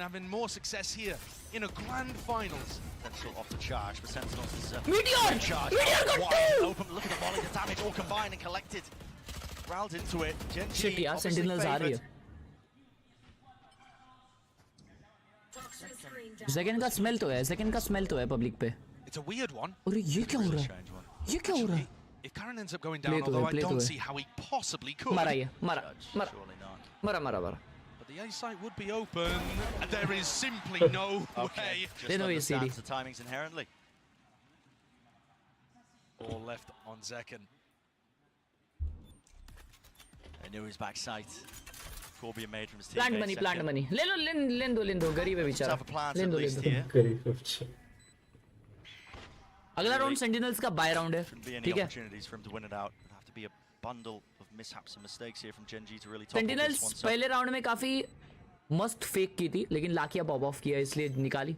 having more success here in a grand finals. Potential off the charge, but Sentinels is Meteor! charge. Meteor got two! Open, look at the volley, the damage all combined and collected. Growled into it. GENG Shit यार, Sentinels आ रही है. Second का smell तो है, second का smell तो है public पे. It's a weird one. अरे ये क्या हो रहा है? ये क्या हो रहा है? If Karen ends up going down, although I don't see how he possibly could. मारा ये, मारा. But the A site would be open. There is simply no way. They know you see the timings inherently. All left on Zekken. They knew his back sight. Corby made from his team. Plant money. ले लो, गरीब है बेचारा. ले दो. अगला round sentinels का bye round है. ठीक है. सेंटिनल्स पहले राउंड में काफी मस्त फेक की थी, लेकिन लाकिया पॉप ऑफ किया इसलिए निकाली.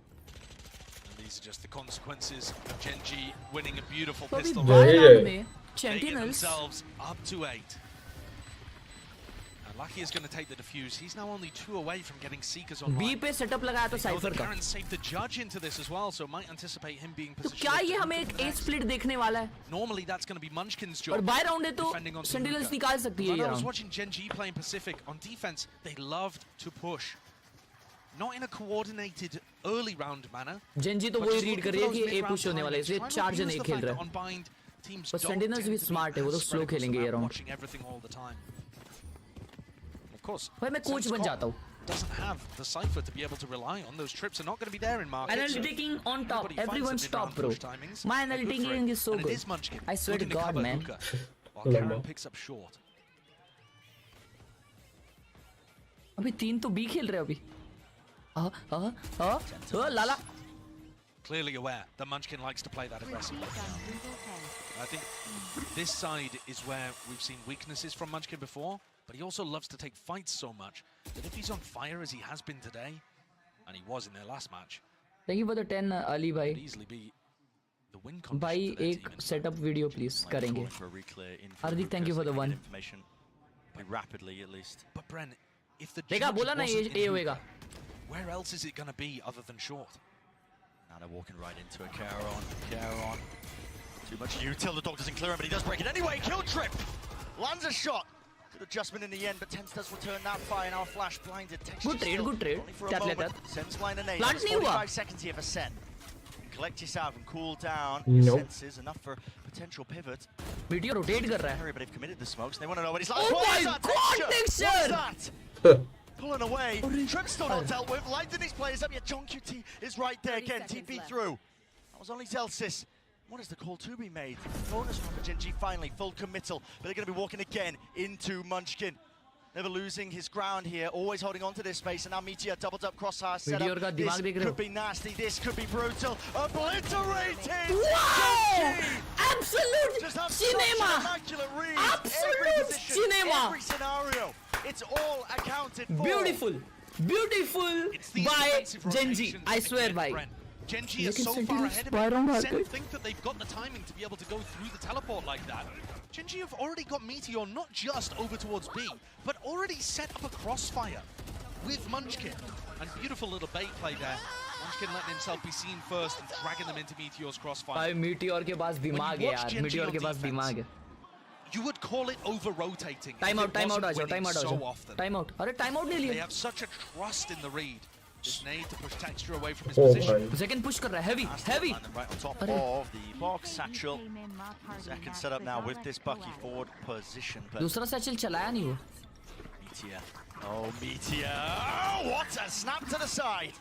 These are just the consequences of GENG winning a beautiful तो pistol बाय राउंड में They get sentinels themselves up to 8. And Lucky is going to take the defuse. He's now only 2 away from getting Seekers on. B पे setup लगाया तो cipher का. Karen saved the judge into this as well, so might anticipate him being तो positioned. क्या ये हमें एक ए split देखने वाला है? Normally that's going to be Munchkin's job. और बाय राउंड है तो सेंटिनल्स निकाल सकती है ये I was round. watching GENG playing Pacific on defense. They loved to push. Not in a coordinated early round manner. Gen Z तो वही read कर रही है कि ए पुश होने वाला है, इसलिए 4 जन एक खेल रहे हैं. पर सेंटिनल्स भी स्मार्ट है, वो तो स्लो खेलेंगे ये राउंड. Of course. भाई मैं कोच बन जाता हूँ. Doesn't have the cipher to be able to rely on. Those trips are not going to be there in market. Analyticing on top. Everyone stop, bro. My analyticing is so good. I swear to God, man. While Karen picks up short. अभी 3 तो B खेल रहे हैं अभी. लाला. Clearly aware that Munchkin likes to play that aggressively. I think this side is where we've seen weaknesses from Munchkin before, but he also loves to take fights so much that if he's on fire as he has been today, and he was in their last match, Thank you for the 10 Ali भाई. could easily be the win condition भाई for their एक team. Setup video please करेंगे. हार्दिक thank you for the 1. Rapidly, at least. But Bren, if the देखा judge बोला ना wasn't ये in होएगा. hookah, where else is it going to be other than short? Now they're walking right into it. Caron. Too much util. The dog doesn't clear him, but he does break it anyway. Kill trip. Lands a shot. Good adjustment in the end, but Tense does return that fire. Now a flash blinded. Good trade. Tap let that. Sen's line and 8. Plant नहीं हुआ. 45 seconds here for Sen. Collect yourself and cool down. Senses enough for potential pivot. Video rotate कर रहा है. But they've committed the smokes. They want to know what he's like. Oh my God, Texture! What's that? Pulling away. Trip's still not dealt with. Lighting these players up. Yeah, John QT is right there again. TP through. That was only Zelsis. What is the call to be made? Bonus round for GENG finally. Full committal. But they're going to be walking again into Munchkin. Never losing his ground here. Always holding on to this space. And now Meteor doubled up crossfire setup. This could be nasty. This could be brutal. Obliterated! Wow! Absolute Just have cinema! such an immaculate read. Absolute Every position, cinema! every scenario. It's all accounted for. Beautiful by GENG. I swear by. GENG is so far ahead of it. Sen think that they've got the timing to be able to go through the teleport like that. GENG have already got Meteor not just over towards B, but already set up a crossfire with Munchkin. And beautiful little bait play there. Munchkin letting himself be seen first and dragging them into Meteor's crossfire. भाई Meteor के पास दिमाग है यार. Meteor के पास दिमाग है. You would call it over-rotating. Time out आ जाओ. Time out. अरे time out ले They लिया. have such a trust in the read. This need to push Texture away from his position. Second push कर रहा है. Heavy. And right on top of the box satchel. Second setup now with this Bucky forward position. But दूसरा satchel चलाया नहीं वो. Meteor. Oh, Meteor. Oh, what a snap to the side.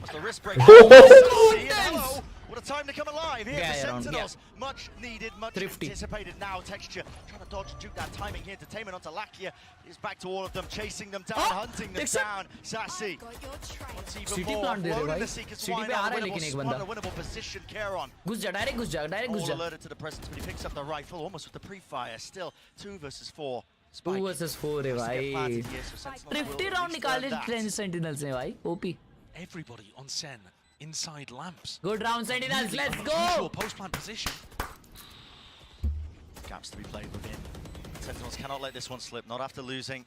That's the wrist break. Hello. What a time to come alive here for Sentinels. Much needed, much anticipated now. Texture trying to dodge and juke that timing here. Entertainment onto Lakia. Is back to all of them, chasing them down, hunting them down. Sassy. What's even more? Loading the Seekers wide out. Winnable position. Caron. घुस जा. All alerted to the presence, but he picks up the rifle almost with the pre-fire. Still 2 versus 4. 2 versus 4 है भाई. 50 round निकाले Sentinels ने भाई. OP. Everybody on Sen inside lamps. Good round, Sentinels. Let's go. Usual post-plant position. Gaps to be played within. Sentinels cannot let this one slip. Not after losing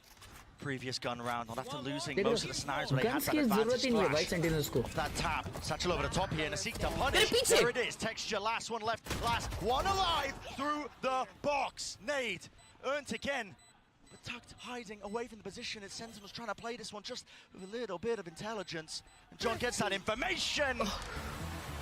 previous gun round, not after losing most of the scenarios where they had guns that की जरूरत advantage ही नहीं है भाई flash. Sentinels को. Off that tap, Satchel over the top here, and a seek to punish. तेरे पीछे. There it is, Texture, last one left, last one alive through the box. Nade, earned again, but tucked, hiding away from the position as Sentinel's trying to play this one just with a little bit of intelligence. And John gets that information.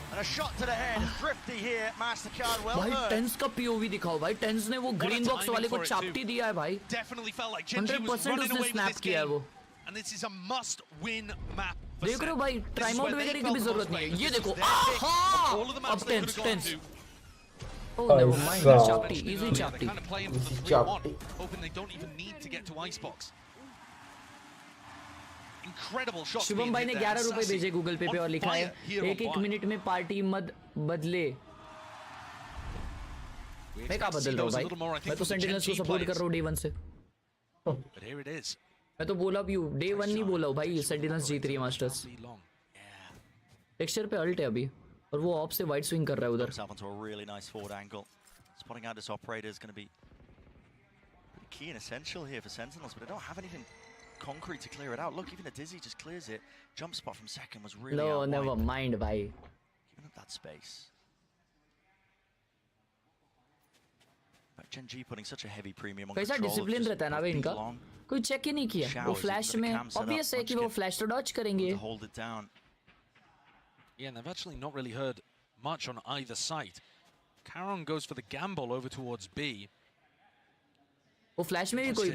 And a shot to the head, thrifty here, Mastercard, well भाई earned. Tense का POV दिखाओ भाई. Tense ने वो green box वाले को चापटी दिया है भाई. Definitely felt like Genji was 100% running उसने away with snap this किया है game. वो. And this is a must-win map. देख रहे हो भाई, टाइम आउट वगैरह की भी जरूरत नहीं है. ये देखो, अब tense. Oh, never mind. Chapti, easy chapti. Kind of playing for the 3-1, hoping they don't even need to get to Icebox. Incredible shot. Shubham भाई ने 11 रुपए भेजे गूगल पे और लिखा है 1-1 मिनट में पार्टी मत बदले. मैं क्या बदल रहा हूँ भाई? मैं तो सेंटिनल्स को सपोर्ट कर रहा हूँ डे 1 से. But here it is. मैं तो बोला भी हूँ डे 1 नहीं बोला हूँ भाई. सेंटिनल्स जीत रही है मास्टर्स. टेक्सचर पे अल्ट है अभी और वो ऑफ से वाइड स्विंग कर रहा है उधर. Onto a really nice forward angle. Spotting out this operator is going to be key and essential here for Sentinels, but they don't have anything concrete to clear it out. Look, even a Dizzy just clears it. Jump spot from second was really No, out never wide. mind भाई. Giving up that space. But Gen G putting such a heavy premium on कैसा control. Discipline रहता है ना भाई इनका. कोई check ही नहीं किया. वो फ्लैश में ऑब्वियस है कि वो फ्लैश तो डॉज करेंगे. Hold it down. Yeah, and they've actually not really heard much on either side. Caron goes for the gamble over towards B. वो फ्लैश में भी कोई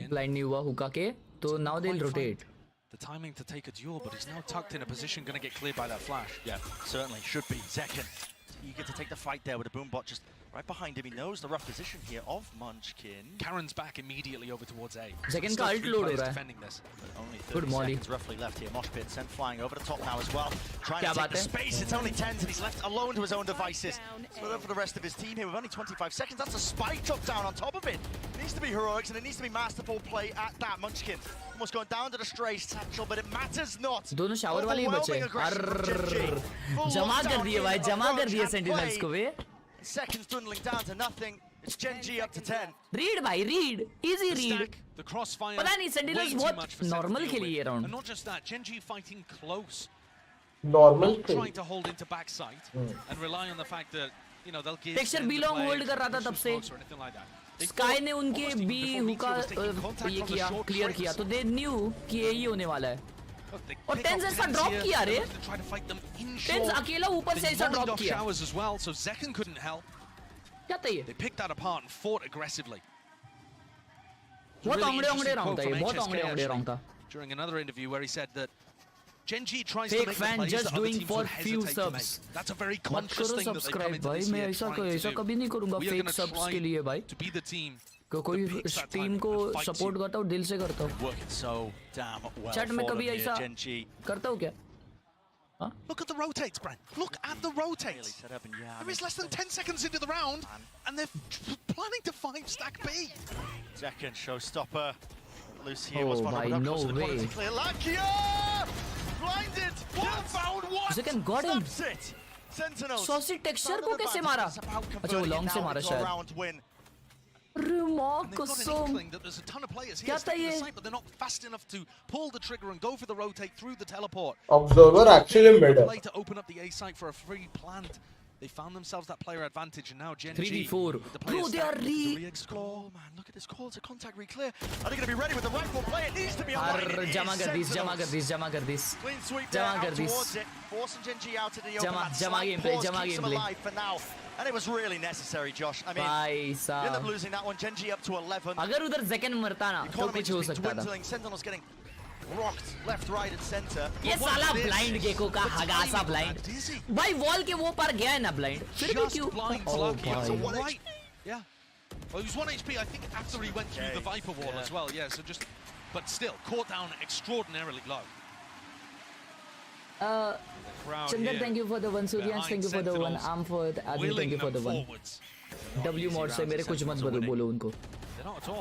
ब्लाइंड नहीं हुआ हुक्का के, तो now they'll rotate. The timing to take a duel, but he's now tucked in a position, going to get cleared by that flash. Yeah, certainly should be. Zekken eager to take the fight there with a boombot just right behind him. He knows the rough position here of Munchkin. Karen's back immediately over towards A. Zekken का ult load हो रहा है. Only 30 seconds roughly left here. Mosh pit sent flying over the top now as well. Trying to take the space. It's only 10 and he's left alone to his own devices. So for the rest of his team here with only 25 seconds. That's a spike took down on top of it. It needs to be heroics and it needs to be masterful play at that. Munchkin almost going down to the stray satchel, but it matters not. दोनों shower वाले ही बचे. जमा कर दिए भाई, जमा कर दिए सेंटिनल्स को वे. Seconds dwindling down to nothing. It's Gen G up to 10. Read भाई, read. Easy read. The crossfire. पता नहीं सेंटिनल्स बहुत नॉर्मल खेली ये round. And not just that, Gen G fighting close. Normal trying to hold into backside and rely on the fact that they'll give. Texture B long hold कर रहा था तब से. स्काई ने उनके बी हुक्का ये किया, क्लियर किया, तो दे न्यू कि यही होने वाला है. और टेंस ऐसा ड्रॉप किया रे. टेंस अकेला ऊपर से ऐसा ड्रॉप किया. क्या था ये? They picked that apart and fought aggressively. बहुत ऑंगड़े राउंड था ये, बहुत ऑंगड़े राउंड था. During another interview where he said that Gen G tries Fake to make fan the plays just that other doing teams for would few hesitate to make. subs. That's a very मत conscious करो thing that they've come subscribe into भाई. this मैं year ऐसा trying ऐसा to do. कभी नहीं करूंगा We are fake gonna subs try के लिए भाई. to be the team कोई टीम को सपोर्ट करता हूँ, दिल से करता हूँ. Working so damn well. Chat में कभी ऐसा करता हूँ क्या? Look at the rotates, Brent. Look at the rotates. There is less than 10 seconds into the round, and they're planning to 5-stack B. Second showstopper. Loose here Oh, was one by of no the way. clear. Lakia! Blinded! One found one! Second got him. Stops it! Sentinels. Saucy texture को कैसे मारा? अच्छा वो long से मारा शायद. They've got an inkling that there's a ton of players here staying in the site, but they're not fast enough to pull the trigger and go for the rotate through the teleport. Observer actually made it. Play to open up the A site for a free plant. They found themselves that player advantage, and now Gen 3v4. Bro, they are re-explore. Man, look at this call to contact re-clear. Are they going to be ready with the rifle play? It needs to be online. जमा कर this, जमा कर this, जमा कर this. Clean sweep जमा there कर out this. towards it. Forcing Gen G out to the open. जमा gameplay, जमा keeps them gameplay. alive for now. And it was really necessary, Josh. I mean, भाई end up साहब. losing that one. Gen G up to 11. अगर उधर Zekken मरता ना, तो कुछ हो सकता था. Sentinels getting rocked left, right, and center. ये साला ब्लाइंड गेको का हगासा ब्लाइंड. भाई वॉल के वो पर गया है ना ब्लाइंड. फिर भी क्यों? Oh भाई. Yeah. Well, he was 1 HP, I think, after he went through the Viper wall as well. Yeah, so just, but still, caught down extraordinarily low. Chandar, thank you for the one. Suryans, thank you for the one. Amford, Adi, thank you for the one. W mod से मेरे कुछ मत बोलो उनको.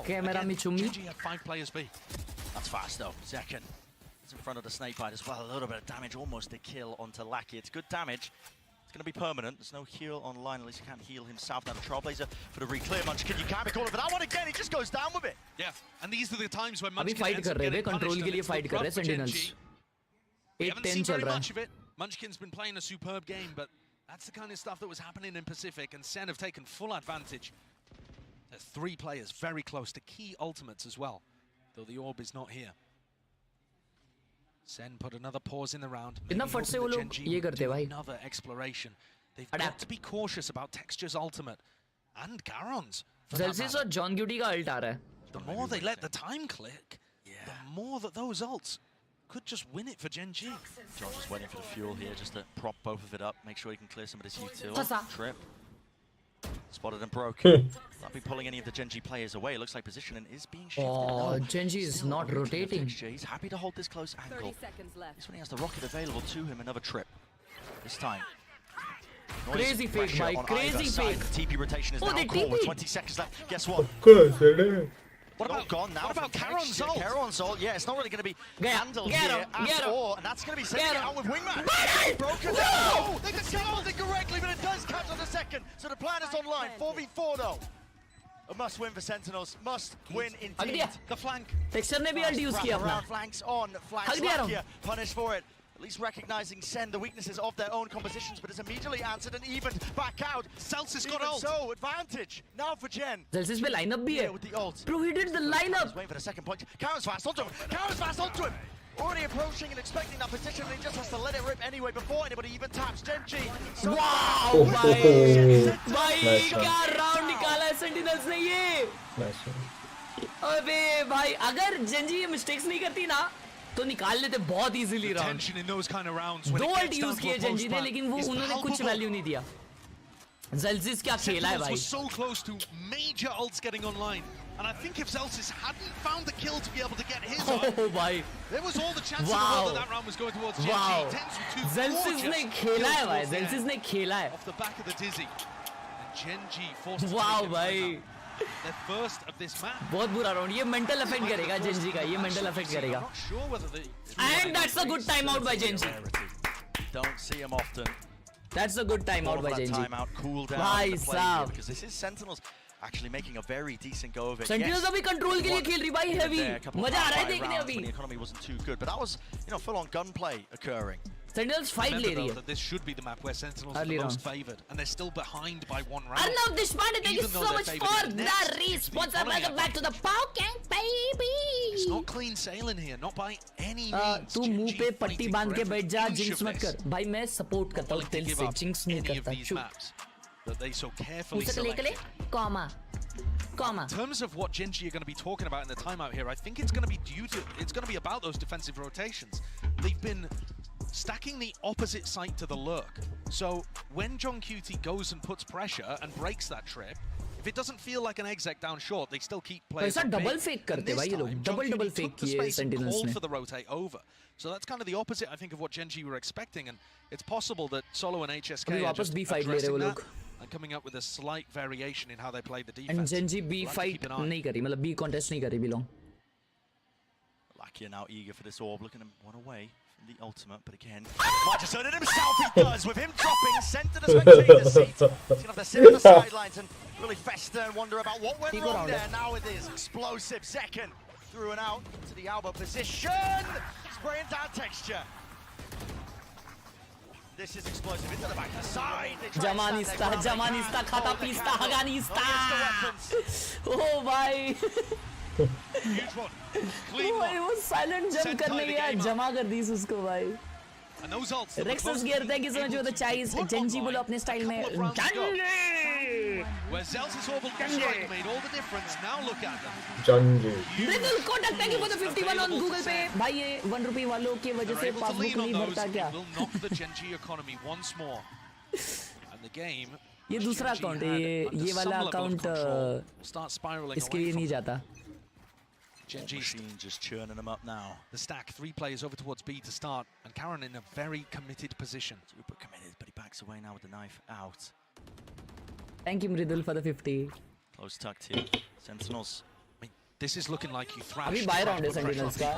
Camera में चुम्मी. That's fast though. Zekken is in front of the snake bite as well. A little bit of damage, almost a kill onto Lackey. It's good damage It's going to be permanent. There's no heal online. At least he can't heal himself. Now the Trailblazer for the re-clear. Munchkin, you can't be calling for that one again. He just goes down with it. Yeah, and these are the times when अभी Munchkin fight ends कर up रहे getting हैं, control punished, के and लिए it's fight looked कर रहे rough हैं for Gen Sentinels. G. We haven't 8-10 seen चल very रहा much है. of it. Munchkin's been playing a superb game, but that's the kind of stuff that was happening in Pacific, and SEN have taken full advantage. There's 3 players very close to key ultimates as well, though the orb is not here. SEN put another pause in the round. इतना फट से वो लोग ये करते हैं भाई. Another exploration. They've got to be cautious about Texture's ultimate and Garon's. Zelsis और John Guty का ult आ रहा है. The more they let the time click, the more that those ults could just win it for Gen G. John's just waiting for the fuel here, just to prop both of it up, make sure he can clear some of this util. Fasa. Trip. Spotted and broken. Not be pulling any of the Gen G players away. It looks like positioning is being shifted. Oh, No. Gen G is Still not looking at rotating. Texture. He's happy to hold this close 30 angle. seconds left. This when he has the rocket available to him, another trip. This time. Crazy fake, Pressure Mike. on Crazy either side. fake. The TP rotation is Oh, now they called with TP. 20 seconds left. Guess what? Of course it is. What about gone now? What about from Caron's Texture? ult? Caron's ult, yeah, it's not really going to be Get him, handled get here him, at get him. all, and that's going to be sending Get it him. out with Wingman. Buddy! Broken down. No! They disabled it correctly, but it does catch on the second. So the plan is online. 4v4 though. A must win for Sentinels. Must win indeed. The flank. Texture ने भी ult use किया अपना. Around flanks on, flanks Hug दिया left रहा here. Punished for it. At least recognizing SEN the weaknesses of their own compositions, but it's immediately answered and evened back out. Celsius got Even ult. so, advantage now for Gen. Zelsis पे lineup भी Yeah, है. with the ult. Bro, he did the lineup. He's waiting for the second point. Karen's fast onto him. Karen's fast onto him. Already approaching and expecting that position, and he just has to let it rip anyway before anybody even taps. Gen G. So Wow, Oh, भाई. oh, भाई Nice one. क्या round निकाला है Sentinels ने ये. Nice one. अबे भाई अगर Gen G ये mistakes नहीं करती ना तो निकाल लेते बहुत easily round. Tension in those kind of rounds when दो it ult gets down use to a किए Gen close G ने match लेकिन वो is उन्होंने कुछ palpable. value नहीं दिया. Zelsis क्या खेला है Sentinels भाई. was so close to major ults getting online, and I think if Zelsis hadn't found the kill to be able to get his on, Oh भाई. there was all the chance Wow. in the world that round was going towards Gen Wow. G. Tens were two Zelsis gorgeous ने खेला है kills भाई. towards the Zelsis end, ने खेला है. off the back of the dizzy, and Gen G forced to Wow take it भाई. right up. Their first of this map. बहुत बुरा round. ये mental affect करेगा Gen G का. ये mental affect I'm करेगा. not sure whether they. And that's a good timeout by Gen G. Don't see him often. That's a good timeout by Gen G. Timeout, cool down Bhai the play here, sahab. because this is Sentinels actually making a very decent go of it. Sentinels अभी control के लिए खेल रही भाई heavy. There, a couple of मजा आ रहा है high देखने rounds अभी. when the economy wasn't too good, but that was, full-on gunplay occurring. Sentinels fight Remember ले रही though है. that this should be the map where Sentinels are Early the most round. favoured, and they're still behind by one round. Arnav Deshpande, thank you Even though so they're much favoured for in the nets, response. it's the Welcome back to the Poking It's baby. not clean sailing here, not by any means. तू Gen मुंह G पे fighting पट्टी for बांध के every बैठ जा. inch Jinx of मत this. कर. भाई मैं support करता हूँ Willing to दिल give से. up Jinx नहीं any of करता. these चुप. maps that they so carefully मुझसे ले selected. comma. Comma. In terms of what Gen G are going to be talking about in the timeout here, I think it's going to be it's going to be about those defensive rotations. They've been stacking the opposite site to the lurk. So when John QT goes and puts pressure and breaks that trip, if it doesn't feel like an exec down short, they still keep players. ऐसा on double ping. fake And करते this भाई ये लोग. time, John Double QT fake took the किए space and Sentinels called ने. for the rotate over. So that's kind of the opposite, I think, of what Gen G were expecting, and it's possible that Solo and HSK अभी are वापस just B fight ले रहे addressing वो that लोग. and coming up with a slight variation in how they play the And defense. Gen G B We'll have to fight keep an eye. नहीं करी. मतलब B contest नहीं करी belong. Lakia now eager for this orb, looking him one away from the ultimate, but again, might just earn it himself, he does, with him dropping, sent to the spectator seat. He's going to have to sit on the sidelines and really fester and wonder about what went He go wrong round there. it. Now it is explosive second, through and out into the Alba position, spraying down texture. This is explosive into the back of the side. They try and stand their Jamanista, ground, they Jamanista, can't. Oh, they Khatapista, can't. Haganista. Against the weapons. Oh भाई. Huge one. Clean भाई one. वो silent jump Send करने the गया game up. जमा कर दी उसको भाई. And those ults that were Rexus both gear thank you so much able for the to chais. put Gen G online बोलो अपने style a में. couple of rounds ago. Jungle. Where Zelsis Orbital Strike made all the difference. Now look at them. Jungle. Riddle Kotak thank you for the 51 on Google Pay. भाई ये 1 rupee वालों की वजह They're से able to passbook lean on नहीं those. भरता क्या? It will knock the Gen G economy once more. And the game. ये which दूसरा Gen G account had है under ये some वाला level of account control, will start spiraling इसके away लिए from नहीं them. जाता. Gen G Machine just churning them up now. the stack, 3 players over towards B to start, and Karen in a very committed position. Super committed, but he backs away now with the knife out. Thank you Mridul for the 50. Close tucked here. Sentinels. I mean, This is looking like you thrash. अभी buy round है Sentinels का,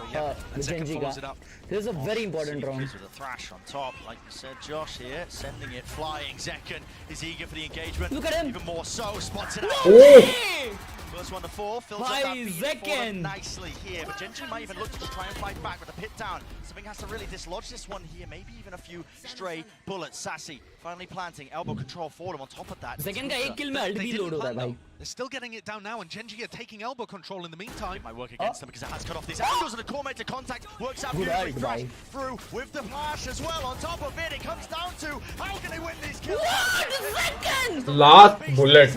GENG का. This is a very important round. With a thrash on top, like you said, Josh here, sending it flying. Zekken is eager for the engagement. Look at him. Even more so, spots it out. Oh! First one to fall, fills up that beat for Zekken. them nicely here. But GENG might even look to try and fight back with the pit down. Something has to really dislodge this one here. Maybe even a few stray bullets. Sassy finally planting, elbow control for him on top of that. Zekken का एक kill में ult भी load हो रहा है भाई. They're still getting it down now, and GENG are taking elbow control in the meantime. Might work against them because it has cut off these angles, and the core mate to contact works out beautifully. Thrust through with the flash as well. On top of it, it comes down to how can they win these kills? What? Zekken! Last bullet.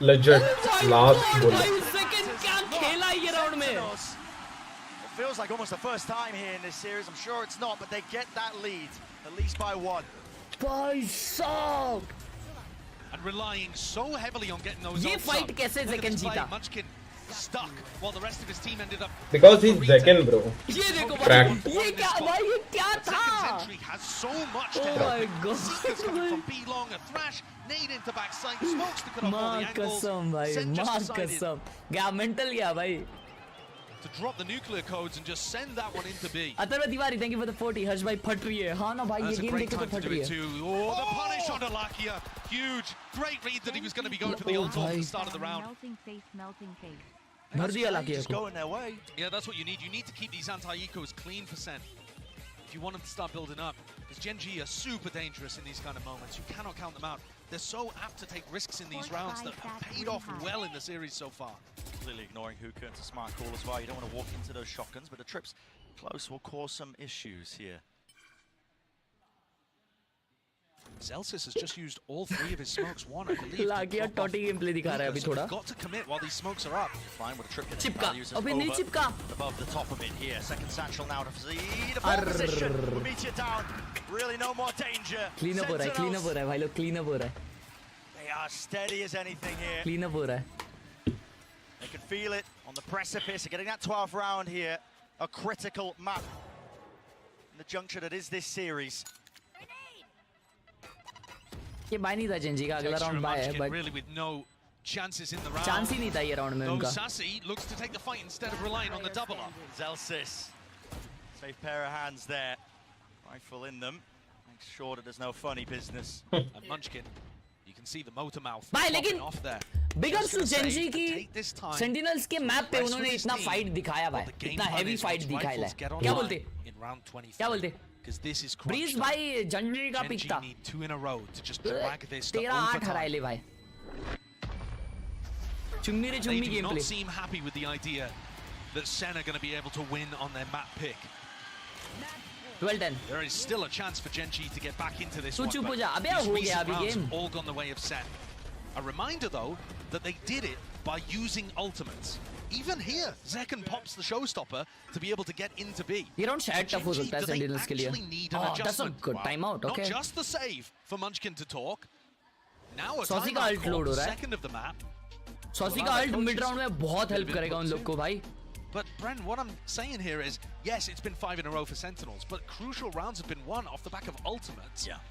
Legit. Last bullet. Zekken क्या खेला ये round में? It feels like almost the first time here in this series. I'm sure it's not, but they get that lead, at least by one. भाई साहब. And relying so heavily on getting those. ये ults fight up. कैसे Look at Zekken this play, जीता? Munchkin stuck while the rest of his team ended up. Because he's Zekken, bro. ये देखो Cracked. भाई. ये क्या भाई? ये क्या था? Zekken's entry has so much to Oh help. my God. Seekers coming from B long, a thrash, nade into backside, smokes to cut off all माँ the angles. कसम भाई. Sen just माँ decided कसम. गया mental गया भाई. to drop the nuclear codes and just send that one into B. Atharva Tiwari, thank you for the 40. हर्ष भाई फट रही है. हाँ ना भाई, ये That's a game great देखे तो time to फट do रही it है. too. Oh, the punish on Alakia. Huge. Great read that he was going to be going for the Oh, ult at the bhai. start of the round. Melting face, melting face. भर दिया लाकिया Just को. going their way. Yeah, that's what you need. You need to keep these anti-ecos clean for Sen. If you want them to start building up. Because GENG are super dangerous in these kind of moments. You cannot count them out. They're so apt to take risks in these rounds that have paid off well in the series so far. Clearly ignoring Hookah. It's a smart call as well. You don't want to walk into those shotguns, but the trips close will cause some issues here. Zelsis has just used all three of his smokes. One, I believe. लाकिया टॉटी game play दिखा रहा है अभी थोड़ा. Got to commit while these smokes are up. Fine with a trip चिपका. अबे नहीं चिपका. above the top of it here. Second satchel now to see the ball position. Will meet you down. Really no more danger. Clean up हो रहा है. Clean up हो रहा है भाई लोग. Clean up हो रहा है. They are steady as anything here. Clean up हो रहा है. They can feel it on the precipice. They're getting that 12th round here. A critical map in the juncture that is this series. ये bye नहीं था GENG का. अगला round bye है, but really with no chances in the round. chance ही नहीं था ये round में Though उनका. Sassy looks to take the fight instead of relying on the double up. Zelsis. Safe pair of hands there. Rifle in them. Make sure that there's no funny business. And Munchkin, you can see the motor mouth भाई popping लेकिन off there. Big ups Just to gonna say, GENG की take this time, Sentinels के map पे rest उन्होंने with his इतना team, fight दिखाया but भाई. the game इतना plan heavy is fight once दिखाया rifles get है. क्या online बोलते? in round 23. क्या बोलते? Because this is Breeze crunch time. भाई GENG का पिक था. GENG need 2 in a row to just drag this to 13-8 हराए overtime. ले भाई. चुम्मी रे They चुम्मी do game not play. seem happy with the idea that Sen are going to be able to win on their map pick. 12-10. There is still a chance for GENG to get back into this तू one. चुप हो but जा. अबे these हो गया recent अभी rounds game. have all gone the way of Sen. A reminder though that they did it by using ultimates. Even here, Zekken pops the showstopper to be able to get into B. ये round शायद tough हो सकता है do they sentinels के लिए. actually need an Oh, that's a adjustment? good timeout. Not Okay. just the save for Munchkin to talk. Now a Saucy का timeout ult call, load हो रहा है. second of the map. Saucy का alt mid round में बहुत help करेगा उन लोग को भाई. But Bren, what I'm saying here is, yes, it's been 5 in a row for Sentinels, but crucial rounds have been won off the back of ultimates. Yeah.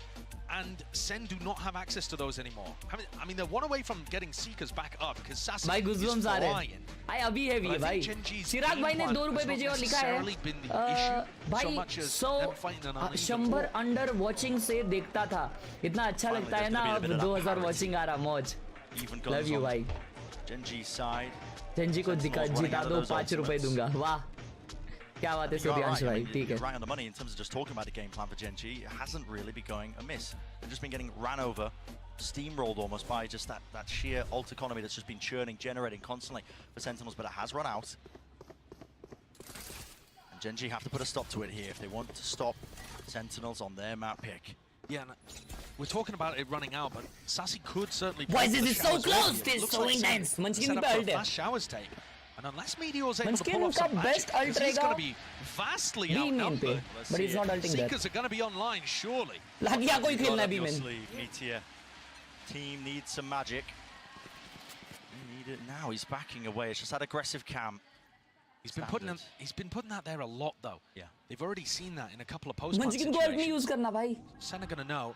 And Sen do not have access to those anymore. I mean, they're one away from getting Seekers back up because Sassy भाई is गुज़बम्स आ रहे हैं. flying. भाई अभी heavy है But I भाई. think GENG's चिराग भाई ने game 2 रुपए plan भेजे has और not लिखा है necessarily been the issue so भाई much as them fighting an uneven 100 floor. Under watching से देखता था. इतना अच्छा Finally, लगता है there's ना gonna अब be a bit of 2000 parity. Watching आ रहा. मौज. Even love guns you on भाई. GENG's side. GENG को Sentinels running जिता out of दो. those 5 रुपए ultimates. दूंगा. वाह क्या बात है You're right. सूर्यांश I भाई. mean, ठीक you're है. right on the money in terms of just talking about the game plan for GENG. It hasn't really been going amiss. They've just been getting ran over, steamrolled almost by just that sheer ult economy that's just been churning, generating constantly for Sentinels, but it has run out. And GENG have to put a stop to it here if they want to stop Sentinels on their map pick. Yeah, and we're talking about it running out, but Sassy could certainly. Why pull is the this so showers close? earlier. This is Looks so like Sen intense. Munchkin set की up पे for a ult है. fast showers take. And unless Meteor's able to Munchkin pull off का some magic, best ult 'cause he's रहेगा going to be vastly B main पे, outnumbered. but he's not ulting there. Seekers are going to be online, surely. लाकिया कोई Got खेलना up भी your man. sleeve, Meteor. Team needs some magic. We need it now. He's backing away. It's just that aggressive cam. He's been putting that there a lot though. Yeah. They've already seen that in a couple of post Munchkin को ult नहीं use situations. करना भाई. Sen are going to know.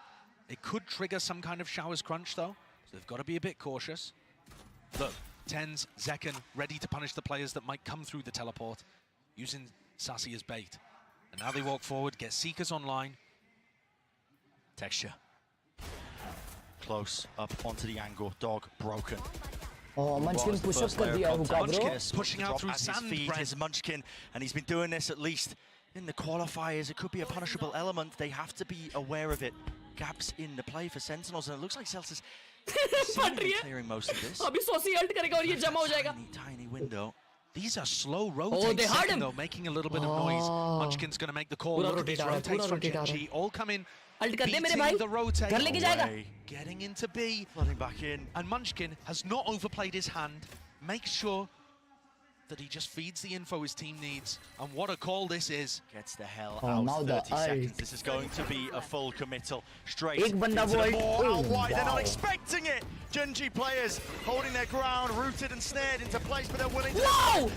It could trigger some kind of showers crunch though, so they've got to be a bit cautious. Look, Tens, Zekken ready to punish the players that might come through the teleport, using Sassy as bait. And now they walk forward, get Seekers online. Texture. Close up onto the angle. Dog broken. Oh, Munchkin push up kar diya hookah, bro. Munchkin is Pushing out through sand, is Munchkin, and he's been doing this at least in the qualifiers. It could be a punishable element. They have to be aware of it. Gaps in the play for Sentinels, and it looks like Celsius is clearing most of this. Abhi Saucy ult karega aur ye jama ho jayega. Tiny window. These are slow rotates. Oh, they heard him though, making a little bit of noise. Munchkin's going to make the call. Look at these rotates from GENG. All come in. Ult kar de mere beating bhai. the rotate. Ghar leke jayega. Getting into B. Flooding back in. And Munchkin has not overplayed his hand. Makes sure that he just feeds the info his team needs. And what a call this is. Gets the hell Oh, out. now 30 the seconds. ult. This is going to be a full committal. Straight Ek banda into the bolt. ball. Oh, Out wide. They're wow. not expecting it. GENG players holding their ground, rooted and snared into place, but they're willing to. Wow!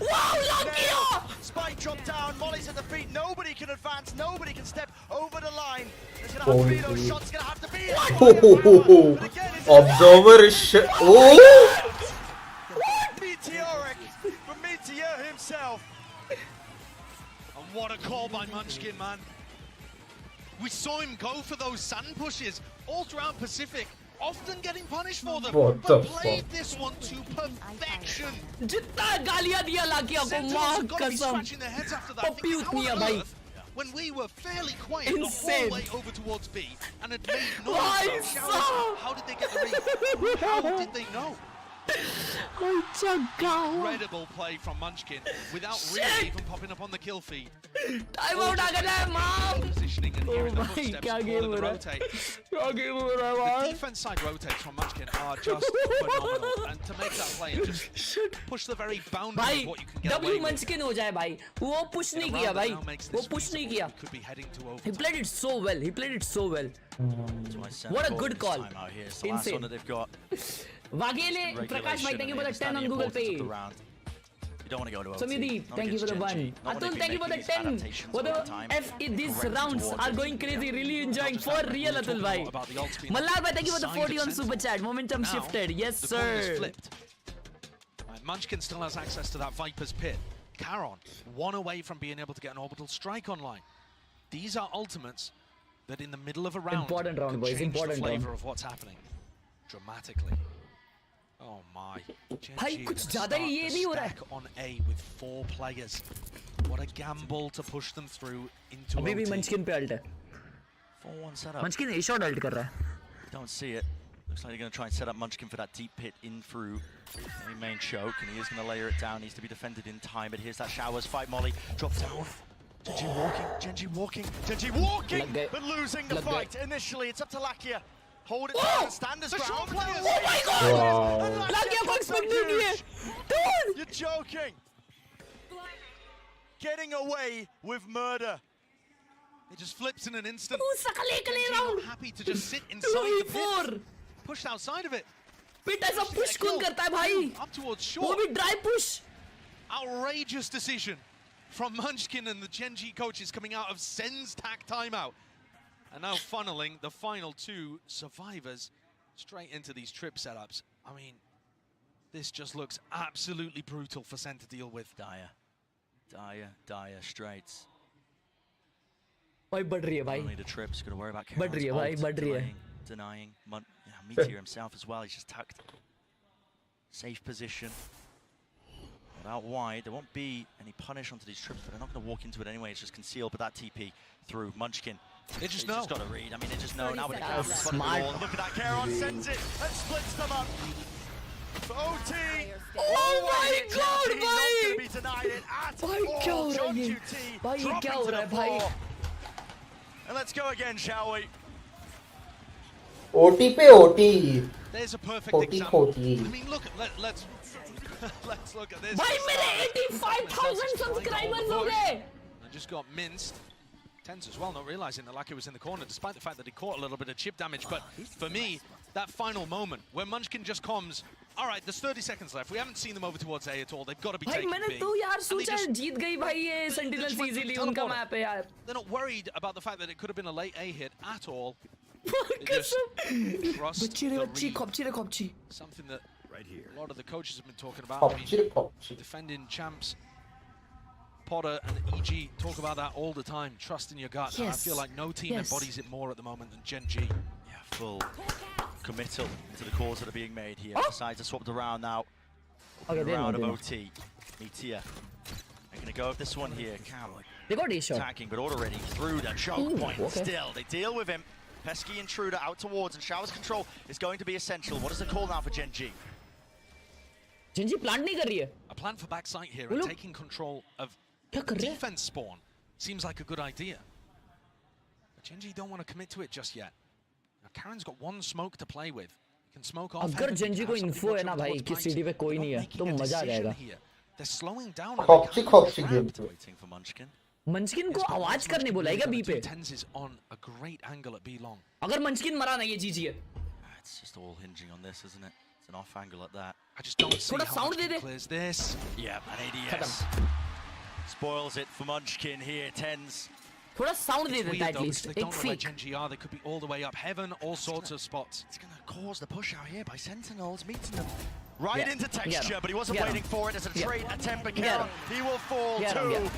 Wow, lock Nailed. Spike drop down. Molly's at the feet. Nobody can advance. Nobody can step over the line. There's gonna have to be those shots. Gonna have to be it. Observer is oh. Meteoric from Meteor himself. And what a call by Munchkin, man. We saw him go for those sand pushes all throughout Pacific, often getting punished for them, What but the played fuck? this one to perfection. Jitna galiyan diya laki aapko Sentinels maa have got to be kasam. scratching their heads after that. Papi thinking, utni how hai, on bhai. earth, when we were fairly quiet the Insane. whole way over towards B and had made Bhai noise, showers, how did they get the read? How did they know? Incredible play from Munchkin without really even popping up on the kill feed. Time out aa gaya hai, mom. Positioning and hearing the bhai, footsteps kya calling game the ho raha hai? rotate. Kya game ho raha hai, The bhai? defense side rotates from Munchkin are just phenomenal, and to make that play and just push the very boundary भाई of what you can get away W with. Munchkin हो जाए भाई वो push नहीं किया भाई वो push नहीं किया Could be heading to he overtime. played it so well he played it so well What a good call. It's the last Insane. one that they've got. Wagele Prakash bhai thank you for the 10 on Google Pay You don't want to go to OT. Samyudeep Not thank you for the against 1 GENG. Not when Atul they've thank you been for the making 10 these adaptations for all the the time. these Correct rounds towards are it. going crazy really enjoying for real Atul bhai About the ults being Mallar bhai thank you for the side of 40 on Sentinels. super chat momentum Now, shifted yes the coin is sir flipped. Munchkin still has access to that Viper's pit. Caron, one away from being able to get an orbital strike online. These are ultimates that in the middle of a round Important round, could boys, change important the flavor round. of what's happening dramatically. Oh my. भाई GENG कुछ gonna ज़्यादा ही start ये the नहीं हो रहा है stack on A with 4 players. What a gamble to push them through into अभी भी OT. Munchkin पे ult है 4-1 setup. Munchkin A shot ult कर रहा है Don't see it. Looks like they're going to try and set up Munchkin for that deep pit in through the main choke, and he is going to layer it down. Needs to be defended in time, but here's that showers fight. Molly drops down. GENG walking, GENG walking, GENG walking, but losing the fight initially. It's up to Lakia. Hold it down and stand his ground. Oh my god Wow. Lakia को expect नहीं किए dude You're joking. Getting away with murder. It just flips in an instant. तू सकले कले GENG round not happy to just sit inside the pit. 2v4 Pushed outside of it. पिट ऐसा push कौन करता है भाई Up towards वो short. भी dry push Outrageous decision from Munchkin and the GENG coaches coming out of SEN's TAC timeout. And now funneling the final 2 survivors straight into these trip setups. I mean, this just looks absolutely brutal for SEN to deal with. Dire straights. भाई बढ़ रही है भाई Only the trips, gonna worry about बढ़ रही है भाई बढ़ रही है denying. Meteor himself as well. He's just tucked. Safe position. Not out wide. There won't be any punish onto these trips, but they're not going to walk into it anyway. It's just concealed. But that TP through Munchkin. They just He's know. just got to read. I mean, they just know. Now with the That's crowd in front of the smart. wall. Look at that. Caron sends it and splits them up. For OT. Oh my god He's not भाई going to be denied it at भाई क्या हो all. रहा John है ये QT भाई ये क्या dropping हो to रहा the है भाई floor. And let's go again, shall we? OT पे OT. There's a perfect Khoti, example. khoti. I mean, look, let's let's look at this. भाई मेरे 85,000 सब्सक्राइबर्स हो गए I just got minced. Tense as well, not realizing that Lucky was in the corner, despite the fact that he caught a little bit of chip damage. But for me, that final moment where Munchkin just comes, all right, there's 30 seconds left. We haven't seen them over towards A at all. They've got to be भाई taking मैंने B. तो यार And they सोचा just- जीत गई भाई ये sentinels went easily through उनका teleporter. Map है यार They're not worried about the fact that it could have been a late A hit at all. They just कसम trust बच्ची रे the बच्ची read. खपची रे खपची Something that A lot of the coaches have been talking about. PUBG. Defending champs, Potter and EG talk about that all the time. Trust in your gut. And I feel like no team embodies it more at the moment than Gen G. Yeah, full committal into the calls that are being made here. Decides to swap it around now. Okay, round of OT. Meteor. They're going to go with this one here. Cam. They got A-shot. Attacking, but already through the choke point. Still, they deal with him. Pesky intruder out towards, and Shower's control is going to be essential. What is the call now for Gen G? Gen G plant nahi kar rahi hai. A plan for backside here and taking control of defense spawn seems like a good idea. But Gen G don't want to commit to it just yet. Now Karen's got one smoke to play with. He can smoke off. अगर Gen G को info है ना भाई कि CD पे कोई नहीं है तो मजा आ जाएगा. They're slowing down. Waiting for Munchkin. मंचकिन को आवाज करने बोला है क्या बी पे? Tens is on a great angle at B long. अगर मंचकिन मरा ना ये GG है. It's just all hinging on this, isn't it? It's an off angle at that. I just don't see how Munchkin clears this. Yeah, an ADS. Spoils it for Munchkin here, Tens. थोड़ा sound दे देता at least. They don't know where Gen G are. They could be all the way up heaven, all sorts of spots. It's gonna cause the push out here by Sentinels meeting them. Right into texture, but he wasn't waiting for it as a trade attempt. But he will fall too.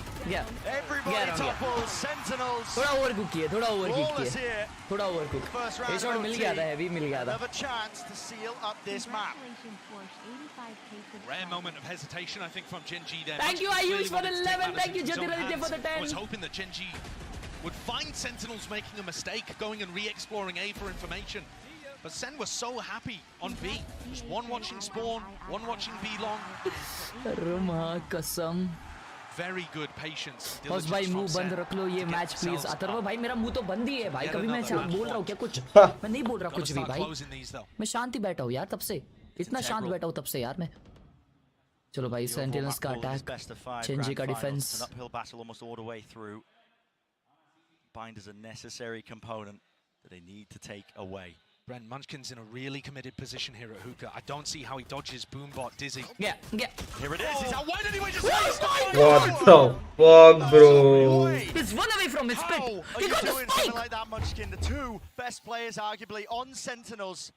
Everybody topples. Sentinels. थोड़ा overcook किए, थोड़ा overcook किए, थोड़ा overcook. ये shot मिल गया था, heavy मिल गया था. Another chance to seal up this map. Rare moment of hesitation, I think, from Gen G there. Thank you, Ayush, for the 11. Thank you, Jyotirajit, for the 10. I was hoping that Gen G would find Sentinels making a mistake, going and re-exploring A for information. But Sen was so happy on B. Just one watching spawn, one watching B long. कसम. Very good patience. बस भाई मुंह बंद रख लो ये match please. Atharva भाई मेरा मुंह तो बंद ही है भाई. कभी मैं बोल रहा हूँ क्या कुछ? मैं नहीं बोल रहा कुछ भी भाई. मैं शांति बैठा हूँ यार तब से. इतना शांत बैठा हूँ तब से यार मैं. चलो भाई सेंटिनल्स का अटैक, चेंजी का defence. Uphill battle almost all the way through. Bind is a necessary component that they need to take away. Bren, Munchkin's in a really committed position here at hookah. I don't see how he dodges Boombot Dizzy. Yeah. Here it is. He's out wide anyway. Just What the fuck, bro? He's one away from his spit. How are you doing something like that, Munchkin? The two best players, arguably, on Sentinels,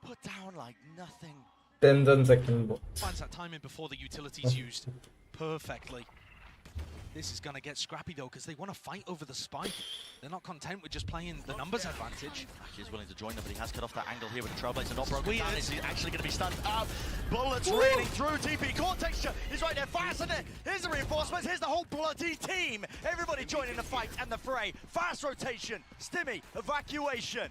put down like nothing. 10 seconds. Finds that timing before the utility's used perfectly. This is going to get scrappy though, because they want to fight over the spike. They're not content with just playing the numbers advantage. He is willing to join them, but he has cut off that angle here with the Trailblazer. Not broken down. Is he actually going to be stunned up? Bullets raining through TP. Core texture is right there, fast in it. Here's the reinforcements. Here's the whole bloody team. Everybody joining the fight and the fray. Fast rotation. Stimmy. Evacuation.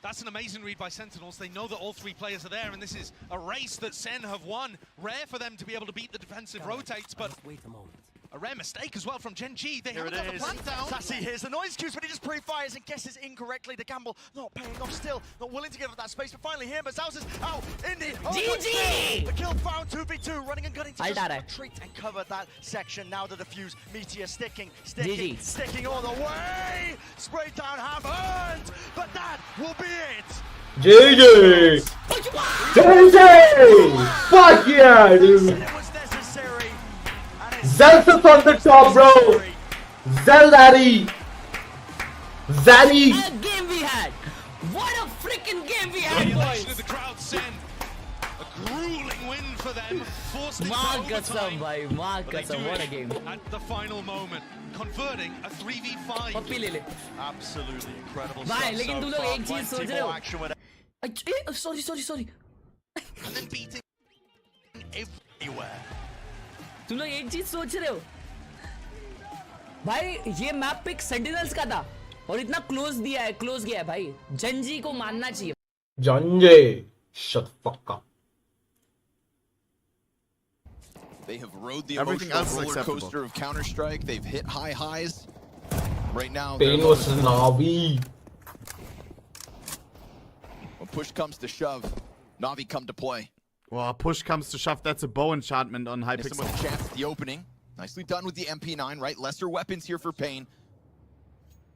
That's an amazing read by Sentinels. They know that all three players are there, and this is a race that Sen have won. Rare for them to be able to beat the defensive rotates, but wait a moment. A rare mistake as well from Gen G. They haven't Here got it the is. plant down. Sassy hears the noise cues, but he just pre-fires and guesses incorrectly. The gamble not paying off still. Not willing to give up that space, but finally here, Mazaus is out in the GG! The kill found 2v2, running and gunning to just retreat and cover that section. Now the defuse. Meteor sticking all the way. Spray down, have earned, but that will be it. GG! GG! Fuck yeah, dude! It was necessary. Zelsus on the top, bro! Zeldaddy! Zaddy! What a game we had! What a freaking game we had, boys! The crowd send a grueling win for them. Forced into Kasam, bhai, kasam, what a game. At the final moment, converting a 3v5. Puppy le le. Absolutely incredible Bhai, stuff lekin so tu far. log ek cheez soch rahe ho. Sorry. And then beating everywhere. तुम लोग एक चीज सोच रहे हो भाई ये map pick sentinels का था और इतना क्लोज गया है भाई जनजी को मानना चाहिए Janjay, shut the fuck up. They have rode the emotional roller coaster of Counter-Strike. They've hit high highs. Right now, Pain versus Navi. when push comes to shove, Navi come to play. Well, push comes to shove. That's a bow enchantment on Missed HyperX. him with a chance at the opening. Nicely done with the MP9, right? Lesser weapons here for Pain.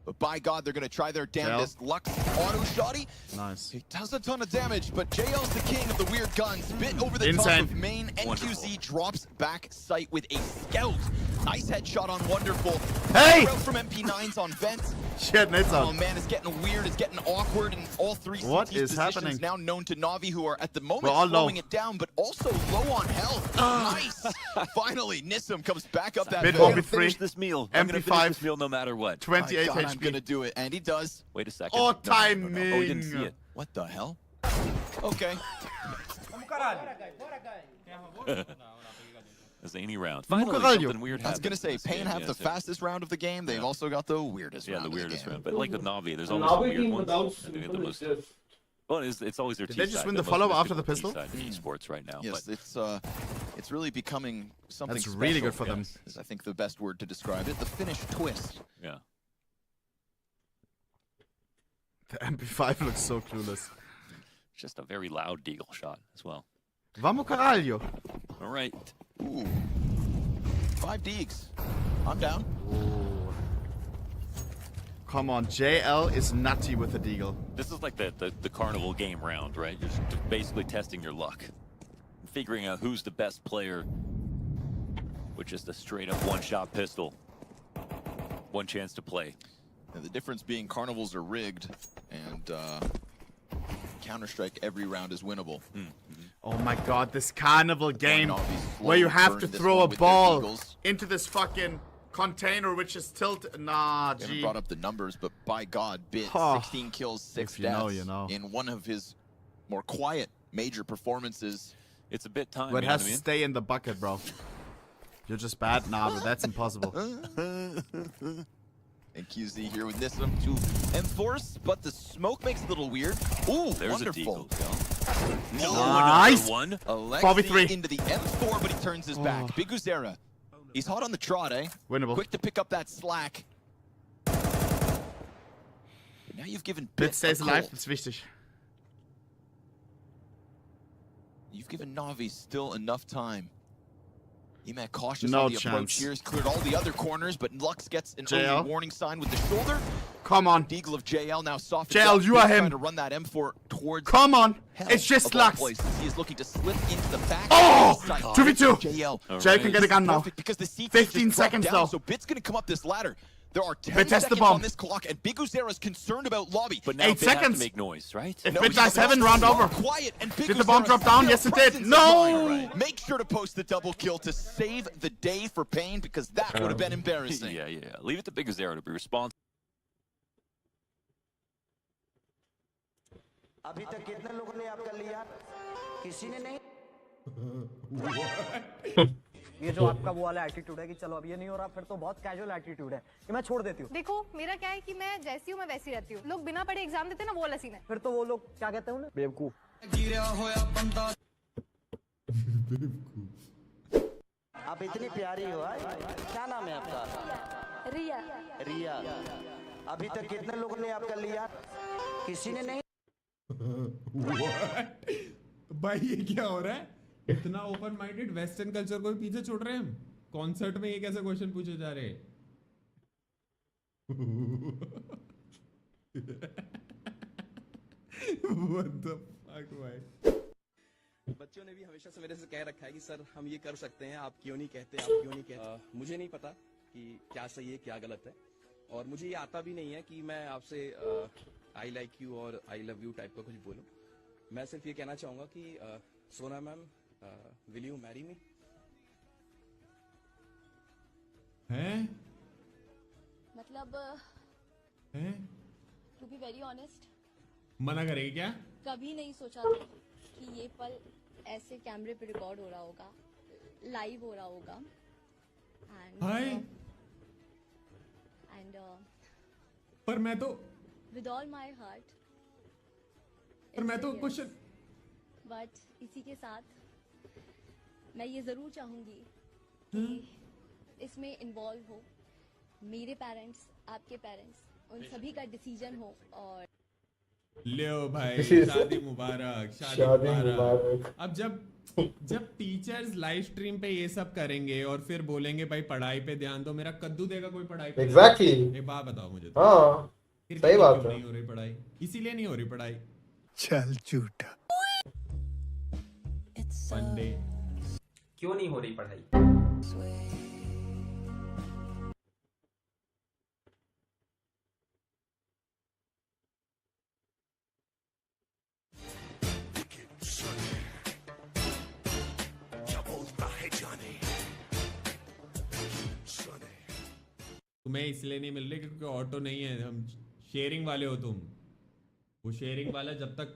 But by God, they're going to try their damnedest. Lux auto shotty. Nice. He does a ton of damage, but JL's the king of the weird guns. Bit over the top of main. NQZ drops back sight with a scout. Nice headshot on Wonderful. Hey! From MP9s on Vent. Shit, Nate's Oh out. man, it's getting weird. It's getting awkward. And all three What CT's is positions happening? now known to Na'Vi, who are at the moment We're all low. slowing it down, but also low on health. Nice. Finally, Nissim comes back up that Mid hill. will be free. Finish this meal. I'm gonna finish MP5. this meal no matter what. 28 My God, I'm HP. gonna do it, and he does. Wait a second. Oh, No, timing. Oh, you didn't see it. What the hell? Okay. A zany round. Finally, Caralho. something weird I was happened gonna in say, this Pain game, have yeah, the so- fastest round of the game. They've also got the weirdest Yeah, round the of weirdest the game. round. But like with Na'Vi, there's An always some Navi weird team ones. without I think they're the super is most. just... Well, it's always their Did T they just side, win the most follow after the difficult pistol? T-side in esports right now. Yes, But it's really becoming something That's special. really good for them. Is I think the best word to describe it. The Finnish twist. yeah. The MP5 looks so clueless. Just a very loud deagle shot as well. Vamos caralho. All right. Ooh. 5 Deegs. I'm down. Come on, JL is nutty with the deagle. This is like the carnival game round, right? You're just basically testing your luck. Figuring out who's the best player with just a straight up one-shot pistol. One chance to play. And the difference being carnivals are rigged, and Counter-Strike every round is winnable. Oh my god, this carnival game Na'Vi where you slowly have burn to this throw one a with their ball eagles. into this fucking container which is tilted. Nah, We haven't gee. brought up the numbers, but by God, Bit, Oh. 16 kills, 6 If you know, deaths you know. in one of his more quiet major performances. It's a bit time. But it you know has what I to mean? stay in the bucket, bro. You're just bad? Nah, but that's impossible. And QZ here with Nissim to enforce, but the smoke makes it a little weird. Ooh, There's wonderful. a deagle. No, Nice. another one. Alexi 4v3. into the M4, but he turns his back. Big Uzera. He's hot on the trot, eh? Winnable. Quick to pick up that slack. But now you've given Bit a stays alive, cold. that's wichtig. You've given Na'Vi still enough time. Emat cautious No on the approach chance. here. He's cleared all the other corners, but Lux gets an JL. early warning sign with the shoulder. Come on. Deagle of JL now soft. JL, you are him. Trying to run that M4 towards Come on. hell It's just of all Lux. places. He is looking to slip into the back. Oh! Side. 2v2. JL. All Jay right. can get a gun now. Perfect because the CT 15 just dropped seconds down, though. So Bit's gonna come up this ladder. There are 10 Bit test the seconds bomb. on this clock, and Big Uzera's concerned about lobby. But now 8 Bit has seconds. to make noise, right? If No, Bit he's dies coming 7, out round so over. Quiet, and Big Did the bomb Uzera drop down? still Yes, it did. presence of No! mind. Right. Make sure to post the double kill to save the day for Pain, because that would have been embarrassing. Yeah. Leave it to Big Azero to be responsible. अभी तक कितने लोगों ने आपका लिया किसी ने नहीं ये जो आपका वो वाला एटीट्यूड है कि चलो अब ये नहीं हो रहा फिर तो बहुत कैजुअल एटीट्यूड है कि मैं छोड़ देती हूँ देखो मेरा क्या है कि मैं जैसी हूँ मैं वैसी रहती हूँ लोग बिना पढ़े एग्जाम देते हैं ना वो वाला सीन है फिर तो वो लोग क्या कहते हैं उन्हें बेवकूफ आप इतनी प्यारी हो क्या नाम है आपका रिया रिया अभी तक कितने लोगों ने आपका लिया किसी ने नहीं भाई ये क्या हो रहा है इतना ओपन माइंडेड वेस्टर्न कल्चर को भी पीछे छोड़ रहे हैं हम कॉन्सर्ट में ये कैसे क्वेश्चन पूछे जा रहे हैं What the fuck, भाई बच्चों ने भी हमेशा से मेरे से कह रखा है कि सर हम ये कर सकते हैं आप क्यों नहीं कहते आप क्यों नहीं कहते मुझे नहीं पता कि क्या सही है क्या गलत है और मुझे ये आता भी नहीं है कि मैं आपसे आई लाइक यू और आई लव यू टाइप का कुछ बोलूं मैं सिर्फ ये कहना चाहूंगा कि सोना ma'am will you marry me हैं मतलब हैं टू बी वेरी ऑनेस्ट मना करेगी क्या कभी नहीं सोचा था कि ये पल ऐसे कैमरे पे रिकॉर्ड हो रहा होगा लाइव हो रहा होगा हाय एंड पर मैं तो विद ऑल माय हार्ट पर मैं तो क्वेश्चन बट इसी के साथ मैं ये जरूर चाहूंगी कि इसमें इन्वॉल्व हो मेरे पेरेंट्स आपके पेरेंट्स उन सभी का डिसीजन हो और ले भाई शादी मुबारक शादी मुबारक अब जब टीचर्स लाइव स्ट्रीम पे ये सब करेंगे और फिर बोलेंगे भाई पढ़ाई पे ध्यान दो मेरा कद्दू देगा कोई पढ़ाई पे एग्जैक्टली एक बात बताओ मुझे तो हाँ फिर सही बात क्यों है नहीं हो रही पढ़ाई इसीलिए नहीं हो रही पढ़ाई चल झूठा फंडे क्यों नहीं हो रही पढ़ाई तुम्हें इसलिए नहीं मिल रही क्योंकि ऑटो नहीं है, हम शेयरिंग वाले हो तुम। वो शेयरिंग वाला जब तक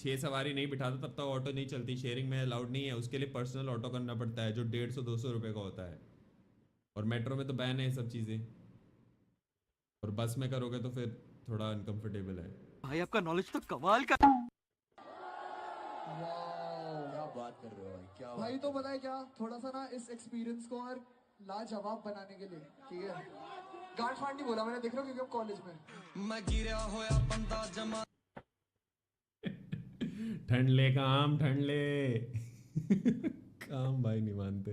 6 सवारी नहीं बिठाता तब तक ऑटो नहीं चलती, शेयरिंग में अलाउड नहीं है, उसके लिए पर्सनल ऑटो करना पड़ता है जो 150-200 रुपये का होता है। और मेट्रो में तो बैन है ये सब चीज़ें, और बस में करोगे तो फिर थोड़ा अनकंफर्टेबल है। भाई आपका नॉलेज तो कमाल का। क्या बात कर रहे हो भाई, क्या भाई। तो पता है क्या, थोड़ा सा ना इस एक्सपीरियंस को और लाजवाब बनाने के लिए, ठीक है, गांड फाड़ नहीं बोला मैंने, देख रहा हूँ क्योंकि हम कॉलेज में मैं गिरा होया बंदा जमा ठंडले काम ठंडले काम भाई नहीं मानते।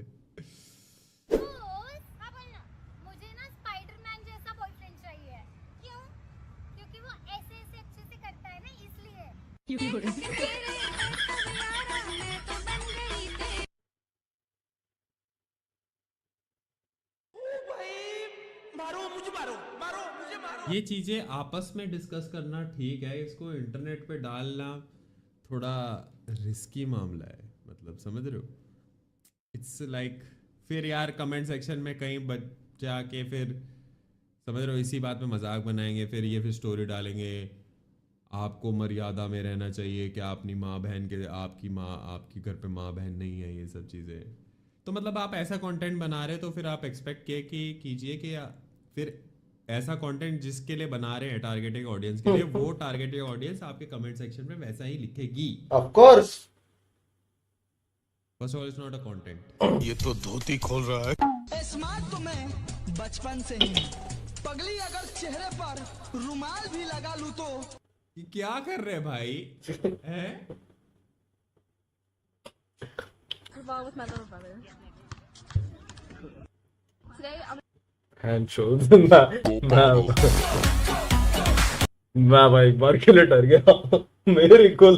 मुझे ना स्पाइडरमैन जैसा बॉयफ्रेंड चाहिए। क्यों? क्योंकि वो ऐसे ऐसे अच्छे से करता है ना, इसलिए। ये चीजें आपस में डिस्कस करना ठीक है, इसको इंटरनेट पे डालना थोड़ा रिस्की मामला है, मतलब समझ रहे हो। इट्स लाइक फिर यार कमेंट सेक्शन में कहीं बच जाके फिर समझ रहे हो इसी बात में मजाक बनाएंगे, फिर ये फिर स्टोरी डालेंगे आपको मर्यादा में रहना चाहिए, क्या अपनी माँ बहन के, आपकी माँ आपकी घर पे माँ बहन नहीं है, ये सब चीज़ें। तो मतलब आप ऐसा कंटेंट बना रहे तो फिर आप एक्सपेक्ट कीजिए कि फिर ऐसा कंटेंट जिसके लिए बना रहे हैं टारगेटेड ऑडियंस के लिए, वो टारगेटेड ऑडियंस आपके कमेंट सेक्शन में वैसा ही लिखेगी। Of course. First of all it's not a content. ये तो धोती खोल रहा है। स्मार्ट तो मैं बचपन से ही, पगली अगर चेहरे पर रुमाल भी लगा लूं तो। ये क्या कर रहे भाई हैं? मैं भाई एक बार के लिए डर गया मेरे को।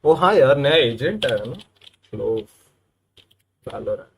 वो हाँ यार नया एजेंट है ना, चलो Valorant.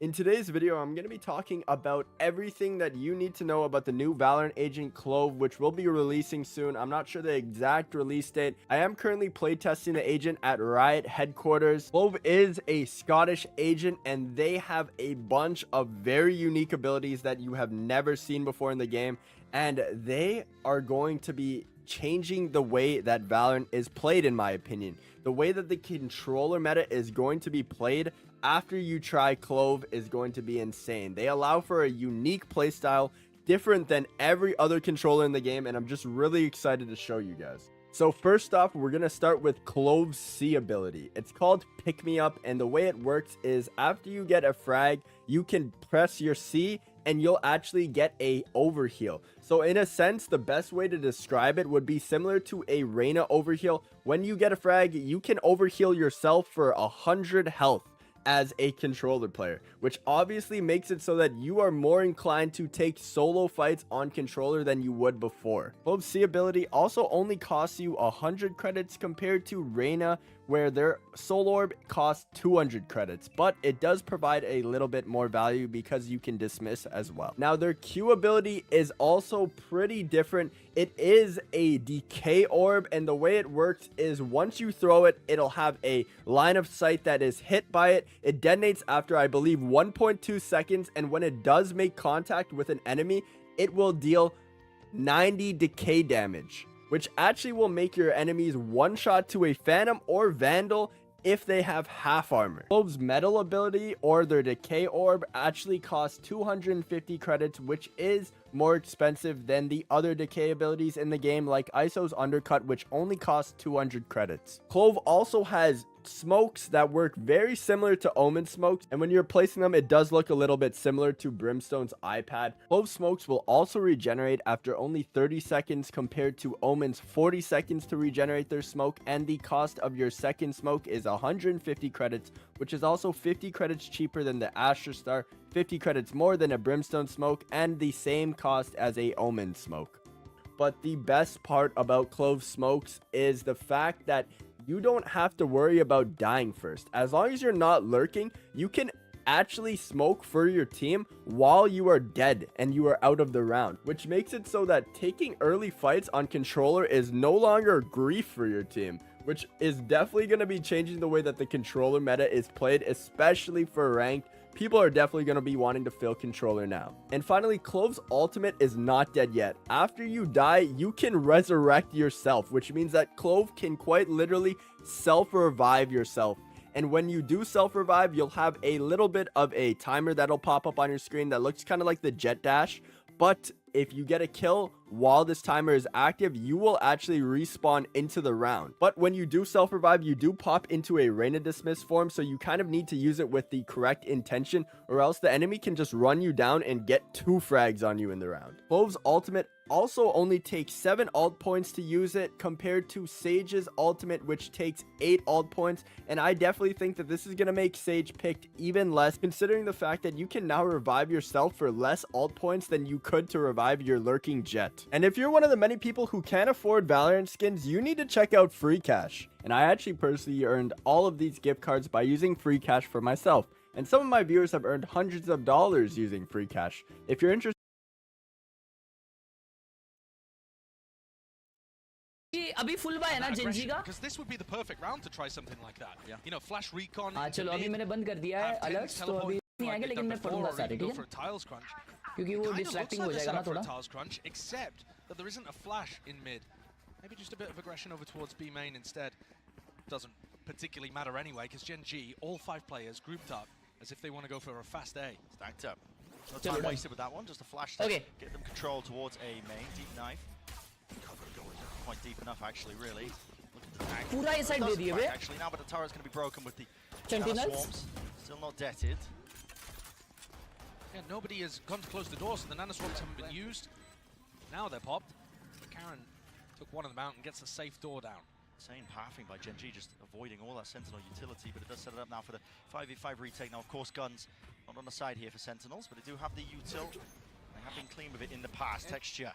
In today's video, I'm going to be talking about everything that you need to know about the new Valorant agent Clove, which will be releasing soon. I'm not sure the exact release date. I am currently playtesting the agent at Riot headquarters. Clove is a Scottish agent, and they have a bunch of very unique abilities that you have never seen before in the game, and they are going to be changing the way that Valorant is played, in my opinion. The way that the controller meta is going to be played after you try Clove is going to be insane. They allow for a unique playstyle, different than every other controller in the game, and I'm just really excited to show you guys. So first off, we're going to start with Clove's C ability. It's called Pick Me Up, and the way it works is after you get a frag, you can press your C and you'll actually get a overheal. So in a sense, the best way to describe it would be similar to a Reyna overheal. When you get a frag, you can overheal yourself for 100 health as a controller player, which obviously makes it so that you are more inclined to take solo fights on controller than you would before. Clove's C ability also only costs you 100 credits compared to Reyna, where their soul orb costs 200 credits, but it does provide a little bit more value because you can dismiss as well. Now their Q ability is also pretty different. It is a decay orb, and the way it works is once you throw it, it'll have a line of sight that is hit by it. It detonates after, I believe, 1.2 seconds, and when it does make contact with an enemy, it will deal 90 decay damage, which actually will make your enemies one shot to a Phantom or Vandal if they have half armor. Clove's metal ability or their decay orb actually costs 250 credits, which is more expensive than the other decay abilities in the game, like ISO's undercut, which only costs 200 credits. Clove also has smokes that work very similar to Omen smokes, and when you're placing them, it does look a little bit similar to Brimstone's iPad. Clove smokes will also regenerate after only 30 seconds compared to Omen's 40 seconds to regenerate their smoke, and the cost of your second smoke is 150 credits, which is also 50 credits cheaper than the Astra Star, 50 credits more than a Brimstone smoke, and the same cost as a Omen smoke. But the best part about Clove smokes is the fact that you don't have to worry about dying first. As long as you're not lurking, you can actually smoke for your team while you are dead and you are out of the round, which makes it so that taking early fights on controller is no longer grief for your team, which is definitely going to be changing the way that the controller meta is played, especially for ranked. People are definitely going to be wanting to fill controller now. And finally, Clove's ultimate is not dead yet. After you die, you can resurrect yourself, which means that Clove can quite literally self-revive yourself. And when you do self-revive, you'll have a little bit of a timer that'll pop up on your screen that looks kind of like the jet dash. But if you get a kill while this timer is active, you will actually respawn into the round. But when you do self-revive, you do pop into a Reina Dismiss form, so you kind of need to use it with the correct intention, or else the enemy can just run you down and get 2 frags on you in the round. Clove's ultimate also only takes 7 ult points to use it, compared to Sage's ultimate, which takes 8 ult points, and I definitely think that this is going to make Sage picked even less, considering the fact that you can now revive yourself for less ult points than you could to revive your lurking jet. And if you're one of the many people who can't afford Valorant skins, you need to check out Free Cash. And I actually personally earned all of these gift cards by using Free Cash for myself, and some of my viewers have earned hundreds of dollars using Free Cash. If you're interested, अभी full bye है ना Gen Z का? Because this would be the perfect round to try something like that. Yeah. You know, flash recon. चलो अभी मैंने बंद कर दिया है alerts, तो अभी नहीं आएंगे, लेकिन मैं पढ़ूंगा सारे, ठीक है? क्योंकि वो distracting हो जाएगा ना थोड़ा. Tiles crunch, except that there isn't a flash in mid. Maybe just a bit of aggression over towards B main instead. Doesn't particularly matter anyway, because GENG, all 5 players grouped up as if they want to go for a fast A. Stacked up. No time wasted with that one, just a flash to get them control towards A main. Deep knife. Quite deep enough, actually, really. Look at the tag. पूरा ये side दे दिए बे. Actually, now, but the turret's going to be broken with the Sentinels. swarms. Still not deaded. Yeah, nobody has gone to close the door, so the nanoswarms haven't been used. Now they're popped. Karen took one of them out and gets the safe door down. Insane pathing by GENG, just avoiding all that Sentinel utility, but it does set it up now for the 5v5 retake. Now, of course, guns not on the side here for Sentinels, but they do have the util. They have been clean with it in the past. Texture.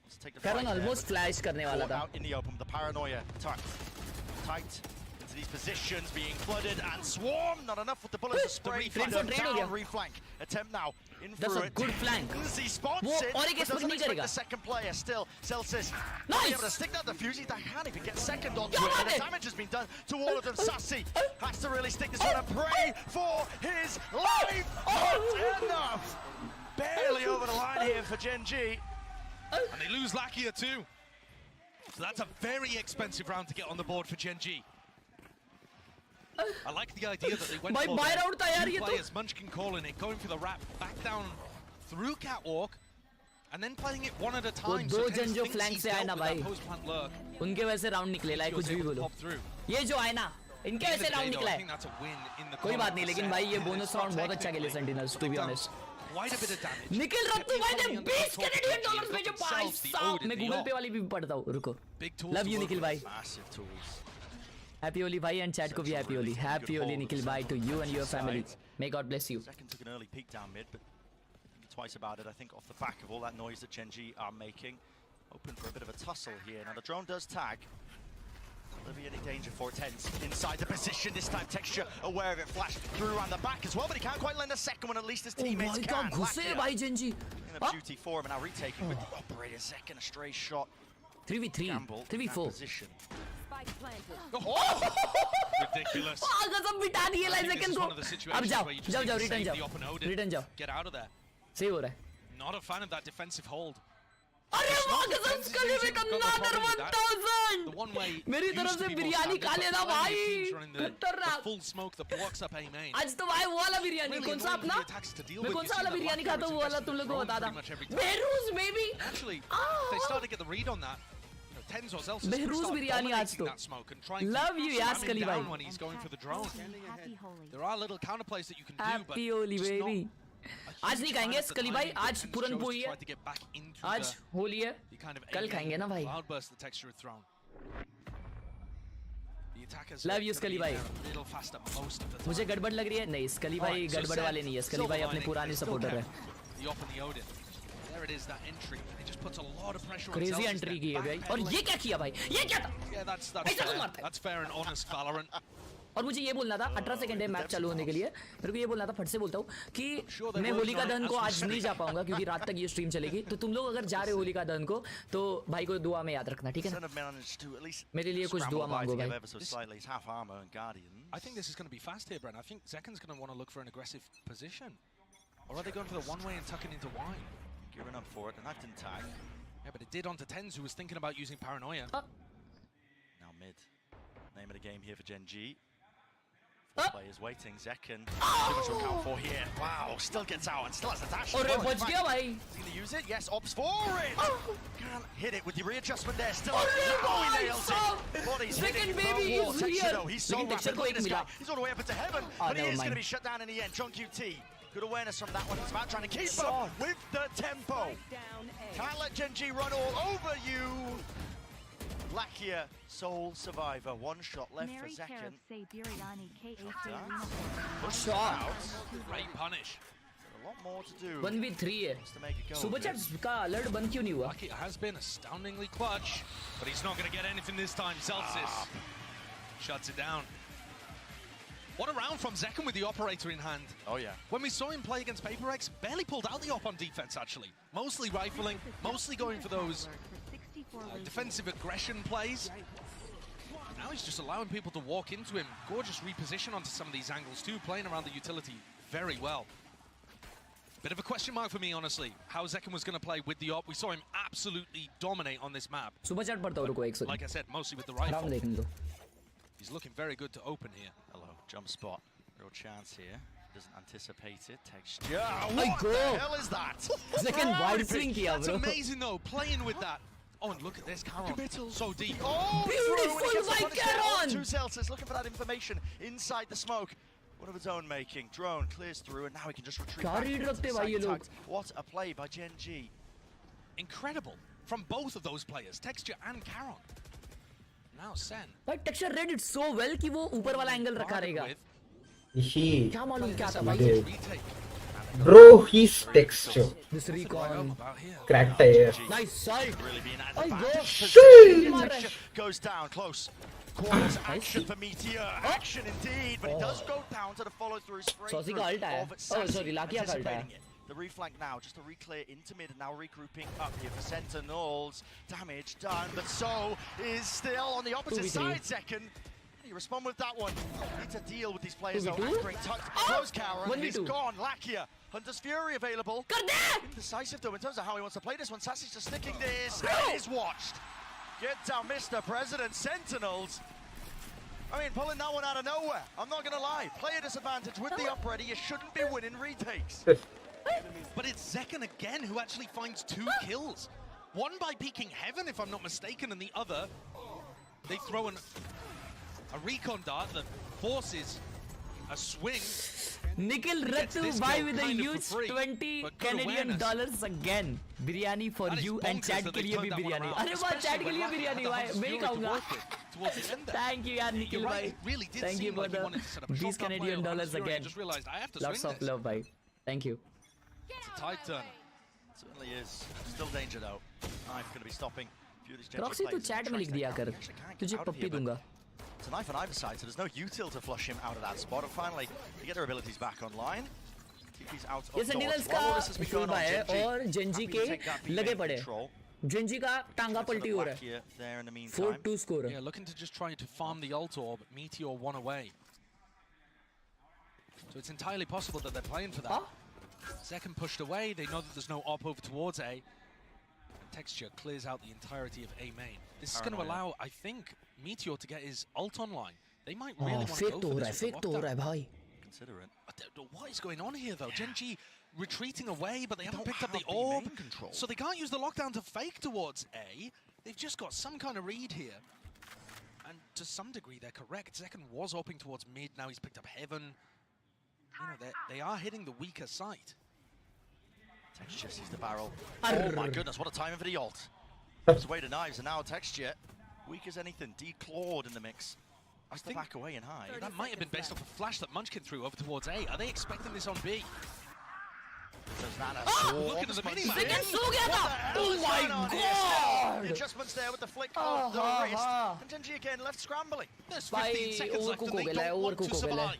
Let's take the Karen almost flash करने वाला था. Out in the open, the paranoia tight into these positions, being flooded and swarmed. Not enough with the bullets to spray. Down reflank attempt now. In That's through a it. good flank. He spots वो it, और एक but doesn't नहीं expect करेगा. the second player. Still, Celsius Nice. able to stick that defuse. He can't even get second onto it. And the damage has been done to all of them. Sassy has to really stick this one and pray for his life. Not enough. Barely over the line here for GENG. And they lose Lakia too. So that's a very expensive round to get on the board for GENG. I like the idea that they went for two players, Munchkin calling it, going for the wrap, back down through Catwalk, and then playing it one at a time. दो जन जो flank से आए ना भाई, उनके वैसे round निकले, लाइक कुछ भी बोलो. ये जो आए ना, इनके वैसे round निकला है. कोई बात नहीं, लेकिन भाई ये bonus round बहुत अच्छा खेले Sentinels, to be honest. Quite a bit of damage. Nikhil Rattu भाई ने 20 कैनेडियन डॉलर्स भेजे भाई साहब. मैं गूगल पे वाली भी पढ़ता हूँ, रुको. Love you निखिल भाई. Massive tools. Happy Oli भाई and chat को भी happy Oli. Happy Oli Nikhil भाई to you and your family. May God bless you. Second took an early peek down mid, but thinking twice about it. I think off the back of all that noise that GENG are making, open for a bit of a tussle here. Now the drone does tag. Will there be any danger for Tense inside the position this time? Texture aware of it, flash through around the back as well, but he can't quite land the second one. At least his teammates can. भाई GENG. In the duty for him, and now retaking with the operator. Second, a stray shot. 3v3, 3v4. Ridiculous. कसम बिठा दिए like second को. अब जाओ return जाओ. Get out of there. सही हो रहा है. Not a fan of that defensive hold. अरे वाह कसम स्कली में another 1000. मेरी तरफ से बिरयानी खा लेना भाई. खतरनाक. Full smoke that blocks up A main. आज तो भाई वो वाला बिरयानी कौन सा अपना? मैं कौन सा वाला बिरयानी खाता हूँ वो वाला तुम लोग को बता दा. Behrouz baby. Actually, they started to get the read on that. Tens or Zelsis Behrouz biryani आज तो. Love you यार स्कली भाई. When he's going for the drone. There are little counterplays that you can do, but Happy Oli baby. आज नहीं खाएंगे स्कली भाई, आज पूरन पोई है. आज होली है. कल खाएंगे ना भाई. Love you स्कली भाई. मुझे गड़बड़ लग रही है. नहीं स्कली भाई गड़बड़ वाले नहीं है. स्कली भाई अपने पुराने सपोर्टर है. There it is, that entry. It just puts a lot of pressure on Crazy entry की है भाई. और ये क्या किया भाई? ये क्या था? Yeah, that's fair and honest, Valorant. और मुझे ये बोलना था 18 सेकंड है मैच चालू होने के लिए, मेरे को ये बोलना था, फट से बोलता हूँ कि मैं होलिका दहन को आज नहीं जा पाऊंगा क्योंकि रात तक ये स्ट्रीम चलेगी, तो तुम लोग अगर जा रहे हो होलिका दहन को तो भाई को दुआ में याद रखना, ठीक है ना? मेरे लिए कुछ दुआ मांगो भाई। I think this is going to be fast here, Brent. I think Zeken's going to want to look for an aggressive position. Or are they going for the one way and tucking into wine? Gearing up for it, and that didn't tag. Yeah, but it did onto Tens, who was thinking about using Paranoia. Now mid. Name of the game here for GENG. Players waiting. Zeken. Too much to account for here. Wow, still gets out and still has a dash. Oh, bach gaya bhai. Is he going to use it? Yes, opts for it. Can't hit it with the readjustment there. Still. Oh, he nails it. Bodies hitting. Baby is here. He's so rapid. Look at this guy. He's all the way up into heaven. But he is going to be shut down in the end. John QT. Good awareness from that one. He's about trying to keep up with the tempo. Can't let GENG run all over you. Lakia, sole survivor. One shot left for Zeken. Shot. Great punish. A lot more to do. 1v3 है. Super chat का alert बंद क्यों नहीं हुआ? Lucky has been astoundingly clutch, but he's not going to get anything this time. Celsius shuts it down. What a round from Zeken with the operator in hand. Oh yeah. When we saw him play against HyperX, barely pulled out the op on defense actually. Mostly rifling, mostly going for those defensive aggression plays. Now he's just allowing people to walk into him. Gorgeous reposition onto some of these angles too, playing around the utility very well. Bit of a question mark for me, honestly, how Zeken was going to play with the op. We saw him absolutely dominate on this map. Super chat पढ़ता हूँ रुको एक Like I said, mostly with the rifle. He's looking very good to open here. Hello, jump spot. Real chance here. Doesn't anticipate it. Texture. What go. the hell is that? Zeken wide swing kiya, That's bro. amazing though, playing with that. Oh, and look at this, Caron. So deep. Oh, beautiful by Caron! 2 Celsius looking for that information inside the smoke. One of his own making. Drone clears through, and now he can just retreat back into the side tags. What a play by GENG. Incredible from both of those players, Texture and Caron. Now SEN. But Texture read it so well कि वो ऊपर वाला angle रखा रहेगा. क्या मालूम क्या था भाई? Bro, he's Texture. This recon. Cracked tire. Nice sight. Goes down close. Corners action for Meteor. Action indeed, but he does go down to the follow through straight Saucy का ult है. Oh sorry, Lakia का ult है. The reflank now, just to re-clear into mid, and now regrouping up here for Sentinels. Damage done, but so is still on the opposite side. Zeken. You respond with that one. Need to deal with these players though. Great touch. Close counter, and he's gone. Lakia. Hunter's Fury available. Indecisive though in terms of how he wants to play this one. Sassy's just sticking this. And is watched. Get down, Mr. President. Sentinels. I mean, pulling that one out of nowhere. I'm not going to lie. Player disadvantage with the up ready. You shouldn't be winning retakes. But it's Zeken again who actually finds 2 kills. One by peeking heaven, if I'm not mistaken, and the other, they throw a recon dart that forces a swing. Nikhil Ratu by with a huge 20 Canadian dollars again. Biryani for you and chat के लिए भी biryani. अरे वाह chat के लिए biryani भाई मैं ही खाऊंगा. Thank you यार Nikhil भाई. Thank you for the 20 Canadian dollars again. Lots of love भाई. Thank you. It's a tight turn. Certainly is. Still danger though. Knife going to be stopping. Proxy तू chat में लिख दिया कर. तुझे पप्पी दूंगा. It's a knife on either side, so there's no util to flush him out of that spot. And finally, they get their abilities back online. TP's out of ये Sentinels का शुल्बा है और GENG के लगे पड़े. GENG का टांगा पलटी हो रहा है. 4-2 score. Yeah, looking to just try to farm the ult orb. Meteor 1 away. So it's entirely possible that they're playing for that. Zeken pushed away. They know that there's no op over towards A. Texture clears out the entirety of A main. This is going to allow, I think, Meteor to get his ult online. They might really want to go for this. Fake तो हो रहा है भाई. Consider it. What is going on here though? GENG retreating away, but they haven't picked up the orb, so they can't use the lockdown to fake towards A. They've just got some kind of read here, and to some degree they're correct. Zeken was opening towards mid. Now he's picked up heaven. You know, they are hitting the weaker site. Texture sees the barrel. Oh my goodness, what a timing for the ult. It's away to knives, and now Texture, weak as anything, declawed in the mix. I think back away and hide. That might have been based off a flash that Munchkin threw over towards A. Are they expecting this on B? Look at the mini Second सो गया था. Oh my god. The adjustments there with the flick of the wrist. And Genji again left scrambling. There's 15 seconds left and they don't want to survive.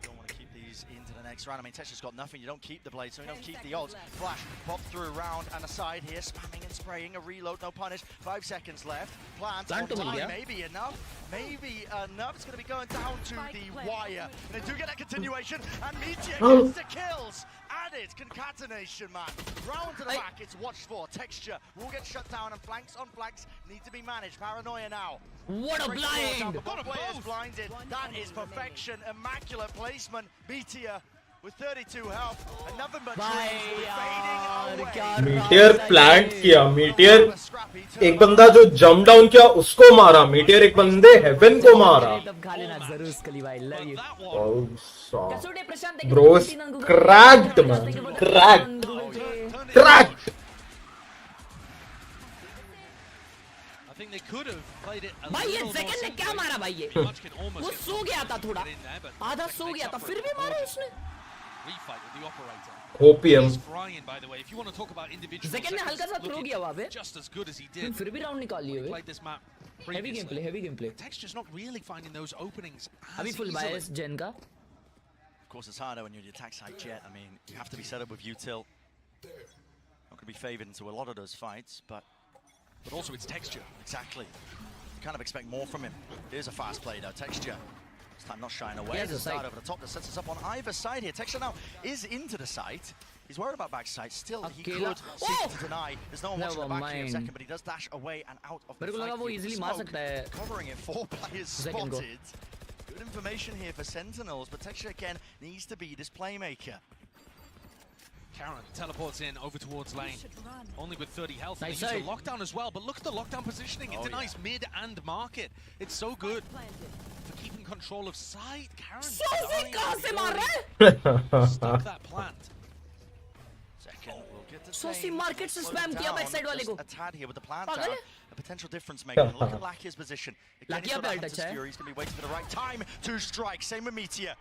Don't want to keep these into the next round. I mean, Tetsu's got nothing. You don't keep the blade, so you don't keep the ults. Flash, pop through round and aside here, spamming and spraying. A reload, no punish. 5 seconds left. Plant on time, maybe enough. Maybe enough. It's going to be going down to the wire. And they do get a continuation. And Meteor gets the kills. Added concatenation, man. Round to the back, it's watched for. Texture will get shut down, and flanks on flanks need to be managed. Paranoia now. What a blind! What a players blinded. That is perfection. Immaculate placement. Meteor with 32 health. And nothing but fading away. Meteor plant किया. Meteor एक बंदा जो jump down किया उसको मारा. Meteor एक बंदे haven को मारा. Bro's cracked, man. Cracked. I think they could have played it a भाई ये little सेकंड ने क्या मारा भाई ये? वो सो गया था थोड़ा. आधा सो गया था फिर भी मारा उसने. Refight with the operator. OPM. He's frying, by the way. If you want to talk about individual second ने हल्का सा थ्रो किया वहाँ पे. Just as good as he did. फिर भी राउंड निकाल लिए वे. Played this map. Heavy gameplay. Texture's not really finding those openings. अभी full bias Gen का. Of course, it's harder when you're the attack side Jet. I mean, you have to be set up with util. Not going to be favored into a lot of those fights, but also it's Texture. Exactly. You kind of expect more from him. Here's a fast play though, Texture. This time not shying away. There's a start side over the top that sets us up on either side here. Texture now is into the site. He's worried about backside. Still, he could seek to deny. There's no one watching the back here in a second, but he does dash away and out of the fight. वो easily मार सकता है. Covering it, 4 players spotted. Good information here for Sentinels, but Texture again needs to be this playmaker. Karen teleports in over towards lane, only with 30 health. Nice They use the lockdown as well, but look at the lockdown positioning. It's a nice mid and market. It's so good for keeping control of side. Karen stuck that plant. Second, we'll get the Sosi market से spam किया backside वाले को. A tad here with the plant down. A potential difference maker. Look at Lakia's position. Again, he's got that Hunter's Fury. He's going to be waiting for the right time to strike. Same with Meteor.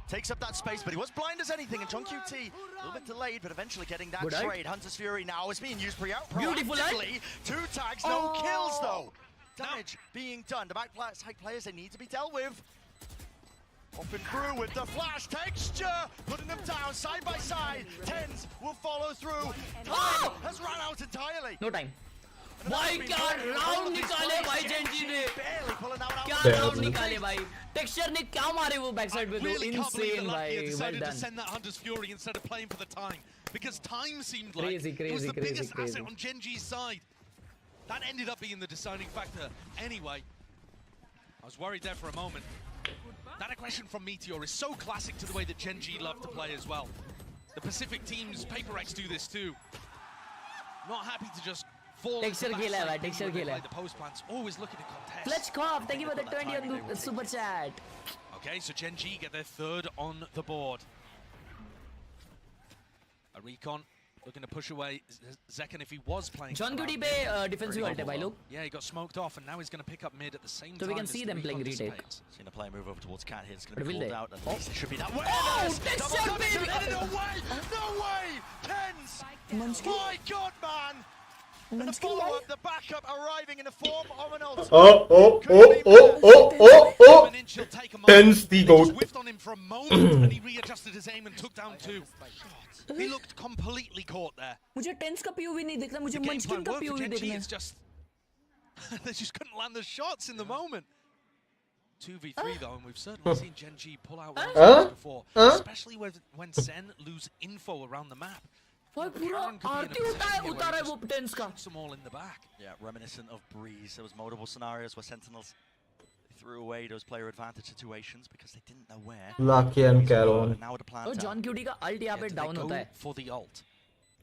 Takes up that space, but he was blind as anything. And John QT, a little bit delayed, but eventually getting that trade. Hunter's Fury now is being used proactively. 2 tags, no kills though. Damage being done. The back side players, they need to be dealt with. Up and through with the flash. Texture, putting them down side by side. Tens will follow through. Time has run out entirely. No time. भाई क्या round निकाले भाई Gen Z ने. क्या round निकाले भाई. Texture ने क्या मारे वो बैक साइड पे तो insane भाई. Well done. To send that Hunter's Fury instead of playing for the time, because time seemed like it was the biggest asset on Genji's side. That ended up being the deciding factor anyway. I was worried there for a moment. That aggression from Meteor is so classic to the way that Genji love to play as well. The Pacific teams, HyperX do this too. Not happy to just fall. Texture खेला है भाई, texture खेला है. The post plants always looking to contest. Fletch Cobb, thank you for the 20 on the super chat. Okay, so Genji get their 3rd on the board. A recon looking to push away Zekken if he was playing. John Goody पे defensive ult है भाई लोग. Yeah, he got smoked off, and now he's going to pick up mid at the same time. So we can see them playing retake. Seen a player move over towards Cat here. It's going to be pulled out. At least it should be that way. Oh, Texture baby! No way! No way! Tens! My God, man! And the follow-up, the backup arriving in the form of an ult. Tens the goat. Whiffed on him for a moment, and he readjusted his aim and took down 2. He looked completely caught there. मुझे tense का POV नहीं देखना, मुझे मंचकिन का POV देखना. It's just they just couldn't land the shots in the moment. 2v3 though, and we've certainly seen Genji pull out rounds before, especially when SEN lose info around the map. भाई पूरा आरती उतारा है वो tense का. Some all in the back. Yeah, reminiscent of Breeze. There was multiple scenarios where Sentinels threw away those player advantage situations because they didn't know where. Lucky and Caron. Now with the plan. तो John cutie का ult यहाँ पे down होता है. For the ult.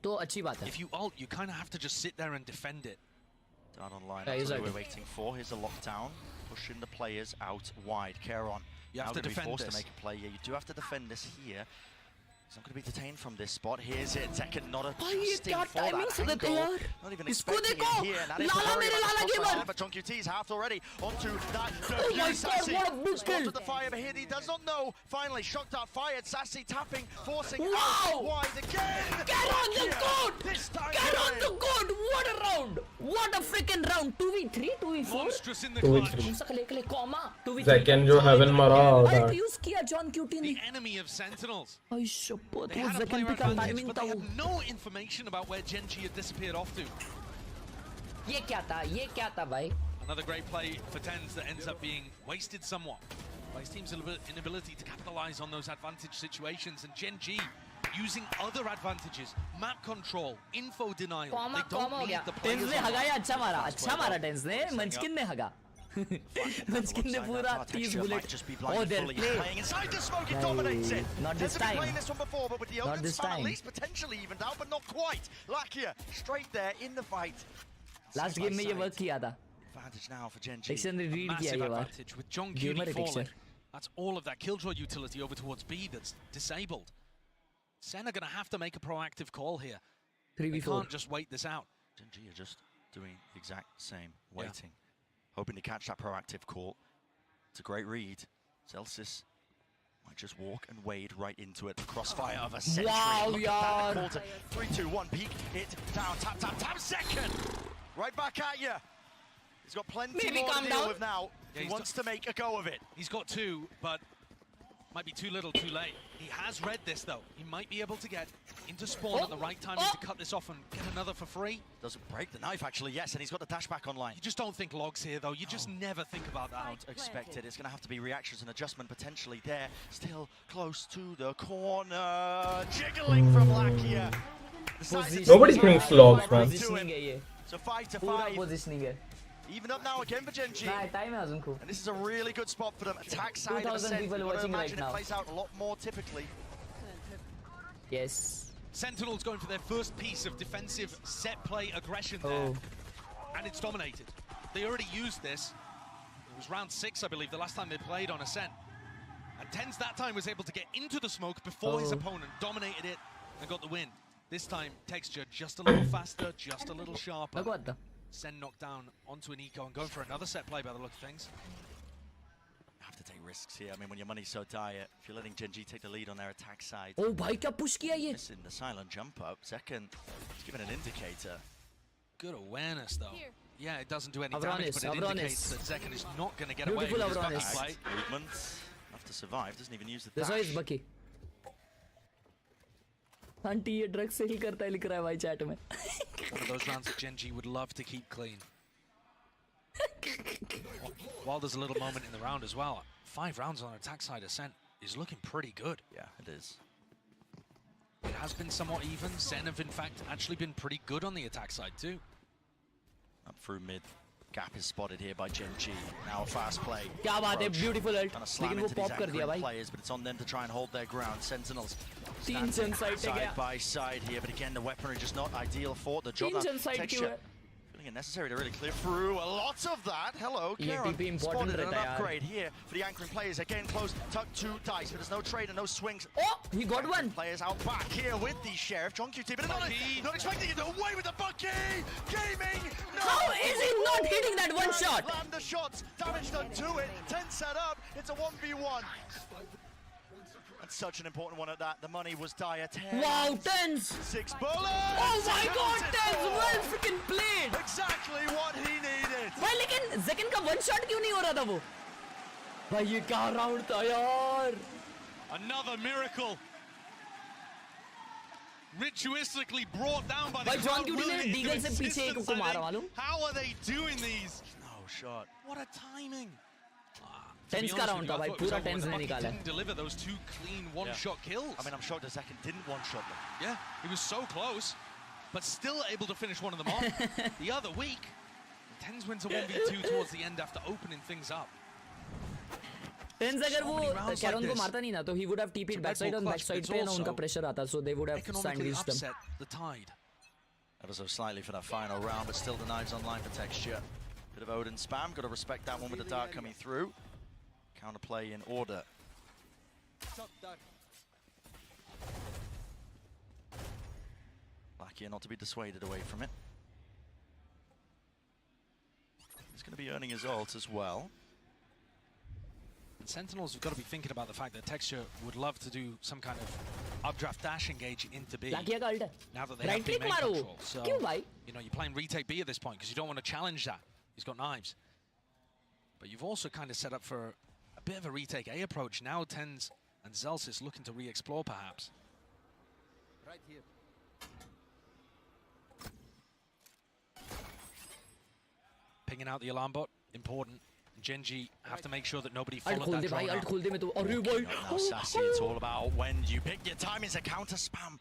तो अच्छी बात है. If you ult, you kind of have to just sit there and defend it. Down online. That's what we're waiting for. Here's a lockdown, pushing the players out wide. Caron. You have to defend forced this. to make a play. Yeah, you do have to defend this here. He's not going to be detained from this spot. Here's it. Zekken not ये adjusting क्या for that timing से देते angle. यार? Not even इसको expecting देखो, it here. That is Lala very मेरे much Lala crossfire, gamer. but JonQT's halved already onto that. Oh my God, what a big kill. Spotted the fire, but here he does not know. Finally, shocked out, fired. Sassy tapping, forcing Wow. out wide again. Get on the court! This time Get on in. the court! What a round! What a freaking round! 2v3, 2v4. Monstrous in the 2v3. clutch. comma 2v3. Zekken जो heaven मारा Alt था. use किया John QT ने. The enemy of Sentinels. आई शपथ They वो had a Zekken player का advantage, timing but था they वो. had no information about where GENG had disappeared off to. ये क्या था भाई? Another great play for TenZ that ends up being wasted somewhat by his team's inability to capitalize on those advantage situations, and GENG using other advantages, map control, info denial. They don't हो need गया. the players. TenZ ने हगाया अच्छा मारा TenZ ने. Munchkin ने हगा. Munchkin ने पूरा 30 bullet. Oh, they're playing. Inside the smoke, it dominates it. Not this Tends to be time. playing this one before, but with the Not open this span at time. least potentially evened out, but not quite. Lakia straight there in the fight. Last game में ये work किया था. Advantage now for GENG. Dixon ने read किया Massive ये बार. advantage with John Gamer QT falling. Dixon. That's all of that killjoy utility over towards B that's disabled. SEN are going to have to make a proactive call here. 3v4. They can't just wait this out. GENG are just doing the exact same, waiting, hoping to catch that proactive call. It's a great read. Celsius might just walk and wade right into it. The crossfire of a sentry. Wow, Look at that, the yaar. quarter. 3, 2, 1, peek it down, tap, second. Right back at you. He's got plenty Maybe more calm to deal down. with now. Yeah, He he's wants to make a go of it. He's got two, but might be too little, too late. He has read this though. He might be able to get into spawn at the right time to cut this off and get another for free. Doesn't break the knife actually, yes, and he's got the dash back online. You just don't think logs here though. You just never think about that. Don't expect it. It's going to have to be reactions and adjustment potentially there. Still close to the corner. Jiggling from Lakia. Nobody thinks logs, man. Positioning है ये. So 5 to पूरा 5. positioning है. Even up now again for GENG. नहीं time है अजून को. And this is a really good spot for them. Attack side of a 2,000 set. people You've got to watching imagine right it now. plays out a lot more typically. Yes. Sentinels going for their first piece of defensive set play aggression there. And it's dominated. They already used this. It was round 6, I believe, the last time they played on a SEN. And TenZ that time was able to get into the smoke before his opponent, dominated it, and got the win. This time, texture just a little faster, just a little sharper. SEN knocked down onto an eco and going for another set play by the look of things. Have to take risks here. I mean, when your money's so dire, if you're letting GENG take the lead on their attack side. Oh, भाई क्या push किया ये? Missing the silent jump up. Second, it's given an indicator. Good awareness, though. Yeah, it doesn't do any Avronis, damage, but it indicates that Zekken is not going to get away Beautiful with his bucket Avronis. play. Movement. Enough to survive. Doesn't even use the This dash. is Bucky. Aunty ये drug cell करता है लिख रहा है भाई chat में. One of those rounds that GENG would love to keep clean. While there's a little moment in the round as well, 5 rounds on attack side of SEN is looking pretty good. Yeah, it is. It has been somewhat even. SEN have in fact actually been pretty good on the attack side too. Up through mid. Gap is spotted here by GENG. Now a fast play. क्या बात है, beautiful ult. Trying to slam लेकिन वो into these pop कर दिया anchoring भाई. players, but it's on them to try and hold their ground. Sentinels तीन standing side पे side गया. by side here, but again the weaponry just not ideal for the job. तीन side क्यों है? Feeling it necessary to really clear through a lot of that. Hello, ये Karen. TP important Spotted an रहता है यार. upgrade here for the anchoring players. Again close, tucked to dice, but there's no trade and no swings. Oh, he got one. Players out back here with the Sheriff, John QT, but not expecting it away with the Bucky! Gaming! No! How is he not hitting that one shot? Land the shots, damage done to it, 10 set up, it's a 1v1. That's such an important one at that. The money was dire. 10. Wow, TenZ! 6 bullets! Oh my God, TenZ! Well freaking played! Exactly what he needed! भाई लेकिन Zekken का one shot क्यों नहीं हो रहा था वो? भाई ये क्या round था यार? Another miracle. Ritualistically brought down by the भाई John crowd. QT ने Deagle से पीछे एक को मारा मालूम? How are they doing these? No shot. What a timing. TenZ का round था भाई, पूरा TenZ ने निकाला. Didn't deliver those 2 clean one-shot kills. I mean, I'm shocked that Zekken didn't one-shot them. Yeah, he was so close, but still able to finish one of them off. The other week, TenZ wins a 1v2 towards the end after opening things up. TenZ अगर वो Karen को मारता नहीं ना तो he would have TP'd backside on backside पे ना उनका pressure आता, so they would have sandwiched them. Upset the tide. Ever so slightly for that final round, but still the knives online for texture. Bit of Odin spam, got to respect that one with the dart coming through. Counterplay in order. here not to be dissuaded away from it. He's going to be earning his ult as well. And Sentinels have got to be thinking about the fact that Texture would love to do some kind of updraft dash engage into B. Now that they have B main control. So, you know, you're playing retake B at this point because you don't want to challenge that. He's got knives. But you've also kind of set up for a bit of a retake A approach. Now Tens and Zelsis looking to re-explore perhaps. Right here. Pinging out the alarm bot, important. GENG have to make sure that nobody followed that drone up. Now, Sassy, it's all about when you pick your timings. A counter spam.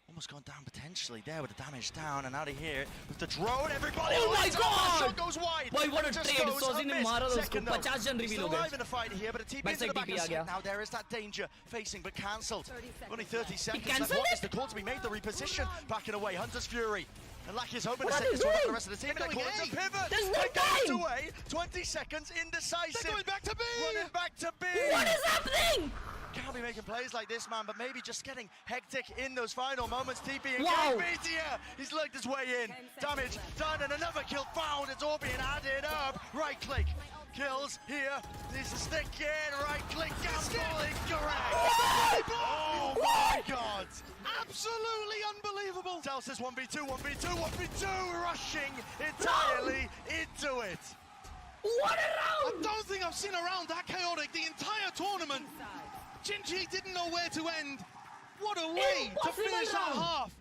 Almost gone down potentially there with the damage down, and out of here with the drone. Everybody! Oh my God! Shot goes wide. Boy, what a trade! Sozi ne mara usko. 50 jan reveal ho gaye. Alive in the fight here, but a TP into the back of the set. Now there is that danger facing, but cancelled. Only 30 seconds left. What is the call to be made? The reposition backing away. Hunter's Fury. And Lack is hoping to set this one up for the rest of the team. They're going to pivot. There's no time. Away. 20 seconds indecisive. They're going back to B. Running back to B. What is happening? Can't be making plays like this, man, but maybe just getting hectic in those final moments. TP and Wow. Meteor. He's lugged his way in. Damage done, and another kill found. It's all being added up. Right click. Kills here. Needs to stick in. Right click. Gamble incorrect. Oh my God. Absolutely unbelievable. Celsius 1v2, 1v2, 1v2. Rushing entirely into it. What a round! I don't think I've seen a round that chaotic the entire tournament. GENG didn't know where to end. What a way to finish that half.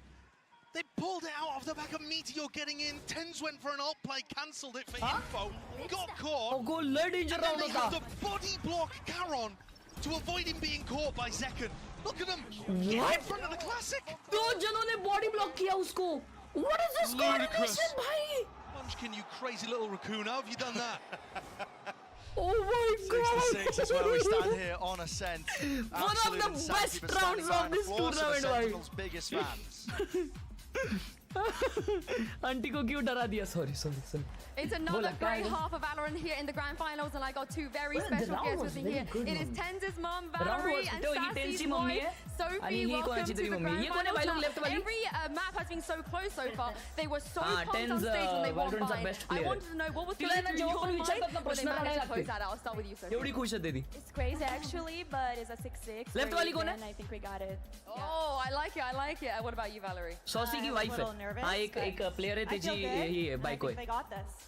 They pulled it out of the back of Meteor getting in. Tens went for an ult play, cancelled it for info, got caught. Oh, goal danger and then round they have the body block Caron to avoid him being caught by Zekken. Look at them. What? In front of the classic. दो जनों ने body block किया उसको. What is this coordination, bhai? Munchkin, you crazy little raccoon. How have you done that? Oh my God! 6-6 is where we stand here on Ascent. One of the best rounds of this tournament, Sentinel's biggest fans. Auntie को क्यों डरा दिया? Sorry. It's another great half of Valorant here in the grand finals, and I got two very special guests with me here. It is Tens' mom, Valerie, and Sassy's wife, Sophie. Welcome to the grand finals. Every map has been so close so far. They were so pumped on stage when they won by. I wanted to know what was going through your mind when they managed to close that out. I'll start with you, Sophie. एवढी खुश है दीदी. It's crazy actually, but it's a 6-6. Left वाली कौन है? I think we got it. Oh, I like it. What about you, Valerie? Saucy की wife है. हाँ एक प्लेयर है तेजी ये बाइक को. They got this.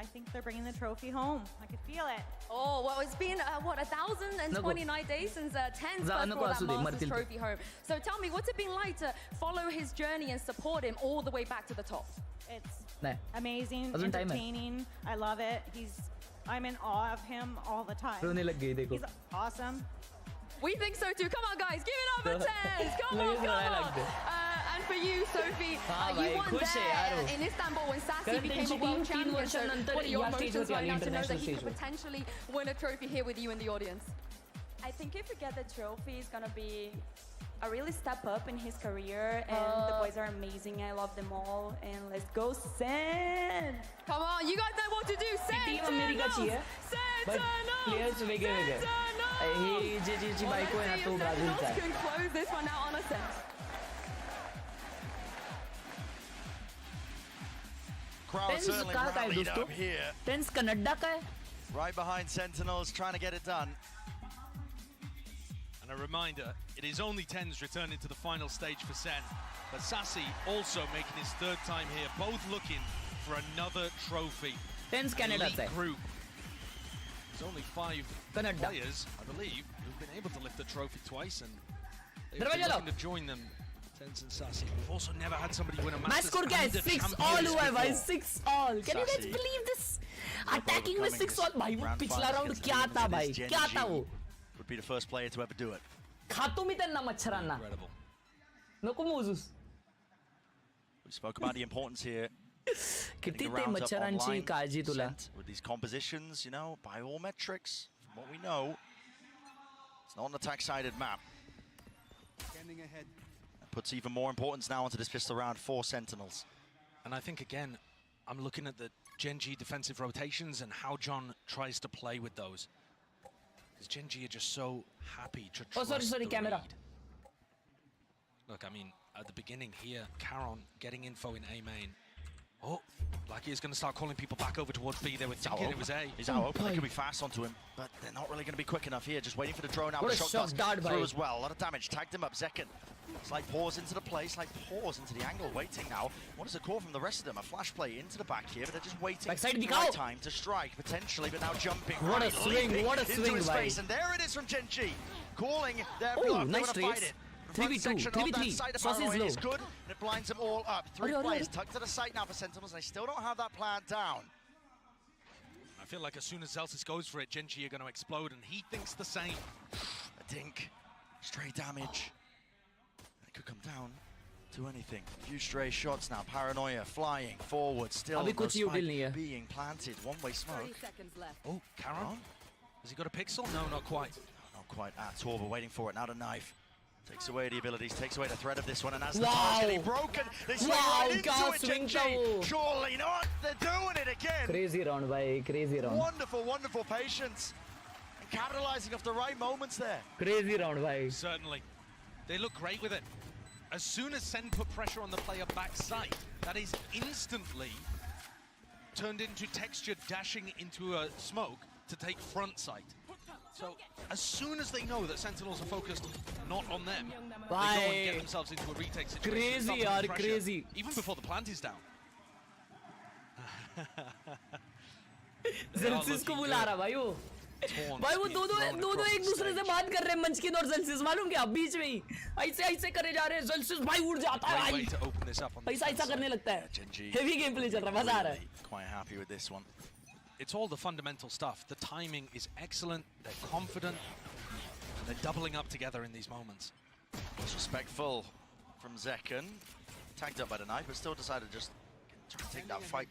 I think they're bringing the trophy home. I could feel it. Oh, well, it's been, 1,029 days since Tens first brought that Masters trophy home. So tell me, what's it been like to follow his journey and support him all the way back to the top? It's amazing, entertaining. I love it. I'm in awe of him all the time. रोने लग गई देखो. He's awesome. We think so too. Come on, guys, give it up for Tens. Come on. And for you, Sophie, you won there in Istanbul when Sassy became a world champion. So what are your emotions right now to know that he could potentially win a trophy here with you in the audience? I think if we get the trophy, it's gonna be a really step up in his career, and the boys are amazing. I love them all, and let's go SEN! Come on, you guys know what to do. SEN! Players वेगळे. हे जे बायको आहे ना तो ब्राझीलचा आहे. Can close this one out on a set. Crowd certainly rallied up here. Tens Canada का है. Right behind Sentinels, trying to get it done. And a reminder, it is only Tens returning to the final stage for SEN, but Sassy also making his third time here, both looking for another trophy. Tens Canada से. Group. There's only 5 players, I believe, who've been able to lift the trophy twice, and they've been looking to join them. Tens and Sassy. We've also never had somebody win a Masters. Match score क्या है? 6-all हुआ है भाई. 6-all. Can you guys believe this? Attacking with 6-all. भाई वो पिछला round क्या था भाई? क्या था वो? Would be the first player to ever do it. खातो मी त्यांना मच्छरांना. नको मोजूस. We spoke about the importance here. किती ते मच्छरांची काळजी तुला. With these compositions, you know, by all metrics, from what we know, it's not an attack-sided map. Standing ahead. That puts even more importance now onto this pistol round for Sentinels. And I think, again, I'm looking at the GENG defensive rotations and how John tries to play with those. Because GENG are just so happy to trust sorry, the camera. read. Look, I mean, at the beginning here. Caron getting info in A main. Oh, Lucky is going to start calling people back over towards B. They were thinking it was A. He's out open. They could be fast onto him, but they're not really going to be quick enough here. Just waiting for the drone out. What a shot shot dart through by. as well. A lot of damage. Tagged him up. Zekken. Slight pause into the play. Slight pause into the angle. Waiting now. What is the call from the rest of them? A flash play into the back here, but they're just waiting for the right time to strike potentially. But now jumping. What a swing! What a swing, into his face, and there it is from GENG, calling their bluff. They want to fight it. 3v2, 3v3. Sauce is low. Is good, and it blinds them all up. Three players tucked to the site now for Sentinels, and they still don't have that plan down. I feel like as soon as Zelsis goes for it, GENG are going to explode, and he thinks the same. A dink, stray damage. It could come down to anything. A few stray shots now. Paranoia flying forward, still no spike being planted. One-way smoke. 30 seconds left. Oh, Caron? Has he got a pixel? No, not quite. Not quite at all, but waiting for it. Now the knife. Takes away the abilities, takes away the threat of this one, and as the time's getting broken, they swing right into it, GENG. Surely not, they're doing it again. Crazy round, bhai, crazy round. Wonderful, wonderful patience. And capitalizing off the right moments there. Crazy round, bhai. Certainly. They look great with it. As soon as SEN put pressure on the player backside, that is instantly turned into Texture dashing into a smoke to take front sight. So, as soon as they know that Sentinels are focused not on them, they go and get themselves into a retake situation. Crazy, yaar, crazy. Even before the plant is down. Zelsis को बुला रहा भाई वो. भाई वो दो एक दूसरे से बात कर रहे हैं मंचकिन और Zelsis मालूम क्या बीच में ही ऐसे करे जा रहे हैं Zelsis भाई उड़ जाता है भाई ऐसा करने लगता है heavy gameplay चल रहा है मजा आ रहा है. Quite happy with this one. It's all the fundamental stuff. The timing is excellent, they're confident, and they're doubling up together in these moments. Disrespectful from Zekken. Tagged up by the knife, but still decided to just take that fight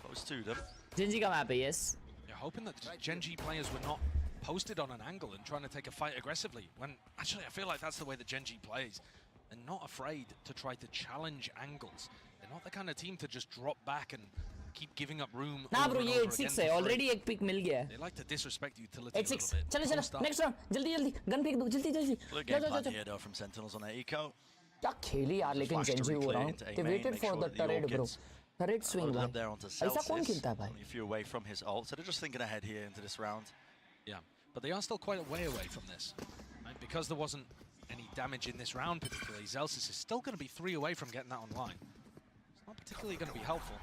close to them. GENG ka map hai, yes. You're hoping that the GENG players were not posted on an angle and trying to take a fight aggressively, when actually I feel like that's the way the GENG plays. They're not afraid to try to challenge angles. They're not the kind of team to just drop back and keep giving up room. Nah bro, ये 8-6 है. Already एक pick मिल गया. They like to disrespect utility a little 8-6. bit. चलो next round. जल्दी gun फेंक दो. जल्दी. Good game plan here though from Sentinels on their eco. क्या खेली यार लेकिन GENG वो round. They waited for the turret bro. Turret swing up there onto ऐसा कौन खेलता है भाई? Only a few away from his ult, so they're just thinking ahead here into this round. Yeah, but they are still quite a way away from this. Right? Because there wasn't any damage in this round particularly, Zelsis is still going to be 3 away from getting that online. It's not particularly going to be helpful.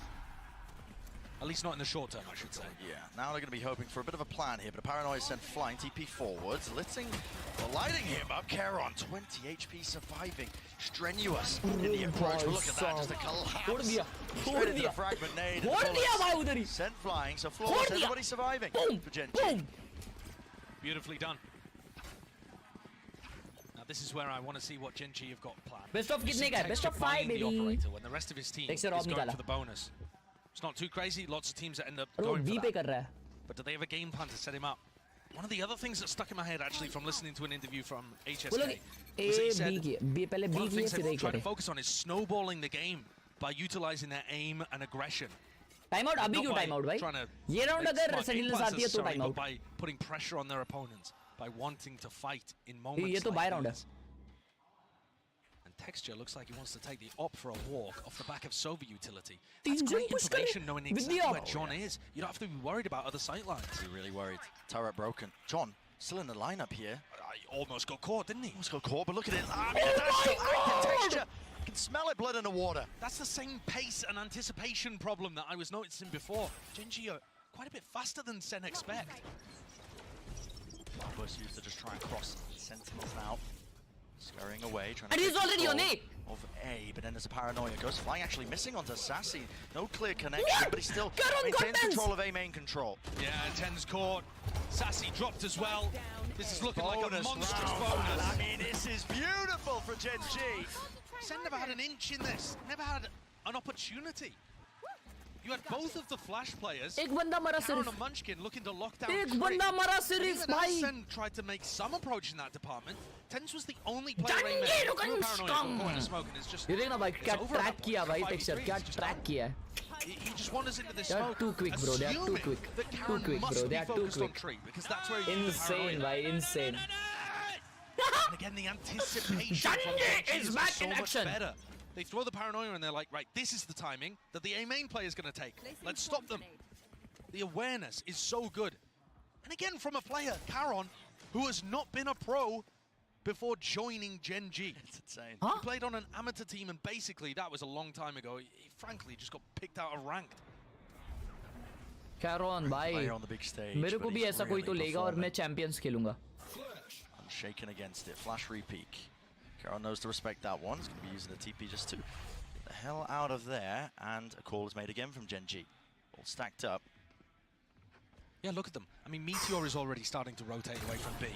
At least not in the short term, I should say. Yeah, now they're going to be hoping for a bit of a plan here, but a Paranoia sent flying, TP forwards, lighting him up. Caron, 20 HP surviving, strenuous in the approach, but look at that, just a collapse. Straight into the fragment nade. Sent flying, so flawless, everybody surviving for GENG. Beautifully done. Now this is where I want to see what GENG have got planned. Best of kitne ka hai? Best of 5 baby. When the rest of his team is going for the bonus. It's not too crazy, lots of teams that end up going for that. But do they have a game plan to set him up? One of the other things that stuck in my head actually from listening to an interview from HSK was that he said one of the things they're trying to focus on is snowballing the game by utilizing their aim and aggression. Timeout, abhi kyun timeout bhai? Ye round agar Sentinels aati hai to timeout. By putting pressure on their opponents, by wanting to fight in moments ye to buy round hai. Texture looks like he wants to take the op for a walk off the back of Sova utility. That's great information knowing exactly where John is. You don't have to be worried about other sight lines. You're really worried. Turret broken. John, still in the lineup here. He almost got caught, didn't he? Almost got caught, but look at it. That's still active Texture. You can smell it, blood in the water. That's the same pace and anticipation problem that I was noticing before. GENG are quite a bit faster than SEN expect. Bus used to just try and cross Sentinels now. Scurrying away, trying and to he's already on A! Of A, but then there's a Paranoia. Goes flying, actually missing onto Sassy. No clear connection, but he still maintains control of A main control. Yeah, 10's caught. Sassy dropped as well. This is looking like a monstrous bonus. I mean, this is beautiful for GENG. SEN never had an inch in this. Never had an opportunity. You had both of the flash players, Caron and Munchkin, looking to lock down SEN tried to make some approach in that department. Tens was the only player ये देखना भाई क्या track किया भाई texture क्या track किया He just wanders into this smoke. They are too quick, bro. They are too quick. Too quick, bro. They are too quick. Because that's where insane, bhai. Insane. And again, the anticipation from Genji is back so much better. They throw the paranoia and they're like, right, this is the timing that the A main player is going to take. Let's stop them. The awareness is so good. And again, from a player, Karon, who has not been a pro before joining GENG. It's insane. He played on an amateur team, and basically that was a long time ago. He frankly just got picked out of ranked. Karon, भाई, on the big stage, मेरे को भी ऐसा कोई तो लेगा और मैं champions खेलूंगा. Unshaken against it. Flash repeat. Karon knows to respect that one. He's going to be using the TP just to get the hell out of there. And a call is made again from GENG. All stacked up. Yeah, look at them. I mean, Meteor is already starting to rotate away from B.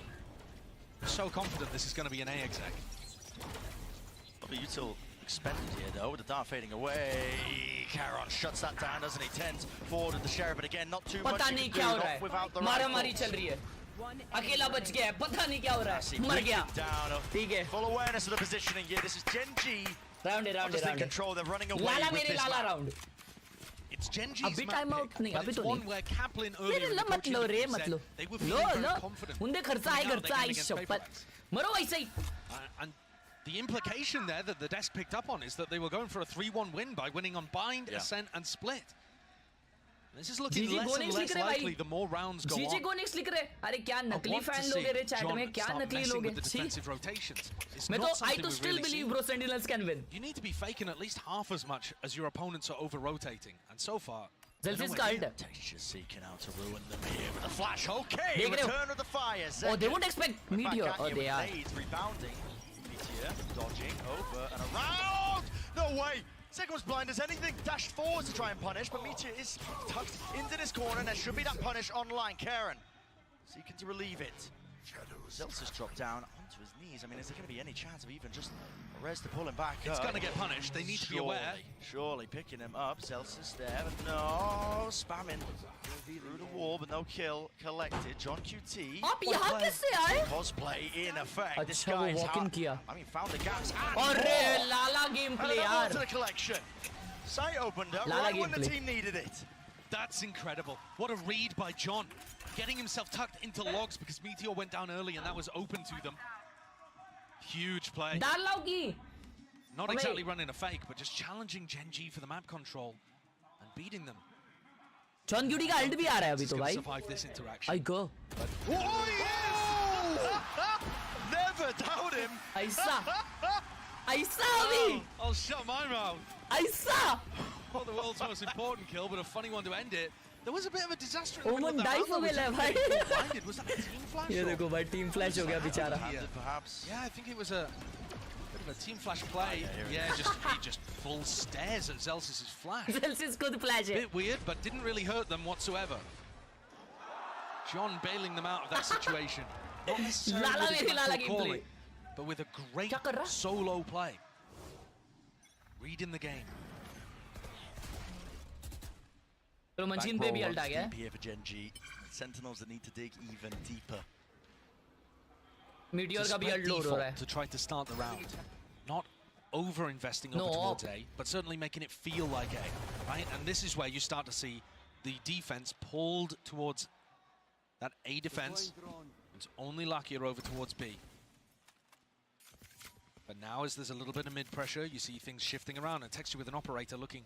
So confident this is going to be an A exec. Probably util expended here, though, with the dart fading away. Karon shuts that down, doesn't he? Tends forward with the sheriff, but again, not too much. पता नहीं क्या हो रहा है. मारामारी चल रही है. अकेला बच गया है. पता नहीं क्या हो रहा है. मर गया. ठीक है. Full awareness of the positioning here. This is GENG. Round it. Control. They're running away Lala with मेरे this Lala map. round. It's GENG's अभी time out नहीं, अभी तो one where Kaplan earlier in the मत लो रे मत लो. they were feeling very confident. उनके खर्चा है इस शॉट. मरो ऐसे ही. And the implication there that the desk picked up on is that they were going for a 3-1 win by winning on bind, ascent, and split. This is looking less and less likely the more rounds go on. GG को next लिख रहे. अरे क्या नकली fan लोग हैं रे chat में, क्या नकली लोग हैं. Defensive rotations. मैं तो I to still believe bro Sentinels can win. You need to be faking at least half as much as your opponents are over rotating, and so far. Zelsis का ult. Just seeking out to ruin them here with a flash. Okay, return of the fire. Oh, they won't expect Meteor. Oh, they are. Rebounding. Meteor dodging over and around. No way. Second was blind as anything. Dashed forward to try and punish, but Meteor is tucked into this corner, and there should be that punish online. Karon seeking to relieve it. Zelsis dropped down onto his knees. I mean, is there going to be any chance of even just a res to pull him back It's up? going to get punished. They need to be aware. Surely picking him up. Zelsis there, but no, spamming through the wall, but no kill collected. John QT. आप यहाँ कैसे आए? Cosplay in effect. This अच्छा वो guy's walk-in किया. I mean, found the gaps. अरे लाला gameplay यार. To the collection. Sight opened up Lala right when the gameplay. team needed it. That's incredible. What a read by John. Getting himself tucked into logs because Meteor went down early and that was open to them. Huge play. Not exactly running a fake, but just challenging GENG for the map control and beating them. John Judy का ult भी आ रहा है अभी तो भाई. Survive this interaction. I go. Oh yes! Never doubt him. ऐसा अभी. I'll shut my mouth. ऐसा. Not the world's most important kill, but a funny one to end it. There was a bit of a disaster in the Omen middle of that dive round. हो गया भाई. Was that a team flash? ये देखो भाई team flash हो गया बेचारा. Perhaps. Yeah, I think it was a bit of a team flash play. Yeah, he just full stares at Zelsis' flash. Zelsis खुद flash है. Bit weird, but didn't really hurt them whatsoever. John bailing them out of that situation. Not necessarily with his backdoor calling, but with a great solo play. Reading the game. तो machine पे भी ult आ गया. Here for GENG. Sentinels that need to dig even deeper. Meteor का भी ult load हो रहा है. To try to start the round. Not over-investing over towards A, but certainly making it feel like A, right? And this is where you start to see the defense pulled towards that A defense. It's only luckier over towards B. But now as there's a little bit of mid pressure, you see things shifting around, and Texture with an operator looking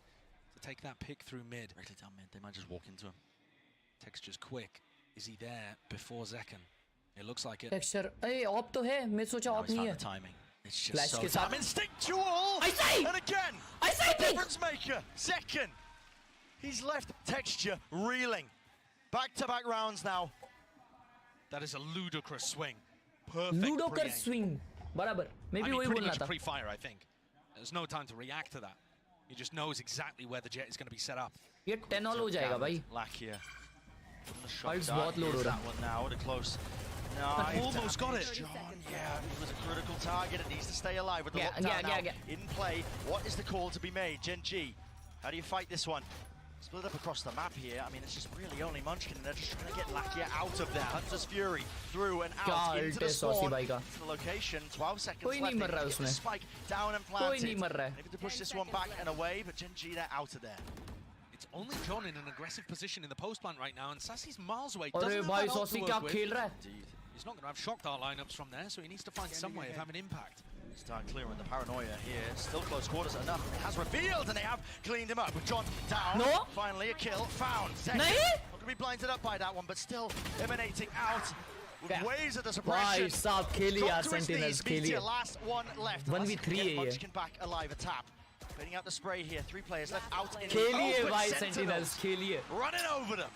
to take that pick through mid. Directly down mid, they might just walk into him. Texture's quick. Is he there before Zekken? It looks like it. Texture, hey, op to hai. मैं सोचा op नहीं है. Timing. It's just so time instinctual. I say. And again. I say. Difference maker. Zekken. He's left Texture reeling. Back-to-back rounds now. That is a ludicrous swing. Perfect. Ludicrous swing. बराबर. Maybe वही बोलना था. Pre-fire, I think. There's no time to react to that. He just knows exactly where the jet is going to be set up. ये 10 all हो जाएगा भाई. Lakia. Pulse बहुत load हो रहा. That one now. The close. No, almost got it. John, yeah, it was a critical target. It needs to stay alive with the lockdown now in play. What is the call to be made? GENG, how do you fight this one? Split up across the map here. I mean, it's just really only Munchkin, and they're just trying to get Lakia out of there. Hunter's Fury through and out into the spawn, into the location. 12 seconds left. They get the spike down and planted. Maybe to push this one back and away, but GENG, they're out of there. It's only John in an aggressive position in the post plant right now, and Sassy's miles away. अरे भाई saucy क्या खेल रहा है? He's not going to have shock dart lineups from there, so he needs to find some way of having impact. Start clearing the paranoia here. Still close quarters enough. It has revealed, and they have cleaned him up. With John down. No. Finally, a kill found. Not going to be blinded up by that one, but still emanating out with waves of the suppression. Stop, kill ya, Sentinels, kill ya. Last one left. 1v3 Munchkin back alive. A tap. Putting out the spray here. 3 players left out in the open. Bhai, Sentinels, खेलिए. Running over them.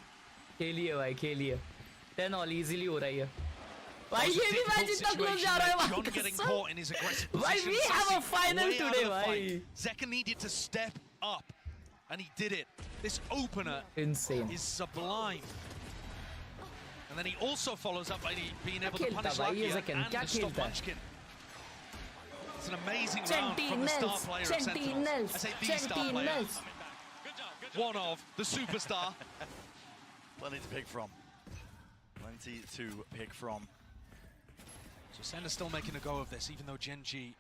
खेलिए भाई, खेलिए. 10 all easily हो रही है. Why ये भी match इतना close जा रहा है John getting caught in his aggressive position. Why we have a final today, why? Zeka needed to step up, and he did it. This opener insane is sublime. And then he also follows up by being able to punish Lakia and stop Munchkin. It's an amazing round from the star player of Sentinels. I say the star player. One of the superstar. Plenty to pick from. Plenty to pick from. So SEN is still making a go of this, even though GENG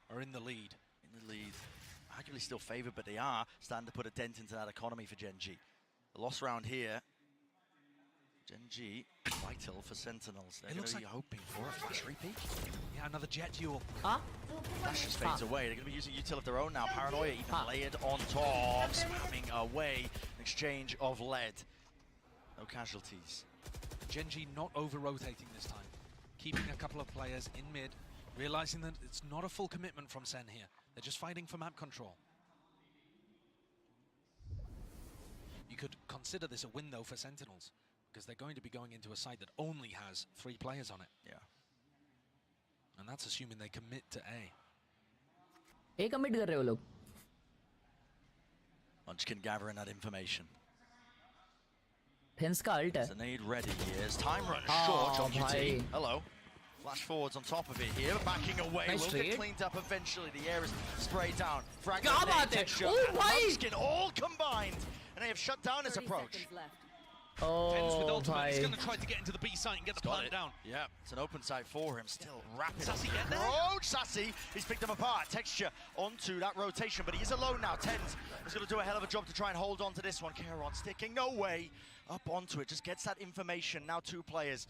are in the lead. Arguably still favoured, but they are starting to put a dent into that economy for GENG. The loss round here. GENG vital for Sentinels. They're going to be hoping for a flash repeat. Yeah, another jet duel. Dash just fades away. They're going to be using util of their own now. Paranoia even layered on top, spamming away. An exchange of lead. No casualties. GENG not over-rotating this time. Keeping a couple of players in mid, realizing that it's not a full commitment from SEN here. They're just fighting for map control. You could consider this a win though for Sentinels, because they're going to be going into a site that only has 3 players on it. Yeah. And that's assuming they commit to A. A commit कर रहे हो लोग. Munchkin gathering that information. Pens का ult है. Grenade ready here. Time runs short on UT. Hello. Flash forwards on top of it here, backing away. Nice will get cleaned up eventually. The air is sprayed down. Frag texture. Oh my! Munchkin all combined, and they have shut down his approach. Pens with ultimate. Bhai. He's going to try to get into the B site and get the plant down. Yeah, it's an open site for him. Still rapid. Sassy get there? Approach. Sassy, he's picked them apart. Texture onto that rotation, but he is alone now. Tens is going to do a hell of a job to try and hold on to this one. Keron sticking, no way. Up onto it, just gets that information. Now 2 players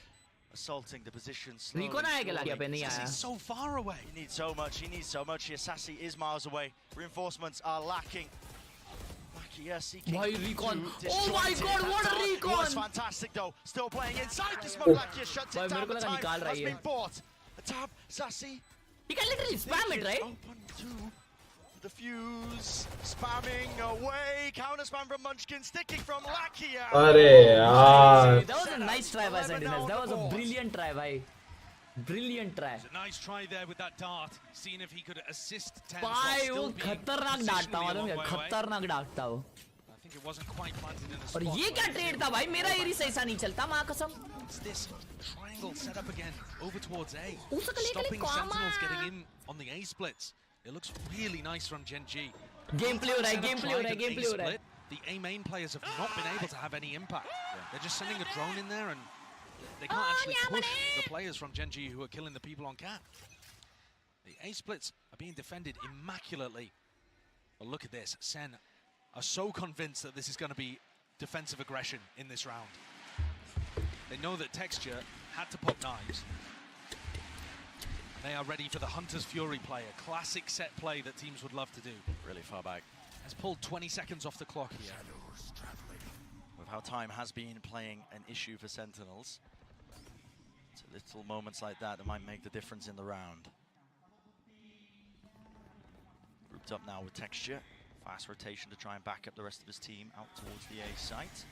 assaulting the position slowly. He's so far away. He needs so much. He needs so much here. Sassy is miles away. Reinforcements are lacking. Lakia seeking recon. to Oh my destroy god, what a It recon! was fantastic though. Still playing inside the smoke. Lakia shuts it down. The time has been bought. A tap. Sassy. He can literally spam it, right? Open to the fuse. Spamming away. Counter spam from Munchkin. Sticking from Lakia. अरे यार. That was a nice try by Sentinels. That was a brilliant try, bhai. Brilliant try. It's a nice try there with that dart, seeing if he could assist Tens. भाई वो खतरनाक डांटता मालूम है खतरनाक डांटता वो. I think it wasn't quite planted in a spot. और ये क्या ट्रेड था भाई मेरा एरी सही सा नहीं चलता माँ कसम. It's this triangle set up again over towards A, उसका stopping Sentinels getting in on the A splits. It looks really nice from GENG. Gameplay हो रहा है, gameplay हो रहा है, gameplay हो रहा है. The A main players have not been able to have any impact. They're just sending a drone in there and they can't actually push the players from GENG who are killing the people on cap. The A splits are being defended immaculately. But look at this, SEN are so convinced that this is going to be defensive aggression in this round. They know that Texture had to pop knives. They are ready for the Hunter's Fury play, a classic set play that teams would love to do. Really far back. Has pulled 20 seconds off the clock here. With how time has been playing an issue for Sentinels. It's little moments like that that might make the difference in the round. Grouped up now with Texture. Fast rotation to try and back up the rest of his team out towards the A site.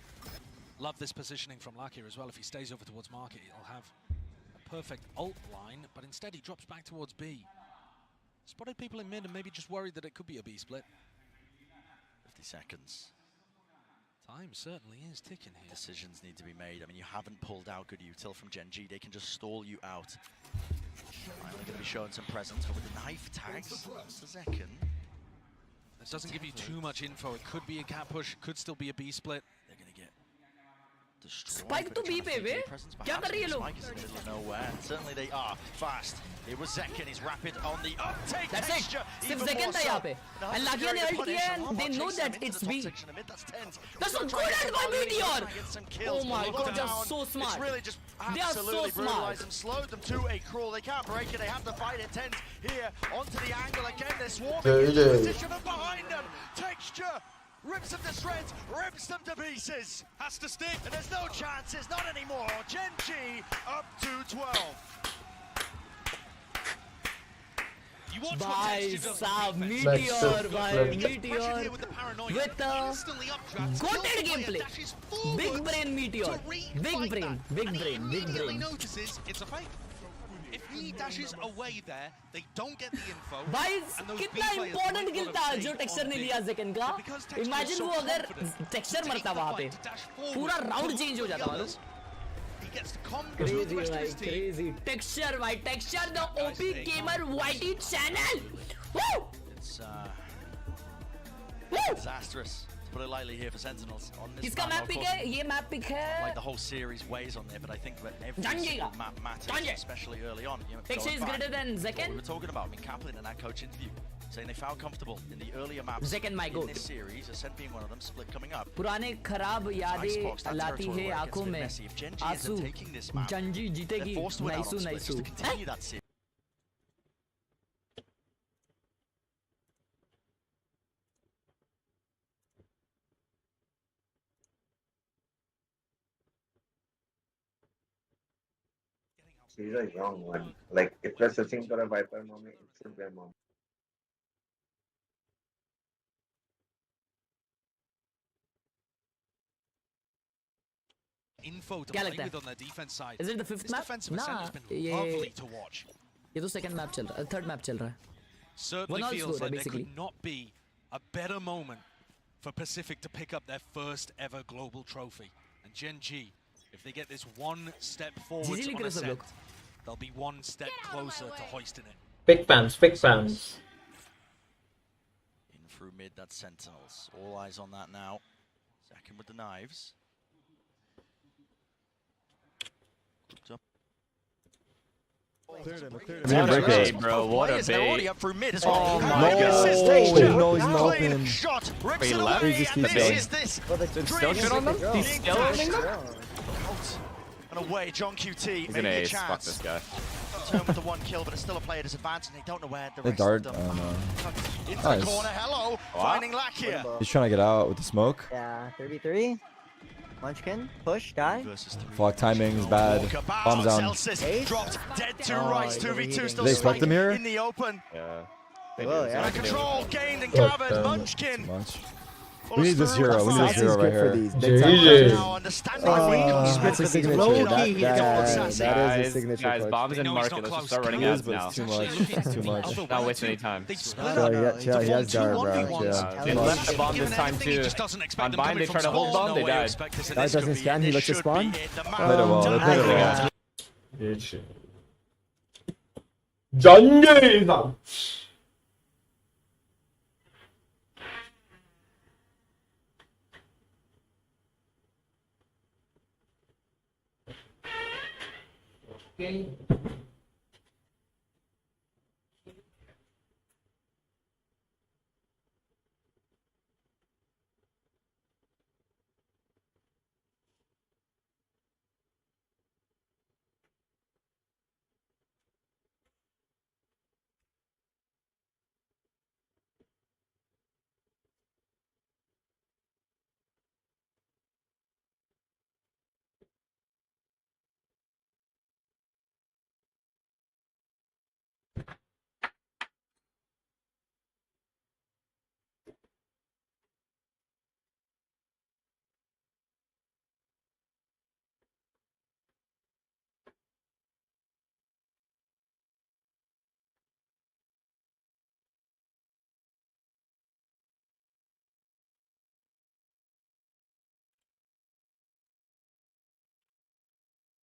Love this positioning from Lakia as well. If he stays over towards Market, he'll have a perfect ult line, but instead he drops back towards B. Spotted people in mid and maybe just worried that it could be a B split. 50 seconds. Time certainly is ticking here. Decisions need to be made. I mean, you haven't pulled out good util from GENG. They can just stall you out. Finally going to be showing some presence, but with the knife tags, just a second. That doesn't give you too much info. It could be a cap push, could still be a B split. They're going to get Spike to B पे वे क्या कर रही है लोग? Certainly they are fast. It was Zekken. He's rapid on the uptake. That's it. सिर्फ Zekken था यहाँ पे. And Lakia ने ult किया and they know that it's B. That's so good at my Meteor. Oh my god, they're so smart. It's really just they are so absolutely smart. brutalized them, slowed them to a crawl. They can't break it. They have to fight it. Tens here onto the angle again. They're swarming into position and behind them. Texture. Rips them to shreds, rips them to pieces. Has to stick. And there's no chances, not anymore. GENG up to 12. You watch Bhai Saab, Meteor, bhai, Meteor with the goated gameplay. Big brain Meteor. Big brain, big brain, big brain. Notices it's a fake. If he dashes away there, they don't get the info. भाई कितना important kill था जो texture ने लिया Zekken का. Imagine वो अगर texture मरता वहाँ पे, पूरा राउंड चेंज हो जाता मालूम. Crazy भाई, crazy. Texture भाई, texture the OP gamer YT channel. Woo! It's disastrous. Put it lightly here for Sentinels on this किसका मैप पिक है? ये मैप पिक है. Like the whole series weighs on there, but I think that every single map matters, especially early on. You know, Texture is greater than Zekken. We were talking about. I mean, Kaplan in that coach interview saying they found comfortable in the earlier maps. Zekken my goat. In this series, SEN being one of them, split coming up. पुराने खराब यादें लाती है आंखों में आंसू. जंजी जीतेगी. नाइसू नाइसू. He's a young one. Like, if you're searching for a Viper mommy, it should be a mom. Info to क्या play लगता with है? on their defense side. Is it the fifth This map? defensive Nah, ascent has been lovely to watch. ये तो second map चल रहा है, third map चल रहा है. Certainly One all feels score, like there basically. could not be a better moment for Pacific to pick up their first ever global trophy. And GENG, if they get this one step forward on ascent, they'll be one step closer to hoisting it. Big fans, big fans. In through mid, that's Sentinels. All eyes on that now. Zekken with the knives. Grouped up. What a bait, bro. What a They're already bait. up through mid as Oh well. my god. No, he's not open. Shot. Rips it left. away, He's and this is this. Still shit on them? He's still holding them? Out and away, John QT. He's gonna ace. Fuck this guy. Turn with the one kill, but it's still a player disadvantage, and they don't know where the They rest dart. of I them don't know. into Nice. the corner. Hello, finding Lack here. He's trying to get out with the smoke. Yeah, 33. Munchkin, push, die. Flock timing is bad. Bombs down. Celsius dropped dead to rights. 2v2 still They smoke them here? in the open. Yeah. And control gained and gathered. Munchkin. We need this hero. We need this hero right here. Now understanding That's a signature. That is a signature. Guys, bombs in market. Let's just start running ads now. It's too much. It's too much. Not wasting any time. Chill, he has Jar, bro. They left the bomb this time too. On bind, they try to hold bomb, they died. Guy doesn't scan, he lets it spawn. Played it well, they played it well. GENG!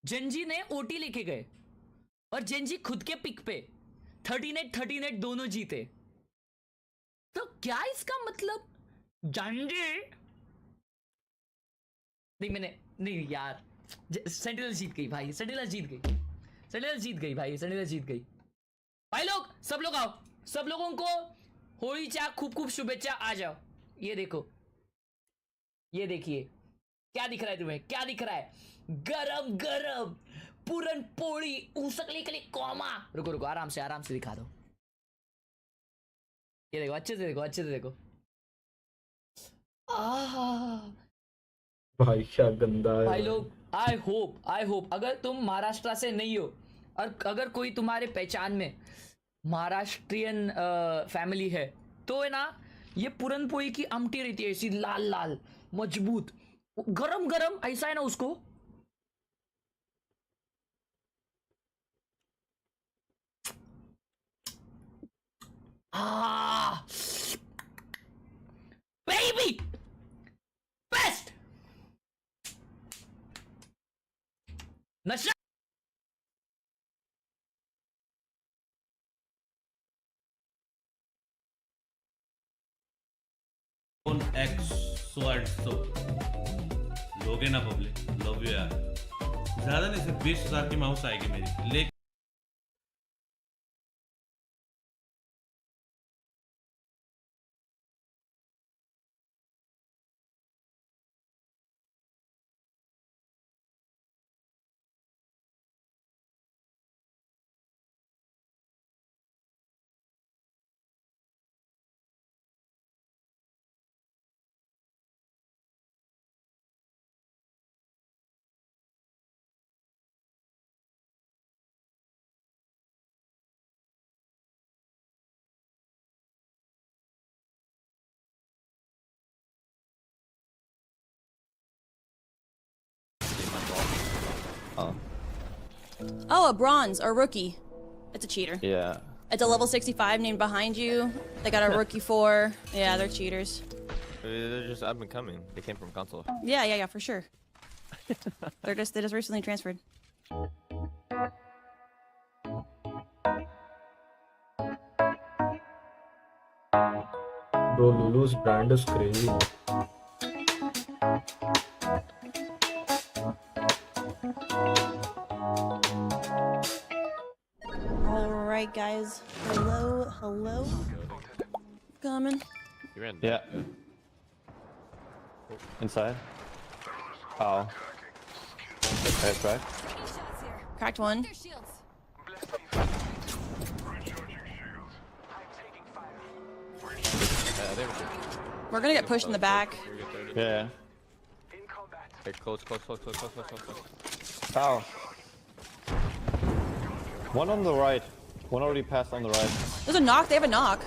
Gen Z ने OT लेके गए और Gen Z खुद के pick पे 38 दोनों जीते. तो क्या इसका मतलब? जेंजी देख, मैंने नहीं यार, सेंटिनल जीत गई भाई, सेंटिनल जीत गई, सेंटिनल जीत गई भाई, सेंटिनल जीत गई भाई। लोग सब लोग आओ, सब लोगों को होळीच्या खूप खूप शुभेच्छा। आ जाओ, ये देखो, ये देखिए क्या दिख रहा है तुम्हें, क्या दिख रहा है? गरम गरम पुरन पोळी उसकली कॉमा। रुको रुको, आराम से दिखा दो। ये देखो, अच्छे से देखो, अच्छे से देखो। भाई क्या गंदा है भाई लोग, आई होप अगर तुम महाराष्ट्र से नहीं हो और अगर कोई तुम्हारे पहचान में महाराष्ट्रियन फैमिली है तो है ना, ये पुरनपोई की आमटी रहती है ऐसी लाल लाल मजबूत गरम गरम, ऐसा है ना उसको। बेबी बेस्ट नशा। XO लोगे ना पब्लिक, लव यू यार। ज्यादा नहीं, सिर्फ 20,000 की माउस आएगी मेरी, लेकिन Oh, a bronze or rookie. It's a cheater. Yeah. It's a level 65 named behind you. They got a rookie 4. Yeah, they're cheaters. They're just up and coming. They came from console. Yeah, for sure. they just recently transferred. Bro, Lulu's brand is crazy. Alright guys, hello. Coming. You're in. Yeah. Inside. Oh. Okay, crack. Cracked one. We're gonna get pushed in the back. Yeah. Okay, close. Ow. One on the right. One already passed on the right. There's a knock. They have a knock.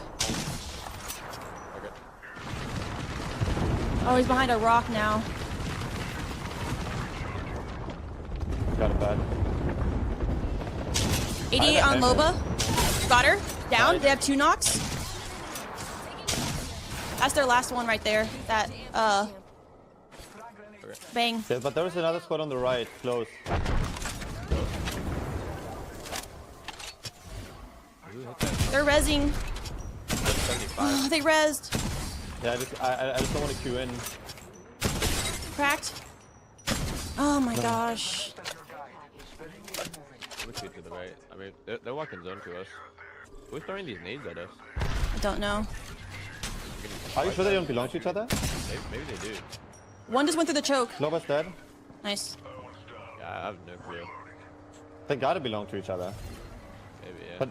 Okay. Oh, he's behind a rock now. Got it bad. 88 on Loba. Got her. Down. Nice. They have 2 knocks. That's their last one right there. That, bang. Yeah, but there was another squad on the right, close. They're rezzing. Oh, they rezzed. Yeah, I just don't want to queue in. Cracked. Oh my gosh. Let me queue to the right. I mean, they're walking zone to us. Who's throwing these nades at us? I don't know. Are you sure they don't belong to each other? Maybe they do. One just went through the choke. Loba's dead. Nice. Yeah, I have no clue. They gotta belong to each other. Maybe, yeah. But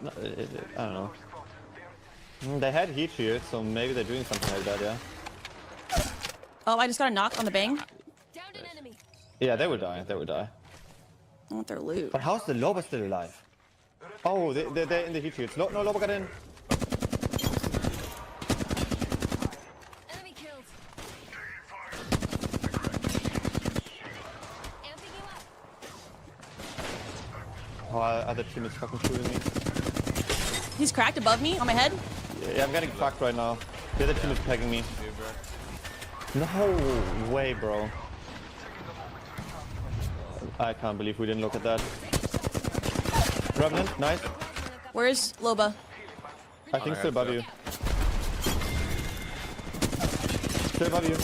I don't know. They had heat shields, so maybe they're doing something like that, yeah. Oh, I just got a knock on the bang. Yeah, they will die. They will die. I want their loot. But how's the Loba still alive? Oh, they're in the heat shields. No, Loba got in. Oh, other team is fucking shooting me. He's cracked above me on my head. Yeah, I'm getting fucked right now. The other team is pegging me. No way, bro. I can't believe we didn't look at that. Revenant, nice. Where's Loba? I think still above you. Still above you.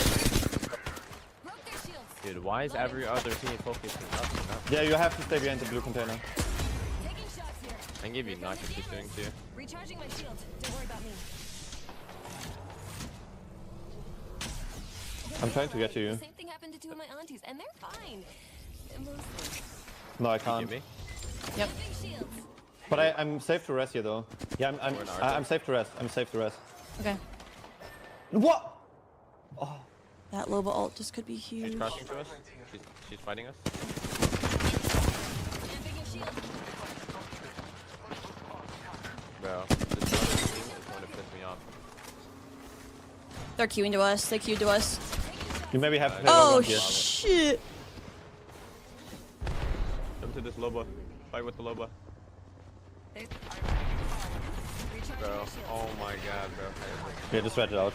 Dude, why is every other team focusing us? Yeah, you have to stay behind the blue container. I can give you knock if you're doing too. Recharging my shield. Don't worry about me. I'm trying to get to you. Same thing happened to two of my aunties, and they're fine. Mostly. No, I can't. Yep. But I'm safe to rest here though. Yeah, I'm safe to rest. I'm safe to rest. Okay. What? Oh. That Loba ult just could be huge. She's crossing to us. She's fighting us. Bro, this other team is going to piss me off. They're queuing to us. They queued to us. You maybe have to Oh shit! Jump to this Loba. Fight with the Loba. Bro, oh my god, bro. Yeah, just rat it out.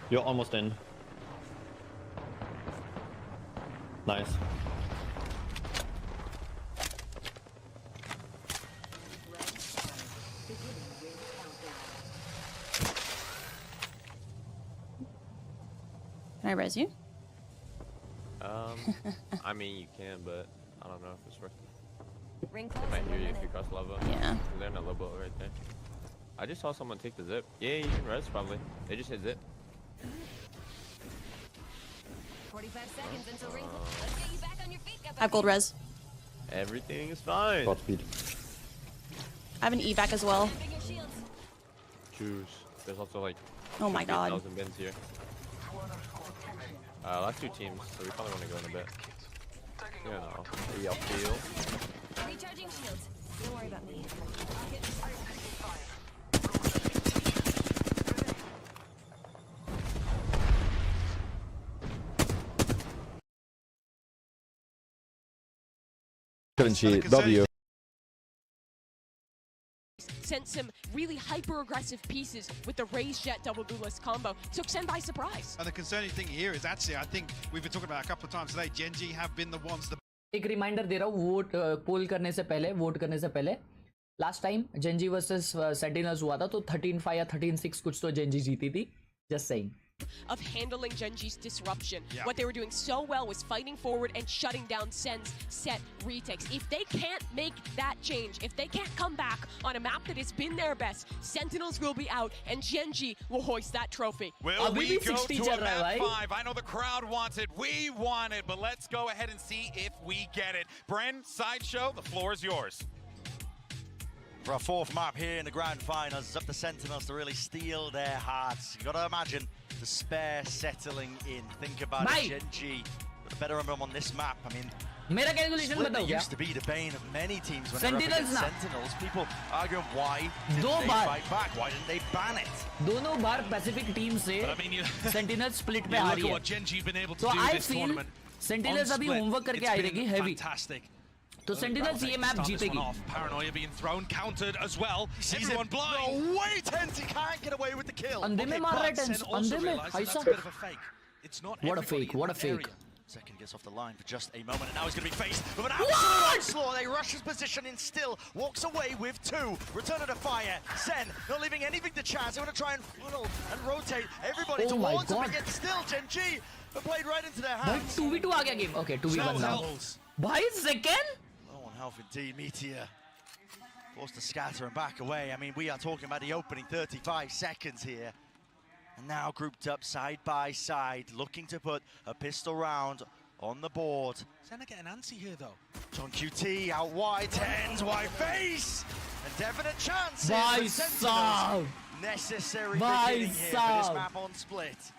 You're almost in. Nice. Can I res you? I mean, you can, but I don't know if it's worth it. Ring I might hear you if you cross lava. Yeah. They're in a Loba right there. I just saw someone take the zip. Yeah, you can res probably. They just hit zip. 45 seconds until ring. Let's get you back on your feet. I have gold res. Everything is fine. God speed. I have an evac as well. Choose. There's also like Oh my god. 1,000 bins here. Last two teams, so we probably want to go in a bit. You know, maybe I'll feel. Recharging shields. Don't worry about me. Couldn't cheat. W. Sent some really hyper-aggressive pieces with the Raze Jet double duelist combo. Took Sen by surprise. And the concerning thing here is actually, I think we've been talking about a couple of times today, GENG have been the ones that... एक reminder दे रहा हूँ vote पोल करने से पहले vote करने से पहले last time Gen Z versus sentinels हुआ था तो 13-5 या 13-6 कुछ तो जेंजी जीती थी just saying of handling Genji's disruption. What they were doing so well was fighting forward and shutting down Sen's set retakes. If they can't make that change, if they can't come back on a map that has been their best, Sentinels will be out and Genji will hoist that trophy. Will we go to a map 5? I know the crowd wants it, we want it, but let's go ahead and see if we get it. Bren, Sideshow, the floor is yours. For a fourth map here in the grand finals, it's up to Sentinels to really steal their hearts. You've got to imagine despair settling in. Think about it, GENG. Got a better run on this map. I mean, मेरा calculation बताओ क्या? Used to be the bane of many teams when they're up against Sentinels. People arguing why didn't they fight back? Why didn't they ban it? दोनों बार Pacific team से sentinel split पे आ रही है. तो I feel sentinels अभी homework करके आई रहेगी heavy. तो सेंटिनल्स ये मैप जीतेगी. Paranoia being thrown, countered as well. Everyone blind. No way, Tensi can't get away with the kill. अंधे में मार रहा है टेंस. अंधे में. ऐसा. What a fake. What a fake. Second gets off the line for just a moment, and now he's going to be faced with an absolute onslaught. They rush his position in still, walks away with two. Return of the fire. Sen not leaving anything to chance. They want to try and funnel and rotate everybody towards him against still. GENG have played right into their hands. 2v2 आ गया game. Okay, 2v1 now. By second. Health indeed, Meteor forced to scatter and back away. I mean, we are talking about the opening 35 seconds here. And now grouped up side by side, looking to put a pistol round on the board. Senna getting antsy here though. John QT out wide, Tens wide face! A definite chance necessary beginning here for this map on split.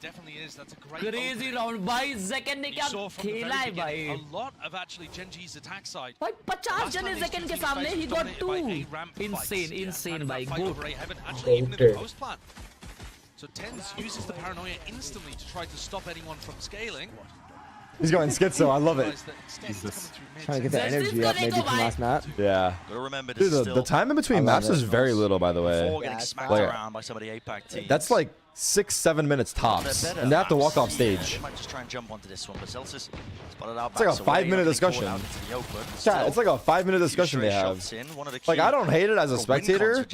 Definitely is. That's a great crazy round. भाई Zekken ने क्या खेला है भाई. A lot of actually GENG's attack side. भाई 50 जने Zekken के सामने he got 2. Insane भाई. Actually even in the post plan. So Tens uses the paranoia instantly to try to stop anyone from scaling. He's going schizo. I love it. Jesus. Trying to get that energy up maybe from last map. Yeah. Dude, the time in between maps is very little, by the way. Getting smacked around by some of the APAC teams. That's like 6-7 minutes tops, and they have to walk off stage. They might just try and jump onto this one, but Celsius spotted out. It's like a 5-minute discussion. Chat, it's like a 5-minute discussion they have. Like, I don't hate it as a spectator.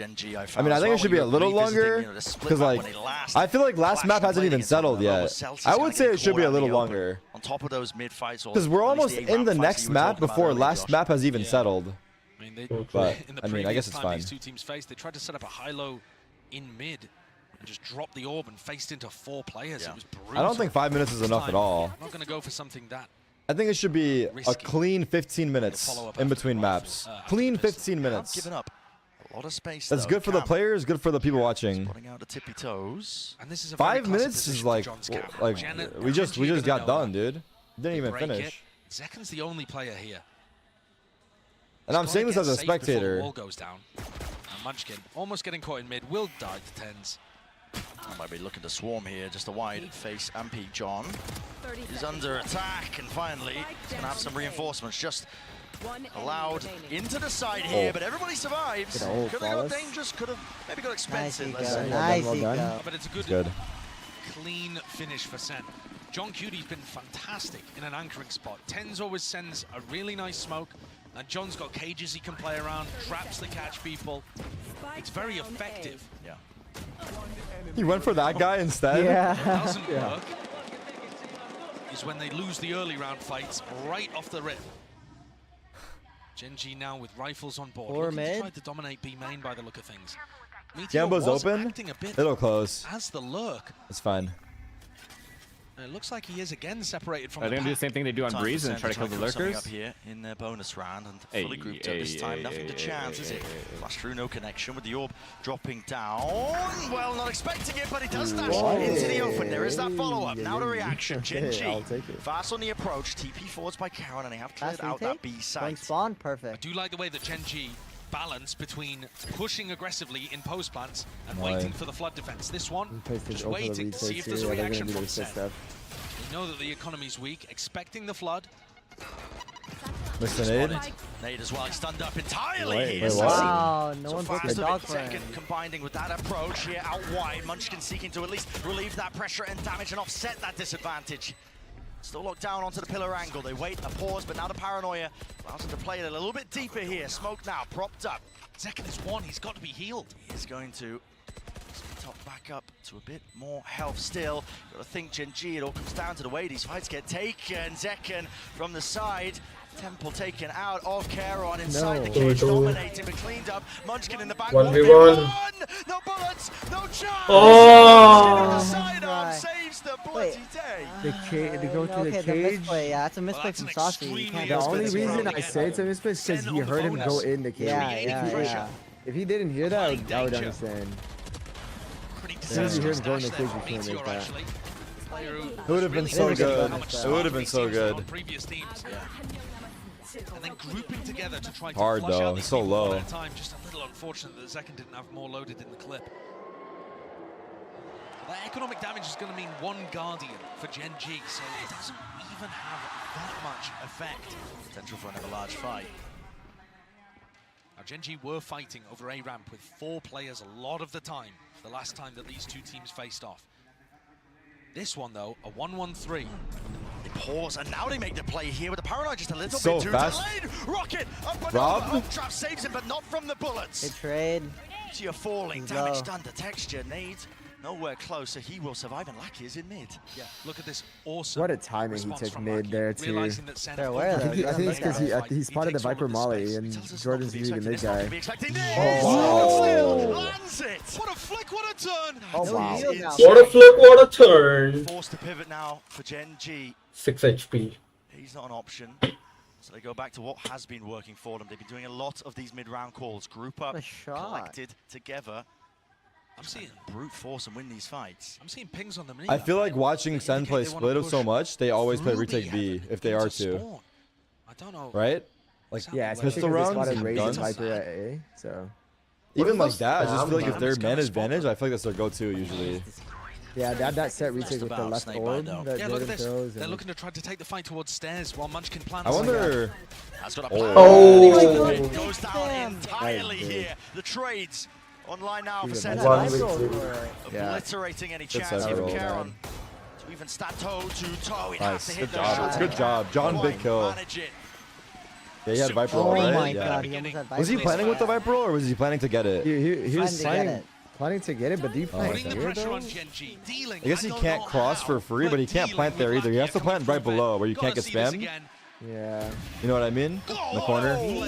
I mean, I think it should be a little longer, because like, I feel like last map hasn't even settled yet. I would say it should be a little longer. On top of those mid fights, because we're almost in the next map before last map has even settled. But I mean, I guess it's fine. These two teams faced, they tried to set up a high-low in mid and just dropped the orb and faced into 4 players. It was brutal. I don't think 5 minutes is enough at all. I'm not going to go for something that. I think it should be a clean 15 minutes in between maps. Clean 15 minutes. Given up a lot of space. That's good for the players, good for the people watching. Out the tippy toes. And this is a 5 minutes is like we just got done, dude. Didn't even finish. Zekan's the only player here. And I'm saying this as a spectator. The wall goes down. And Munchkin almost getting caught in mid, will die to tens. I might be looking to swarm here, just a wide face and peek. John is under attack, and finally he's gonna have some reinforcements just allowed into the side here, but everybody survives. Could have got dangerous, could have maybe got expensive. Let's say. But it's a good, clean finish for Sen. John Cuty's been fantastic in an anchoring spot. Tens always sends a really nice smoke. And John's got cages he can play around, traps to catch people. It's very effective. Yeah. He went for that guy instead? What doesn't work is when they lose the early round fights right off the rip. GENG now with rifles on board. Looking to try to dominate B main by the look of things. Gambo's open. It'll close. As the lurk. It's fine. It looks like he is again separated from Are they the going to do the same thing they do on Breeze and try to kill the lurkers? Up here in their bonus round and fully grouped up this time. Nothing to chance, is it? Flash through, no connection with the orb dropping down. Well, not expecting it, but he does dash into the open. There is that follow-up. Now the reaction. GENG fast on the approach. TP forwards by Karen, and they have cleared out that B site. Spawn, perfect. I do like the way that GENG balance between pushing aggressively in post plants and waiting for the flood defense. This one, just waiting to see if there's a reaction from Sen. We know that the economy's weak, expecting the flood. Missed an nade. Nade as well, stunned up entirely here. Wait, wow, no one broke the dog second, combining with that approach here out wide. Munchkin seeking to at least relieve that pressure and damage and offset that disadvantage. Still locked down onto the pillar angle. They wait a pause, but now the paranoia allows him to play it a little bit deeper here. Smoke now, propped up. Zekan is one, he's got to be healed. He is going to top back up to a bit more health still. Got to think GENG, it all comes down to the way these fights get taken. Zekan from the side. Temple taken out of Caron inside the cage, dominating but cleaned up. Munchkin in the back. 1v1. No bullets, no chance. Oh! Sidearm saves the bloody day. They go to the The cage. misplay, yeah, that's a misplay from Saucy. The only reason I say it's a misplay is because he heard him go in the cage. Yeah. If he didn't hear that, I would understand. As soon as you hear him go in the cage, you can't make that. It would have been so good. It would have been so good. And then grouping together to try to hard flush though, out it's so low. at a time. Just a little unfortunate that Zekan didn't have more loaded in the clip. That economic damage is going to mean one Guardian for GENG, so it doesn't even have that much effect. Potential for another large fight. Now GENG were fighting over A ramp with 4 players a lot of the time, the last time that these two teams faced off. This one though, a 1-1-3. They pause, and now they make the play here with the paranoid just a little So bit too fast. delayed. Rocket up and Rob? over. Hope Trap saves him, but not from the bullets. Good trade. You're falling, damage done to texture. Nades nowhere close, so he will survive, and Lackey is in mid. Yeah, look at this awesome. What a timing he took mid there too. They're aware of that. I think it's because he spotted the Viper Molly and Jordan's using the mid guy. Oh, lands it. What a flick, what a turn. Oh wow. What a flick, what a turn. Forced to pivot now for GENG. 6 HP. He's not an option. So they go back to what has been working for them. They've been doing a lot of these mid-round calls. Group up, collected together. I'm seeing brute force and win these fights. I'm seeing pings on them. I feel like watching Sen play split up so much, they always play retake B if they are to. I don't know. Right? Like yeah, pistol rounds and guns. Viper at A, so. Even like that, I just feel like if they're man advantage, I feel like that's their go-to usually. Yeah, that set retake with the left orb that yeah, look at this. throws. They're looking to try to take the fight towards stairs while Munchkin plants. I wonder. Has got a plan. Goes down entirely here. The trades Online now for SEN. Obliterating any chance here for Caron to even stand toe to toe. Nice. Good job. Good job. John, big kill. Yeah, he had Viper roll, right? my yeah. God, he almost had Viper Was he planning with the Viper roll, or was he planning to get it? He was planning to get it, but do you plan Putting the pressure on Genji, dealing. I guess he can't cross for free, but he can't plant there either. He has to plant right below where you can't get spammed. Yeah. You know what I mean? In the corner. I see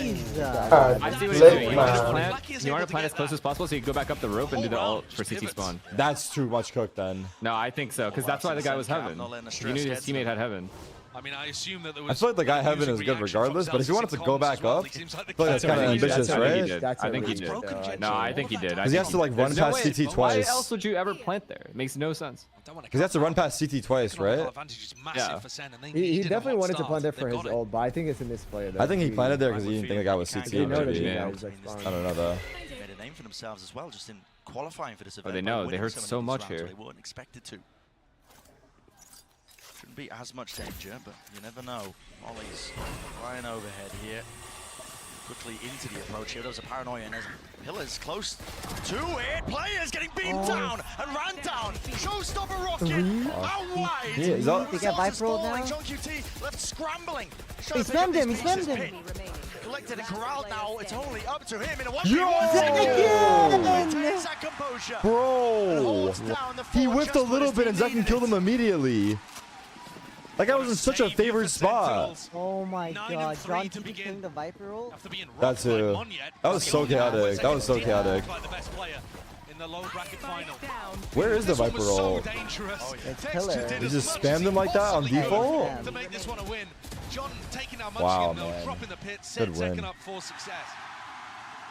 what he's doing. You want to plant as close as possible so you can go back up the rope and do the ult for CT spawn. That's too much cook then. No, I think so, because that's why the guy was heaven. He knew his teammate had heaven. I mean, I assume that there I was. feel like the guy heaven is good regardless, but if you wanted to go back up, I feel like that's kind of ambitious, right? I think he did. No, I think he did. Because he has to like run past CT twice. Why else would you ever plant there? It makes no sense. Because he has to run past CT twice, right? Yeah. He definitely wanted to plant there for his ult, but I think it's a misplay. I think he planted there because he didn't think the guy was CT. He know that I don't know though. They made a name for themselves as well, just in qualifying for this event. Oh, they know. They hurt so much here. They weren't expected to. Shouldn't be as much danger, but you never know. Ollie's flying overhead here. Quickly into the approach here. There was a paranoia, and Pillars close to it. Players getting beamed down and ran down. Showstopper rocket out wide. Yeah, is that? He got Viper rolled now. John QT left scrambling. He spammed him. He spammed him. Collected and corralled now. It's only up to him in a 1v1. Bro, he whiffed a little bit and Zekken killed him immediately. That guy was in such a favored spot. Oh my God, John keep killing the Viper roll. That too. That was so chaotic. That was so chaotic. Where is the Viper roll? It's killer. You just spammed him like that on default? To make this one a win. John taking out Wow, Munchkin, man. dropping the pit, Good set win. Zekken up for success.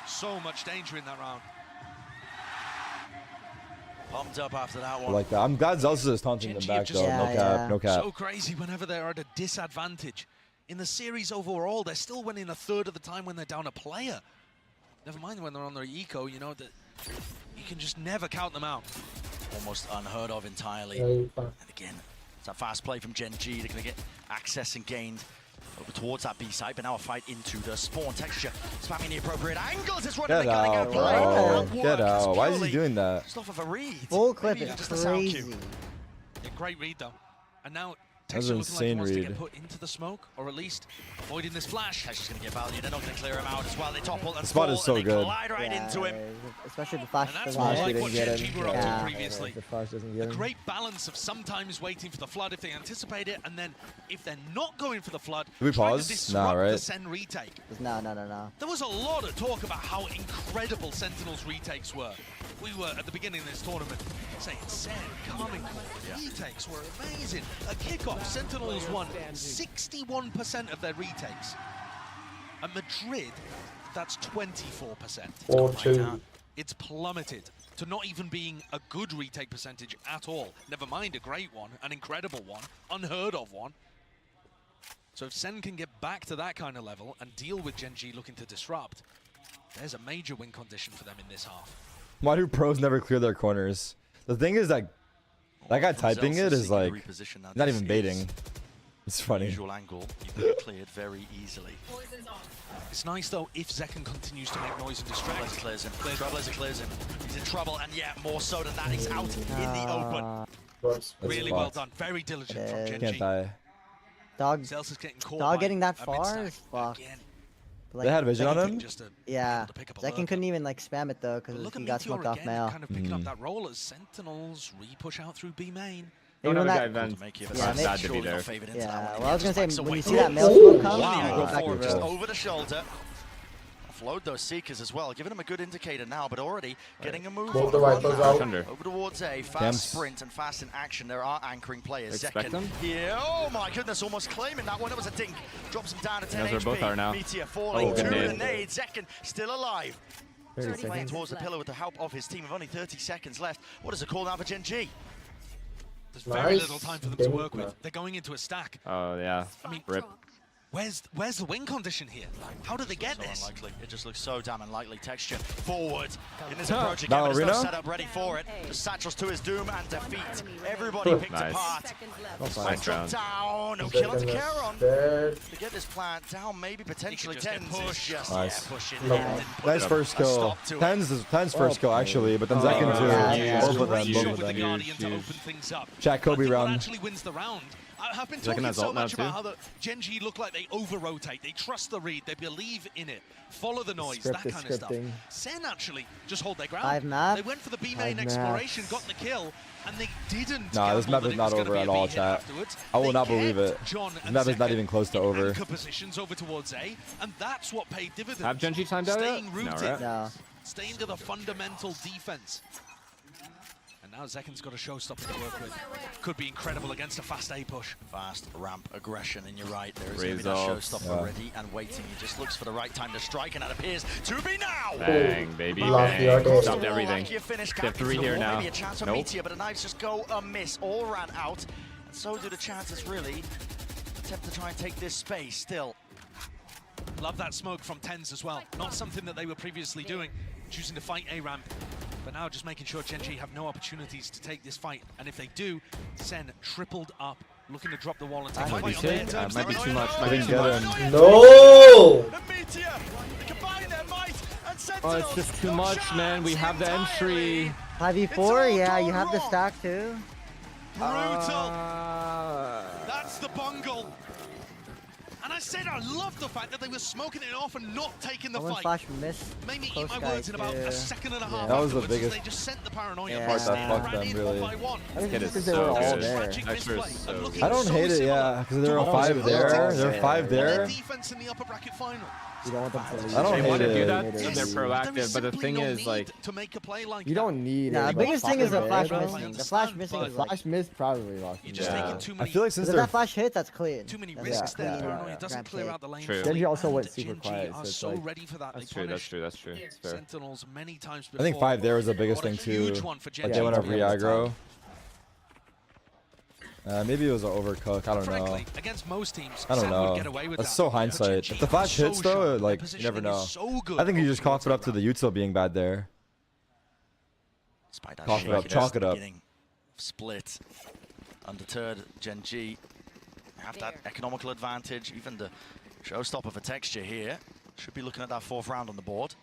So much danger in that round. Pumped up after that I one. like that. I'm glad Zelsa is taunting them back though. No cap. No cap. So crazy whenever they're at a disadvantage. In the series overall, they're still winning a third of the time when they're down a player. Never mind when they're on their eco, you know, that you can just never count them out. Almost unheard of entirely. And again, it's a fast play from GENG. They're going to get access and gained over towards that B site, but now a fight into the spawn texture. Spamming the appropriate angles. It's running. Get out, bro. Get out. Why is he doing that? Just off of a read. Full clip is just a sound crazy. cue. Yeah, great read though. And now That was Texture an looking like he insane wants to read. get put into the smoke, or at least avoiding this flash. Texture's going to get valued. They're not going to clear him out as well. They topple and The spot fall, is so and they good. collide right into him. Especially the flash. And that's doesn't more get like him. what GENG were up to previously. The flash doesn't A get him. great balance of sometimes waiting for the flood if they anticipate it, and then if they're not going for the flood, Did we trying to pause? disrupt Nah, right? the Sen retake. No. There was a lot of talk about how incredible Sentinel's retakes were. We were, at the beginning of this tournament, saying Sen, Carmine, retakes were amazing. At kickoff, Sentinels won 61% of their retakes. At Madrid, that's 24%. 4-2. It's plummeted to not even being a good retake percentage at all. Never mind a great one, an incredible one, unheard of one. So if Sen can get back to that kind of level and deal with GENG looking to disrupt, there's a major win condition for them in this half. Why do pros never clear their corners? The thing is that that guy typing it is like not even baiting. It's funny. Usual angle, you can get cleared very easily. It's nice though if Zekken continues to make noise and distract. Trailblazer clears him. Trailblazer clears him. He's in trouble, and yeah, more so than that, he's out in the open. That's Really well fucked. done. Very diligent from Can't GENG. die. Dog. Zelsa's getting caught Dog by getting that a far mid-stack. is fucked. They had vision on him? Yeah. Zekken couldn't even like spam it though But because look at he got Meteor smoked off again, mail. kind of picking up that role as Sentinels re-push out through B main. Don't Even have a that- guy vent. Yeah, I'm sad to be there. Yeah, well I was gonna say when you see that mail smoke come, you go back to Just row. over the shoulder. Offload those Seekers as well, giving them a good indicator now, but already getting a move Both on. the Vipers out. Over towards A, fast Camps. sprint and fast in action. There are anchoring players. Expect Zekken them? here. Oh my goodness, almost claiming that one. It was a dink. Drops him down to 10 Knows where HP. both are now. Meteor falling Oh, to good the nade. nade. Zekken still alive. 30 Playing seconds. towards the pillar with the help of his team of only 30 seconds left. What is the call now for GENG? There's very Nice. little time for them to work with. They're going into a stack. Oh yeah. I mean, Rip. Where's the win condition here? How did they get this? Unlikely. It just looks so damn unlikely. Texture forward in this approach again, but there's no setup ready for it. Just Satchel's to his doom and defeat. Everybody picked apart. Central down. No kill on Karon. To get this plant down, maybe potentially 10. Nice. Nice first kill. 10's first kill actually, but then second too. Both of them. Jack Kobe round. Actually wins the round. I've been talking so much about how the GENG look like they over-rotate, they trust the read, they believe in it, follow the noise, that kind of stuff. SEN actually just hold their ground. They went for the B main exploration, got the kill, and they didn't. Nah, this map is not over at all, chat. I will not believe it. This map is not even close to over. Positions over towards A, and that's what paid dividends. Have GENG timed out yet? Staying rooted, No, right? staying to the fundamental defense. And now Zeken's got a showstopper to work with. Could be incredible against a fast A push. Fast ramp aggression, and you're right. There is going to be that showstopper ready and waiting. He just looks for the right time to strike, and that appears to be now. Bang, baby, bang. Stopped everything. They have 3 here now. Maybe a chance for Meteor, but the knives just go amiss. All ran out, and so do the chances, really. Attempt to try and take this space still. Love that smoke from TenZ as well. Not something that they were previously doing, choosing to fight A ramp. But now just making sure GENG have no opportunities to take this fight. And if they do, SEN tripled up, looking to drop the wall and take a fight on their terms. Might be too much. Might be too much. No! Oh, it's just too much, man. We have the entry. 5v4, yeah, you have the stack too. Brutal. That's the bungle. And I said I love the fact that they were smoking it off and not taking the fight. Flash miss. Made me eat my words in about a second and a half. That was the biggest They just sent the paranoia part that fucked them, really. I think it's because they were all there. I don't hate it, yeah, because there were 5 there. There were 5 there. Defense in the upper bracket final. You don't want them to leave. I don't They hate want to do it. that, so they're proactive. But the thing is, like, to make a play like You don't need the it. biggest thing is the flash missing. The flash missing is Flash miss probably lost. You're just taking too many. I feel like since if they're that flash hit, that's clean. Too many risks there. Paranoia doesn't clear out the lane. True. GENG also went And super GENG quiet, are so it's so like ready for that. that's They true. That's punish true. That's true. It's fair. Sentinels many times I think before. 5 there was the biggest What a thing too. huge one for Like GENG they went to up be able to re-aggro. Maybe it was an overcook. I don't know. Frankly, against most teams, I don't SEN would know. get away with That's that. so hindsight. GENG If the flash are hits so though, sharp. like Their you never positioning know. is so good I think you over just chalk it up towards to the util being bad there. Chalk it up. Chalk it up. Split. Undeterred, GENG have that economical advantage. Even the showstopper for Texture here. Should be looking at that 4th round on the board.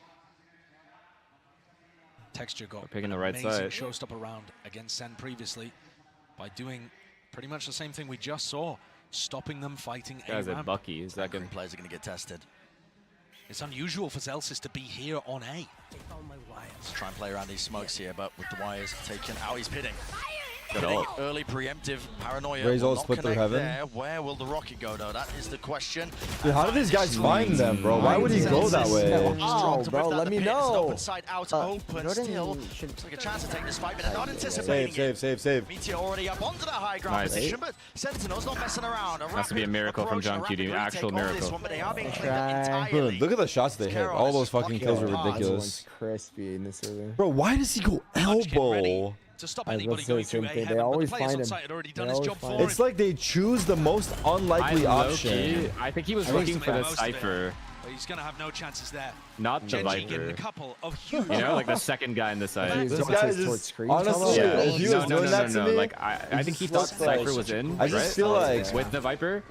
Texture got picking the an right amazing side. showstopper round against SEN previously by doing pretty much the same thing we just saw, stopping them fighting Guys, A at ramp. Bucky. Is that good? Players are going to get tested. It's unusual for Zellsis to be here on A. Let's try and play around these smokes here, but with the wires taken out, he's pitting. Good Hitting ult. early preemptive paranoia. Razer will not split through connect heaven. there. Where will the rocket go though? That is the question. Dude, how did these guys find them, bro? Why would he go that way? Oh, bro, let me know. Open side out, open still. Looks like a chance to take this fight, but they're not anticipating Save. Meteor already up onto the high ground Nice. position, but Sentinel's not messing around. Has to be a miracle from John QD, an actual miracle. But they are being cleaned up entirely. Dude, look at the shots they hit. All those fucking kills were ridiculous. Crispy in this server. Bro, why does he go elbow? To stop I was anybody about going to say to the A same thing. heaven, They but always the players find on him. site had already They done his always job find for It's him. like they choose the most unlikely option. I think he was I think looking to for make the most of it. Cypher, But he's going to have no chances there. not the GENG getting Viper. a couple of huge You know, like the second guy in the side. This guy just, honestly, Yeah. if he was doing that to me, Like I think he thought Cypher was in. I just feel like with the Viper,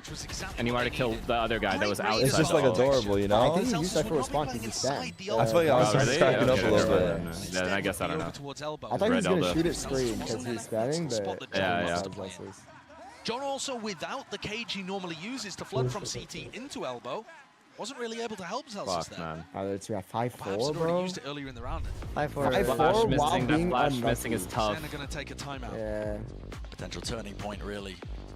and he wanted to kill the other guy that was outside. it's just like adorable, you know? I think he used that for response. He's just I feel like I was really? stacking up Okay, a little never bit. mind. Then I guess I don't know. I thought he was Red gonna elbow. shoot it screen because he's spamming, but Yeah. John also, without the cage he normally uses to flood from CT into elbow, wasn't really able to help Zellsis there. Man. It's got Perhaps 5-4, had already bro. used it earlier in the round. 5-4. Flash while missing, that being flash unlucky. missing is tough. SEN are going to take a timeout. Yeah. Potential turning point, really.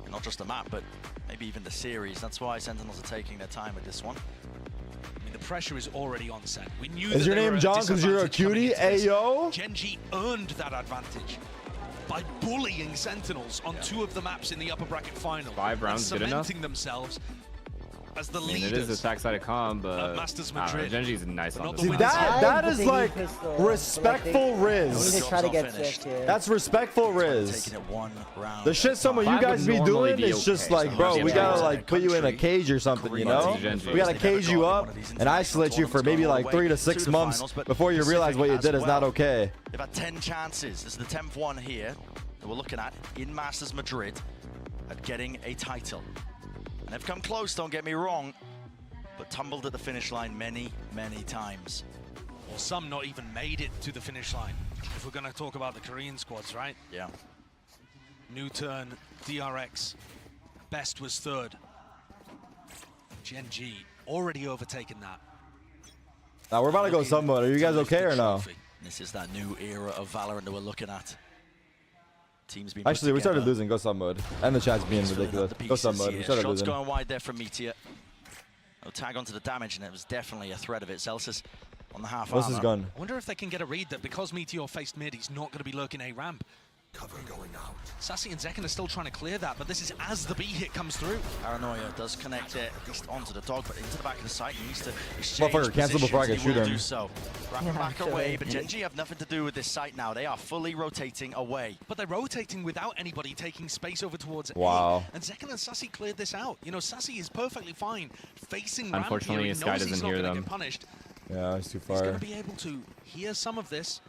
Not just the map, but maybe even the series. That's why Sentinels are taking their time with this one. I mean, the pressure is already on SEN. We knew Is that your they were name at John because you're a disadvantage coming cutie? into this. Ayo? GENG earned that advantage by bullying Sentinels on 2 of the maps in the upper bracket final. 5 rounds and good enough? cementing themselves as the I mean, it leaders. is a backside comp, but Masters Madrid. Genji's nice on this. See, side. that is like respectful Riz. try to get swift here. That's respectful Riz. The shit some of you guys be doing is just like, bro, we gotta like put you in a cage or something, you know? We gotta cage you up and isolate you for maybe like 3 to 6 months before you realize what you did is not okay. They've had 10 chances. This is the 10th one here that we're looking at in Masters Madrid at getting a title. And they've come close, don't get me wrong, but tumbled at the finish line many, many times. Or some not even made it to the finish line. If we're going to talk about the Korean squads, right? Yeah. New turn, DRX. Best was third. GENG already overtaken that. Now we're about to go sub mode. Are you guys okay or no? This is that new era of Valorant that we're looking at. Teams being Actually, we started losing. Go sub mode. And the chat's being ridiculous. Go sub mode. We started Shots losing. going wide there from Meteor. No tag onto the damage, and it was definitely a threat of it. Celsius on the half What's his gun? I wonder if they can get a read that because Meteor faced mid, he's not going to be lurking A ramp. Cover going out. Sassy and Zekken are still trying to clear that, but this is as the B hit comes through. Paranoia does connect it at least onto the dog, but into the back of the site. He needs to exchange Motherfucker, cancel before I can shoot him. do so. Wrap him back away, but GENG have nothing to do with this site now. They are fully rotating away. But they're rotating without anybody taking space over towards wow. A. And Zekken and Sassy cleared this out. You know, Sassy is perfectly fine facing ramp Unfortunately, here. this guy doesn't hear them. Punished. Yeah, he's too far. He's going to be able to hear some of this.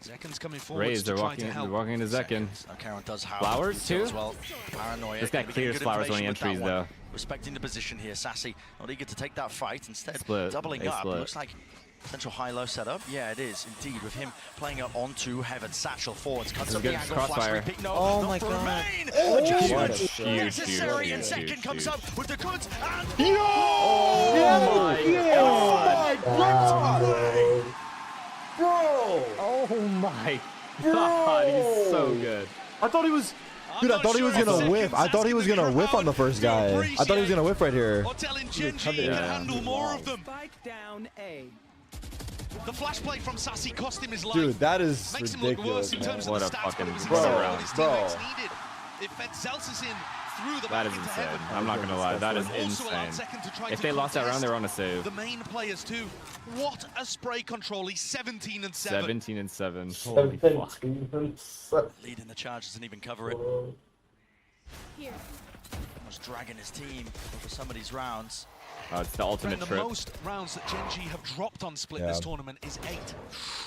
Zekken's coming forward. Raze, they're walking into Zekken. Karen does have flowers too? As well. Paranoia. This guy clears flowers when he entries though. Respecting the position here, Sassy not eager to take that fight. Instead, split. doubling up. Looks like potential high-low setup. Yeah, it is indeed. With him playing it onto Heaven. Satchel forwards, cuts up the angle. Crossfire. No, oh my god! Main. Necessary, and Zekken comes up with the goods. And Oh my god! Bro! Oh my god, he's so good. I thought he was... Dude, I thought he was gonna whiff. I thought he was gonna whiff on the first guy. I thought he was gonna whiff right here. Or telling GENG can handle more of them. Down A. The flash play from Sassy cost him his life. Dude, that is makes him look worse ridiculous, in terms man. of What the a stats, fucking but it was bro. exactly what his Bro. teammates needed. It fed Celsius in through the That back is into insane. Heaven. I'm not gonna lie, that is Also allowed insane. Zekken to try If to they lost that round, contest they're on a save. the main players too. What a spray control. He's 17 and 7. 17 and 7. Holy fuck. Leading the charge, doesn't even cover it. Almost dragging his team over some of these rounds. It's the ultimate The trip. most rounds that GENG have dropped on split this tournament is 8.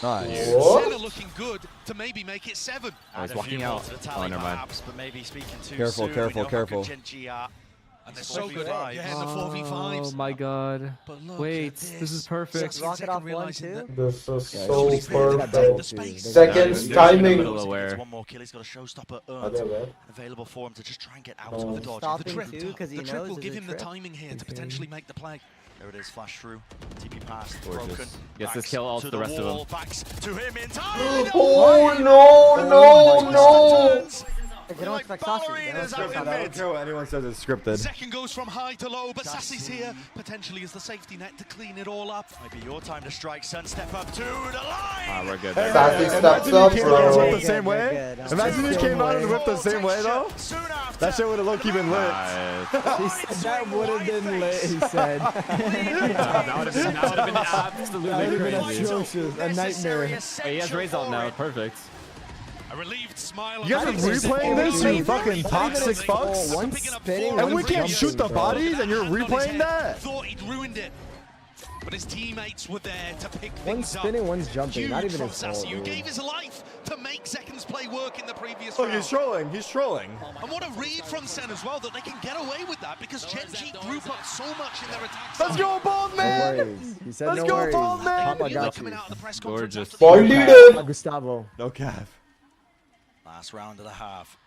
Nice. SEN are looking good to maybe make it 7. Oh, he's walking out. Oh, never mind. But maybe speaking too Careful, soon. careful, We know how careful. good GENG are. And they're so good. 4v5s. Yeah, the 4v5s. Oh my god. But look Wait, at this is perfect. Rocket off 1, 2. This is Yeah, so he's perfect. Seconds timing. One more kill. He's got a showstopper earned. Available for him to just try and get out of the dodge. Stopping trip, too, because he the knows trip will it's give a him the trip. timing here to potentially make the play. There it is, flash through. TP pass, Gorgeous. broken. Gets this Backs kill, to ults the rest of wall, them. Backs to him in time. Oh no, no, no! They don't expect Sassy. They don't expect I don't care what anyone says it's scripted. Second goes from high to low, but Sassy's here potentially as the safety net to clean it all up. Maybe your time to strike, Sun. Step up to the line. Ah, we're good. Sassy steps Imagine up, he came out and bro. whipped the same way. Imagine he came out and whipped the same way though. Soon after. That shit would have looked even lit. Nice. He said that would have been lit, he said. That would have been absolutely crazy. Atrocious, a nightmare. Hey, he has Raze ult now, perfect. A relieved smile. You guys are replaying this, you fucking toxic fucks? One spinning, And we one can't shoot the jumping, bro. bodies and you're replaying that? Thought he'd ruined it. But his teammates were there to pick One's things up. spinning, one's jumping. Not Huge even from his fault. Sassy, who dude. gave his life to make Zekken's play work in the previous Oh, round. he's trolling. He's trolling. And what a read from Sen as well, that they can get away with that because GENG group up so much in their attack. Let's go, bald No man! worries. He said Let's no go, worries. bald man! Papa got Coming you. out of the press conference Gorgeous. after the- Balded. Gustavo. No cap. Last round of the half.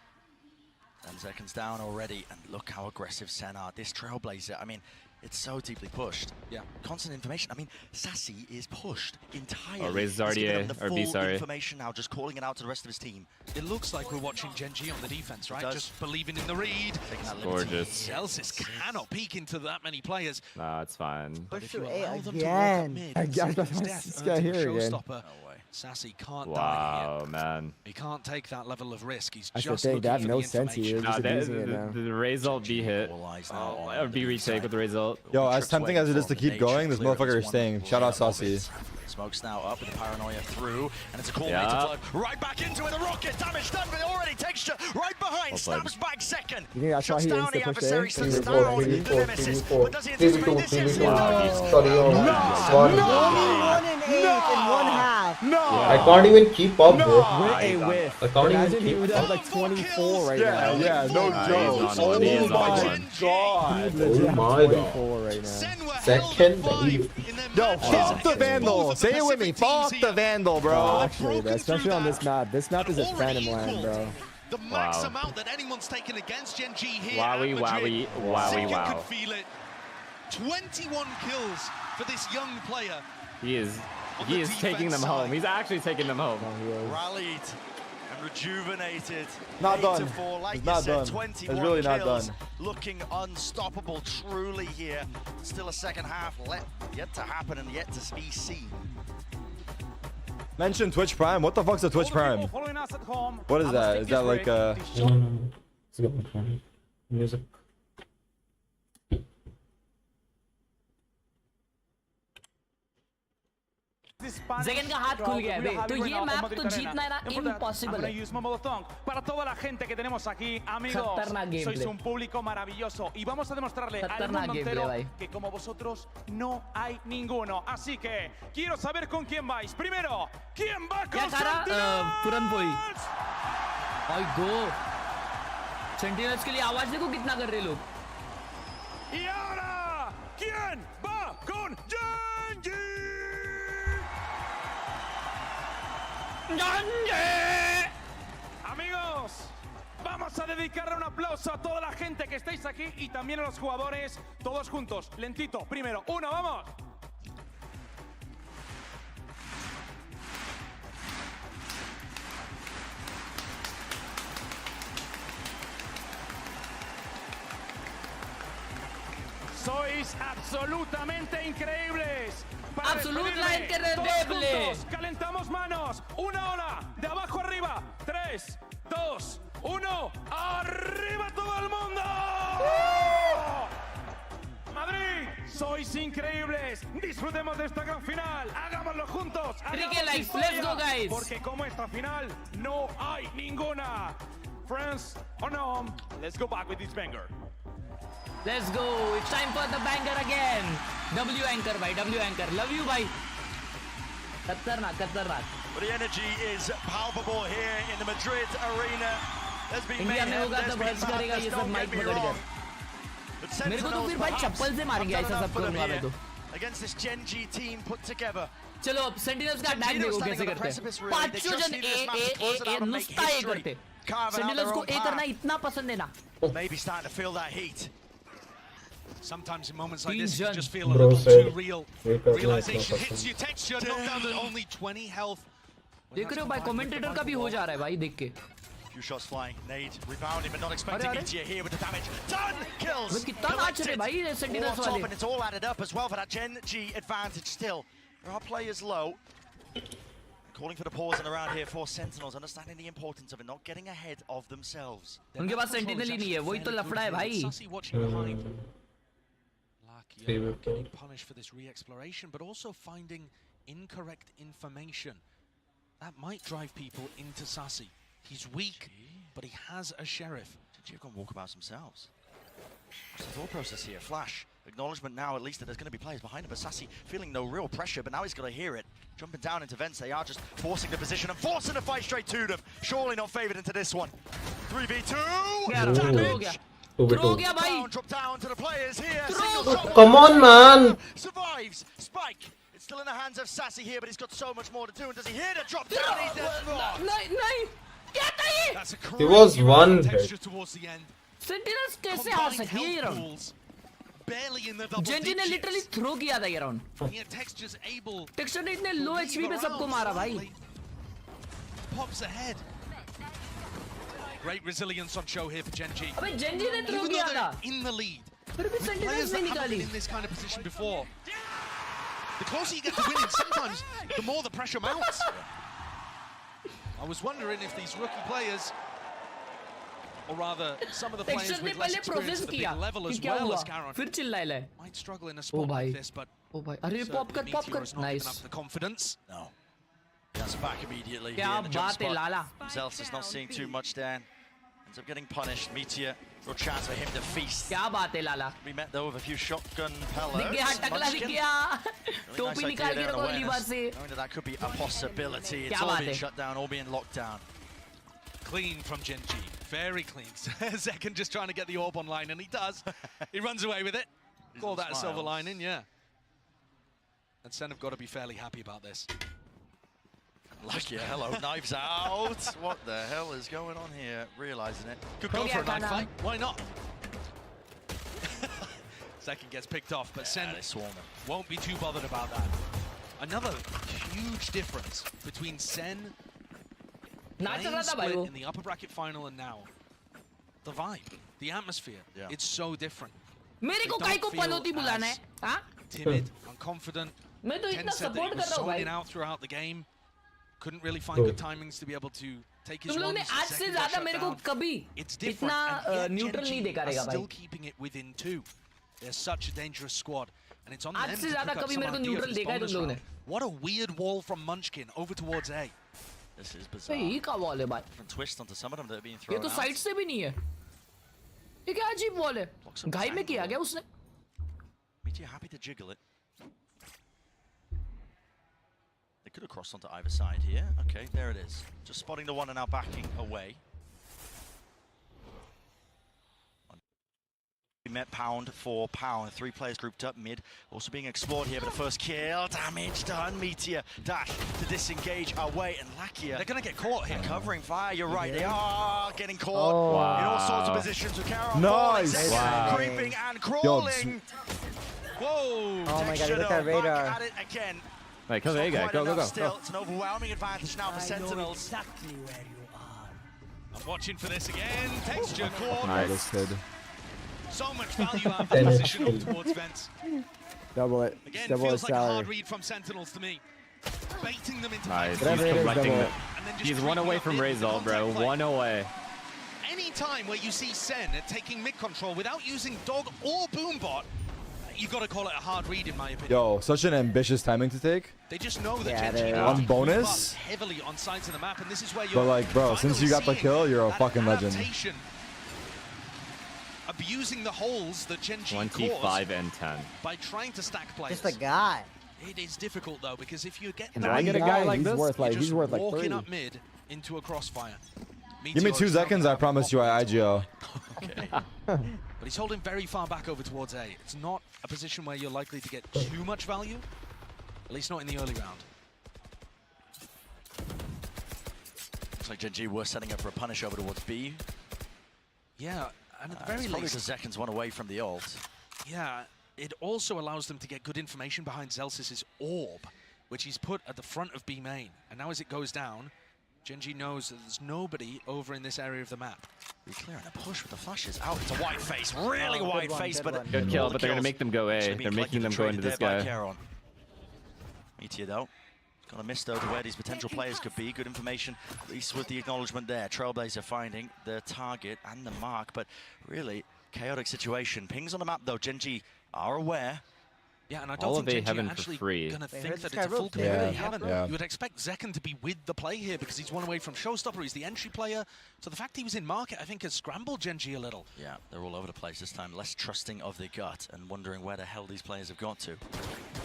10 seconds down already, and look how aggressive Sen are. This Trailblazer, I mean, it's so deeply pushed. Yeah. Constant information. I mean, Sassy is pushed entirely. Oh, Razor's already He's A, given them the or B, full sorry. information now, just calling it out to the rest of his team. It looks like we're watching GENG on the defense, right? does. Just believing in the read. Taking that liberty. Gorgeous. Celsius cannot peek into that many players. Nah, it's fine. Push If you to allow A them to walk up again. mid, I got Zeken's this death guy earns him here a again. showstopper. No way. Sassy can't die Wow, here. man. He can't take that level of risk. He's That's just the thing. looking They have for no the sense here. information. They're just abusing it now. The result B hit. Or B retake with the result. Yo, as tempting as it is to keep going, this motherfucker is staying. Shout out Saucy. Smokes now up with the paranoia through, and it's a cool way to flood right back into it. The rocket damage done, but already texture right behind. Snaps back second. You think that's why he down the insta-pushed adversary, there? shuts down the nemesis. But does he anticipate this? Yes, he does. Sorry, Only 1 in 8 in 1 half. I can't even keep up, bro. With a whiff. I can't Imagine even he keep would up. have like 24 right now. Yeah, no joke. Oh my He would Oh legit my have god. 24 right now. Second, baby. Yo, fuck the Vandal. Say it with me. Fuck the Vandal, bro. Actually, bro, especially on this map. This map is a phantom land, bro. The max amount that anyone's taken against Gen G here Wowie, at Madrid. wowie, wowie, Zika wow. could feel it. 21 kills for this young player. He is taking them home. He's actually taking them home. Rallied and rejuvenated. Not 8 done. to 4, like It's you not said, done. 21 It's really not kills, done. Looking unstoppable truly here. Still a second half yet to happen and yet to be seen. Mention Twitch Prime. What the fuck's a Twitch Prime? What is that? Is that like Music. Zegan का हाथ खुल गया है बे तो ये map तो जीतना है ना impossible है para toda la gente que tenemos aquí amigos sois un público maravilloso y vamos a demostrarle al mundo entero que como vosotros no hay ninguno así que quiero saber con quién vais primero quién va con Sentinels पुरनपोई I go sentinels के लिए आवाज देखो कितना कर रहे लोग y ahora quién va con GENG Amigos, vamos a dedicarle un aplauso a toda la gente que estáis aquí y también a los jugadores, todos juntos, lentito, primero, uno, vamos. Sois absolutamente increíbles. Absolutamente increíble. Calentamos manos. Una ola. De abajo arriba. 3, 2, 1. ¡Arriba todo el mundo! Madrid, sois increíbles. Disfrutemos de esta gran final. Hagámoslo juntos. Let's go, guys. Porque como esta final no hay ninguna. Friends or no, let's go back with this banger. Let's go. It's time for the banger again. W anchor, bhai. W anchor. Love you, bhai. Khatarnak, khatarnak. But the energy is palpable here in the Madrid arena. There's been India में होगा तो burst करेगा ये सब mic पकड़ कर. मेरे को तो फिर भाई चप्पल से मारेंगे ऐसा सब करूँगा मैं तो. Against this Gen G team put together. चलो अब सेंटिनल्स का अटैक देखो कैसे करते हैं. 500 जन ए नुस्ता ए करते. सेंटिनल्स को ए करना इतना पसंद है ना. Maybe starting to feel that heat. Sometimes in moments like this, you just feel a little too real. Realization hits you, texture, knocked down to only 20 health. देख रहे हो भाई कमेंटेटर का भी हो जा रहा है भाई देख के. Few shots flying, nade, rebounding, but not expecting Meteor here with the damage. Done! Kills! कितना नाच रहे भाई सेंटिनल्स वाले. And it's all added up as well for that Gen G advantage still. There are players low. Calling for the pause and around here for Sentinels, understanding the importance of it, not getting ahead of themselves. उनके पास sentinel ही नहीं है, वही तो लफड़ा है भाई. Getting punished for this re-exploration, but also finding incorrect information. That might drive people into Sassy. He's weak, but he has a sheriff. They've gone walkabouts themselves. What's the thought process here? Flash. Acknowledgement now, at least, that there's going to be players behind him, but Sassy feeling no real pressure, but now he's got to hear it. Jumping down into vents, they are just forcing the position and forcing the fight straight to them. Surely not favored into this one. 3v2! Damage! Drop down to the players here. Come on, man! Survives. Spike. It's still in the hands of Sassy here, but he's got so much more to do. And does he hear the drop down? He That's a He was one hit. Towards the end. Sentinels कैसे आ सकती है ये round? Barely in the double Gen Z ने literally throw किया था ये round. Texture ने इतने लो एचपी पे सबको मारा भाई. Pops ahead. Great resilience on show here for Gen G. अबे जेंजी ने थ्रो किया था. In the lead. फिर भी सेंटिनल्स नहीं निकाली. In this kind of position before. The closer you get to winning, sometimes the more the pressure mounts. I was wondering if these rookie players, or rather some of the players with less experience at the big level as well as Karen, might struggle in a spot like this, but Meteor is not giving up the confidence. No. That's back immediately here in the jump spot. Zelsis is not seeing too much there. Ends up getting punished. Meteor, real chance for him to feast. We met though with a few shotgun pellets. Really nice idea there in awareness, knowing that could be a possibility. It's all being shut down, all being locked down. Clean from GENG, very clean. Zekan just trying to get the orb online, and he does. He runs away with it. Call that a silver lining, yeah. And SEN have got to be fairly happy about this. Lucky, hello, knives out. What the hell is going on here? Realizing it. Could go for a knife fight. Why not? Zekan gets picked off, but SEN won't be too bothered about that. Another huge difference between SEN playing split in the upper bracket final and now. The vibe, the atmosphere, it's so different. They don't feel as timid, unconfident. 10 said that he was zoning out throughout the game. Couldn't really find good timings to be able to take his ones. It's different, and yet GENG are still keeping it within 2. They're such a dangerous squad, and it's on them to pick up some idea of this bonus round. What a weird wall from Munchkin over towards A. This is bizarre. Different twist onto some of them that are being thrown out. side se bhi nahi hai. Ye kya ajeeb wall hai? Ghai mein kiya gaya usne. Meteor happy to jiggle it. They could have crossed onto either side here. Okay, there it is. Just spotting the one and now backing away. We met pound for pound. 3 players grouped up mid. Also being explored here, but the first kill. Damage done. Meteor dash to disengage away. And Lakia, they're going to get caught here. Covering fire. You're right. They are getting caught in all sorts of positions. With Karen creeping and crawling. Whoa. Oh my god, look at that radar. At it again. Wait, kill the A guy. Go, go, go. Still, it's an overwhelming advantage now for Sentinels. I'm watching for this again. Texture core. Nice. So much value out of the position up towards Vents. Double it. Again, Double feels like a salary. hard read from Sentinels to me. Baiting them into nice. He's collecting it. He's 1 away from Razer, bro. 1 away. Any time where you see SEN taking mid control without using Dog or Boombot, you got to call it a hard read in my opinion. Yo, such an ambitious timing to take. They just know that GENG on bonus heavily on sides of the map, and this is where you're. But like, bro, since you got the kill, you're a fucking legend. Abusing the holes that GENG 25 and 10 by trying to stack players. Just a guy. It is difficult though because if you get can I get a guy like this, he's worth like walking up mid into a crossfire. Give me 2 seconds, I promise you I IGO. Okay. But he's holding very far back over towards A. It's not a position where you're likely to get too much value, at least not in the early round. Looks like GENG were setting up for a punish over towards B. Yeah, and at the very least, the Zekan's 1 away from the ult. Yeah, it also allows them to get good information behind Zelsis's orb, which he's put at the front of B main. And now as it goes down, GENG knows that there's nobody over in this area of the map. Clearing a push with the flashes out. It's a white face, really white face, but good kill. But they're gonna make them go A. They're making them go into this guy. Meteor though, gonna miss though to where these potential players could be. Good information, at least with the acknowledgement there. Trailblazer finding the target and the mark, but really chaotic situation. Pings on the map though. GENG are aware. Yeah, and I don't think GENG are actually going to think that it's a full clear of heaven. You would expect Zekan to be with the play here because he's 1 away from Showstopper, he's the entry player. So the fact he was in market, I think, has scrambled GENG a little. Yeah, they're all over the place this time, less trusting of the gut and wondering where the hell these players have got to.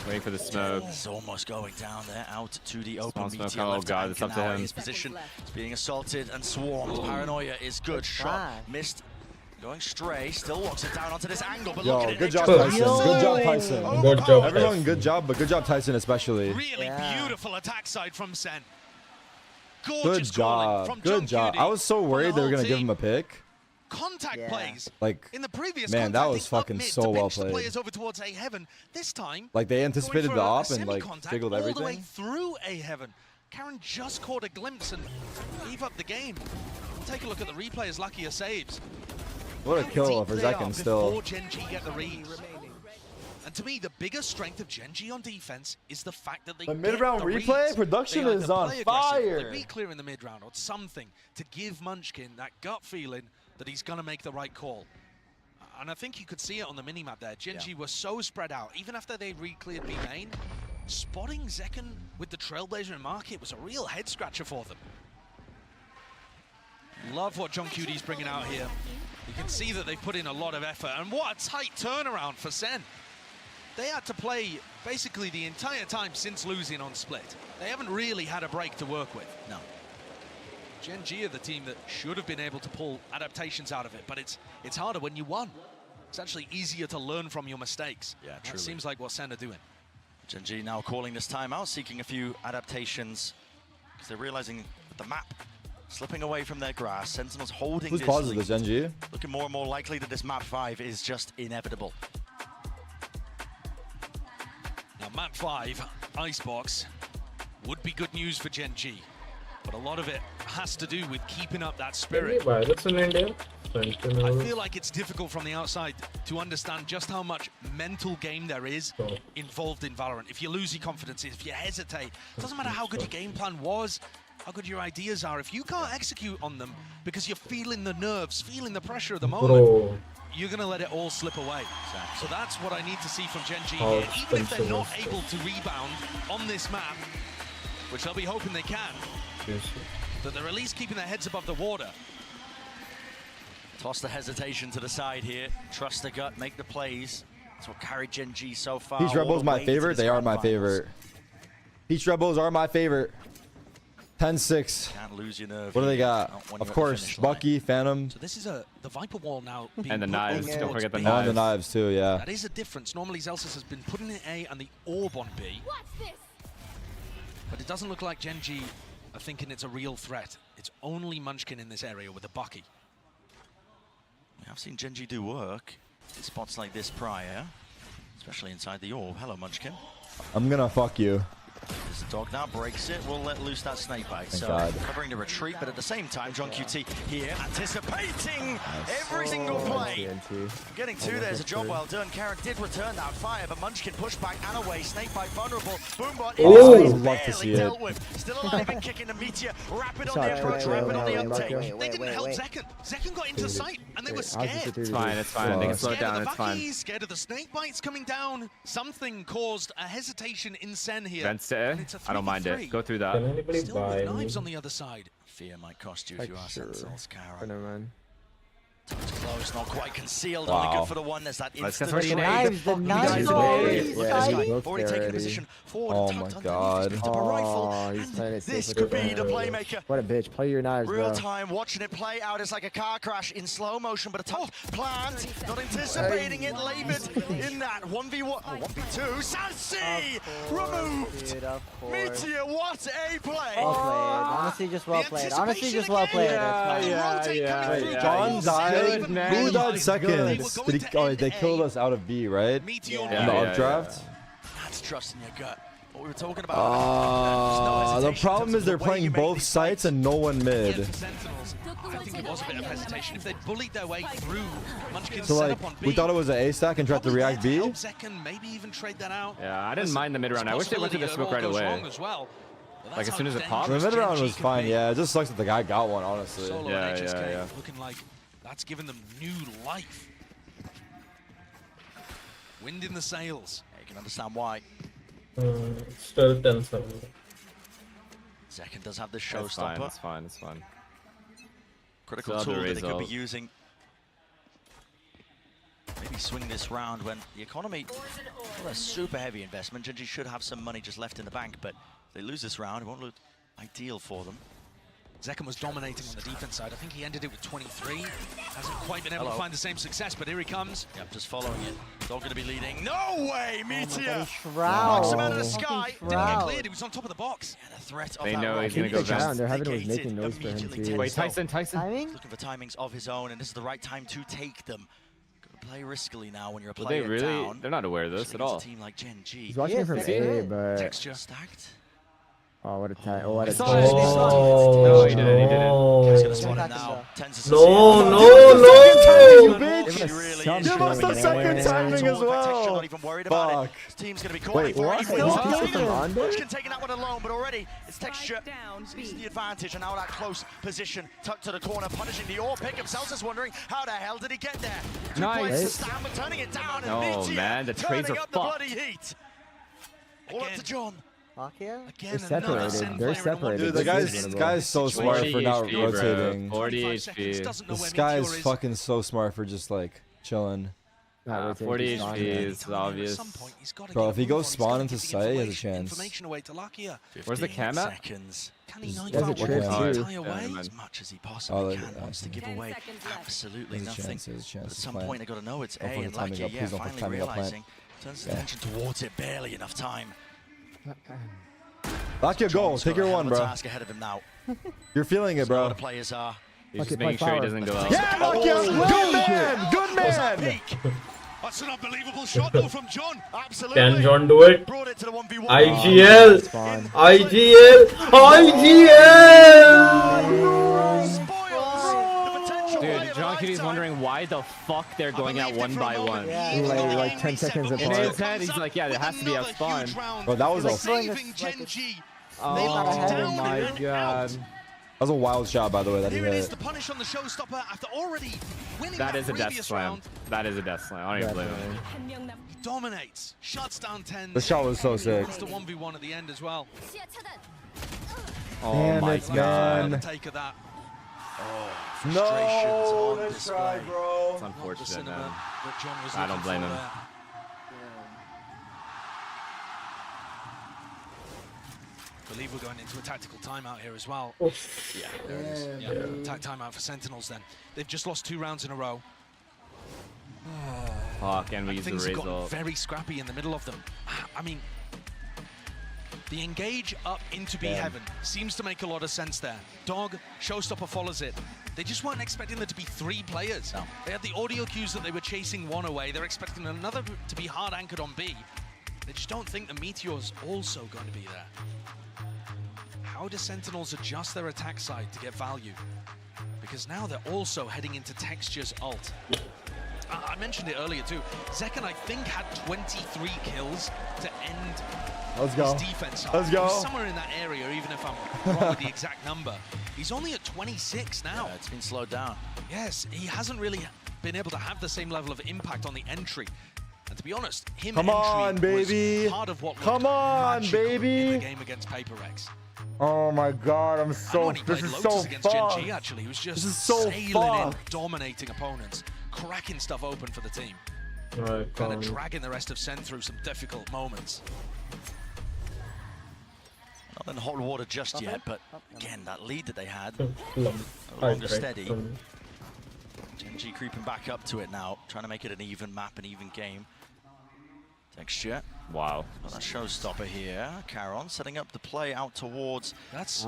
Waiting for the smoke. It's almost going down there, out to the open. Smoke. Oh god, it's up to him. His position is being assaulted and swarmed. Paranoia is good. Shot missed. Going stray, still walks it down onto this angle, but look at it. Good job, Tyson. Good job, Tyson. Good job, everyone. Good job, but good job, Tyson, especially. Really beautiful attack side from SEN. Good job. Good job. I was so worried they were gonna give him a pick. Contact plays. Like, in the previous man, that was fucking so well played. Players over towards A heaven. This time, like they anticipated the op and like jiggled everything. All the way through A heaven. Karen just caught a glimpse and gave up the game. Take a look at the replay as Lakia saves. What a kill for Zekan still. Before GENG get the read. And to me, the biggest strength of GENG on defense is the fact that they The mid-round replay reads. production They is on play fire. They re-clear in the mid-round or something to give Munchkin that gut feeling that he's going to make the right call. And I think you could see it on the minimap there. GENG were so spread out. Even after they re-cleared B main, spotting Zekken with the Trailblazer in market was a real head-scratcher for them. Love what John QD's bringing out here. You can see that they put in a lot of effort. And what a tight turnaround for SEN. They had to play basically the entire time since losing on Split. They haven't really had a break to work with. No. GENG are the team that should have been able to pull adaptations out of it, but it's harder when you won. It's actually easier to learn from your mistakes. Yeah, That truly. seems like what SEN are doing. GENG now calling this timeout, seeking a few adaptations, because they're realizing that the map slipping away from their grasp. Sentinels holding Who's this pauses lead. this, GENG? Looking more and more likely that this map 5 is just inevitable. Now, map 5, Icebox, would be good news for GENG, but a lot of it has to do with keeping up that spirit. That's in India. I feel like it's difficult from the outside to understand just how much mental game there is involved in Valorant. If you lose your confidence, if you hesitate, it doesn't matter how good your game plan was, how good your ideas are. If you can't execute on them because you're feeling the nerves, feeling the pressure of the moment, you're going to let it all slip away. So that's what I need to see from GENG here. Even if they're not able to rebound on this map, which they'll be hoping they can, that they're at least keeping their heads above the water. Toss the hesitation to the side here. Trust the gut, make the plays. That's what carried GENG so far. Peach Rebels my favorite. They are my favorite. Peach Rebels are my favorite. 10-6. Can't lose your nerve. What do they got? Of course, Bucky, Phantom. So this is the Viper wall now. And the knives. Don't forget the Oh, knives. and the knives too, yeah. That is a difference. Normally Zelsis has been putting in A and the orb on B. What's this? But it doesn't look like GENG are thinking it's a real threat. It's only Munchkin in this area with a Bucky. I've seen GENG do work in spots like this prior, especially inside the orb. Hello, Munchkin. I'm gonna fuck you. This dog now breaks it. We'll let loose that snake bite. Thank So God. covering the retreat, but at the same time, John QT here anticipating every single play. Getting two, there's a job well done. Karen did return that fire, but Munchkin pushed back and away. Snake bite vulnerable. Boombot Love to see dealt it. with. Still alive and kicking the meteor. Rapid on the approach, rapid on the uptake. They didn't help Zekken. Zekken got into sight and they were scared. It's fine, it's fine. They can slow it Scared down, of the it's fine. Buckies, scared of the snake bites coming down. Something caused a hesitation in SEN here. Vents to A? I don't mind it. Go through that. Can anybody Still buy with knives me? on the other side. Fear might cost you if you are Sentinels, Karen. Never mind. Touch close, not quite concealed. Wow. Only good for the one. There's that Let's instant get some trade. The knives are already Already taking position forward. Oh tucked my underneath, God. picked up a rifle, Oh, he's and playing it safe this with could the be the knives. playmaker. What a bitch. Play your knives, Real bro. time, watching it play out. It's like a car crash in slow motion, but a tough plant. Not anticipating it, labored in that 1v1, or 1v2. Sassy removed. Meteor, what a play! Well played. Honestly, just well played. Honestly, just well played. John died. Who died second? Did he, oh, they killed us out of B, right? In the updraft? That's trusting your gut. What we were talking about. The problem is they're playing both sites and no one mid. I think it was a bit of hesitation. If they'd bullied their way through Munchkin's So like, setup on B, we thought it was an A stack and tried to react B. Zekken, maybe even trade that out. Yeah, I didn't mind the mid round. I wish they went to the smoke right away. Like as soon as it popped. The mid round was fine, yeah. It just sucks that the guy got one, honestly. Yeah. Looking like that's given them new life. Wind in the sails. Yeah, you can understand why. Still 10-7. Zekken does have the It's showstopper. fine, it's fine, it's fine. Critical It's tool other that they could be result. using. Maybe swing this round when the economy, not a super heavy investment. GENG should have some money just left in the bank, but if they lose this round, it won't look ideal for them. Zekken was dominating on the defense side. I think he ended it with 23. Hasn't quite been able to find the same success, but here he comes. Yep, just following it. Dog going to be leading. No way, Meteor! Shroud. Knocks him out of the sky. Didn't get cleared. He was on top of the box. And a threat of They that know he's rifle. gonna go Down. vent. They're having was Negated making noise for him immediately. too. Wait, Tyson. Timing? Looking for timings of his own, and this is the right time to take them. Gotta play riskily now when you're a Will they player really? down. They're not aware of this Especially at all. against a team like GENG. He's watching it from A, but Texture. Stacked. oh, what a time! Oh, what a saw it. Oh, No, he didn't. He's gonna spot it now. No, no, no! She really Give us the second timing as well. Not even worried about it. His team's going to be calling for it. Munchkin taking that one alone, but already it's Texture sees the advantage, and now that close position tucked to the corner, punishing the AWP pick. Himself is wondering how the hell did he get there? 2 points to stand, but turning it down. And Oh man, the trades are up the bloody heat. All up to John. They're Again, separated. They're separated. Dude, the guy's so smart for not HP, rotating. 40 HP. This guy is fucking so smart for just like chilling. 40 HP is obvious. Bro, if he goes spawn into sight, he has a chance. Where's the cam at? There's a trip too. As much as he possibly can, wants to give away absolutely nothing. But at some point, they got to know it's A, and Lakia, yeah, finally realizing, turns his attention towards it, barely enough time. Lakia, go. Take your one, bro. Task ahead of him now. You're feeling it, bro. The players are. He's just making sure he doesn't go out. Yeah, Lakia! Good man! Good man! That's an unbelievable shot though from John. Absolutely. Can John do it? Brought it to the 1v1. IGL! Dude, John Kitty's wondering why the fuck they're going out one by one. Like 10 seconds apart. In his head, he's like, yeah, there has to be a spawn. Bro, that was a... Oh my god. That was a wild shot, by the way, that he hit. The punish on the showstopper after already winning That is a death slam. round. That is a death slam. I don't even blame him. He dominates, shuts down 10. The shot was so sick. It's the 1v1 at the end as well. Oh Damn my it, god. man. Take of that. No, nice try, bro. It's unfortunate, man. That John was I don't looking blame for him. there. I believe we're going into a tactical timeout here as well. Oof. Yeah, there it is. Yeah. Timeout for Sentinels then. They've just lost 2 rounds in a row. Fuck, and we use the Things have gotten Razer. very scrappy in the middle of them. I mean, the engage up into B heaven seems to make a lot of sense there. Dog, Showstopper follows it. They just weren't expecting there to be 3 players. No. They had the audio cues that they were chasing one away. They're expecting another to be hard anchored on B. They just don't think the Meteor's also going to be there. How do Sentinels adjust their attack side to get value? Because now they're also heading into Texture's ult. I mentioned it earlier too. Zekan, I think, had 23 kills to end his defense. Let's go. Somewhere in that area, even if I'm wrong with the exact number. He's only at 26 now. Yeah, it's been slowed down. Yes, he hasn't really been able to have the same level of impact on the entry. And to be honest, him Come on, baby. was part of what Come on, baby. in the game against HyperX. Oh my god, I'm so... This is so against fucked. GENG, actually. He was just This is so sailing in, fucked. dominating opponents, cracking stuff open for the team. Right, Kind of dragging the rest of Sen through some difficult moments. Not in hot water just yet, but again, that lead that they had, no longer steady. GENG creeping back up to it now, trying to make it an even map, an even game. Texture. Wow. Got that showstopper here. Caron setting up the play out towards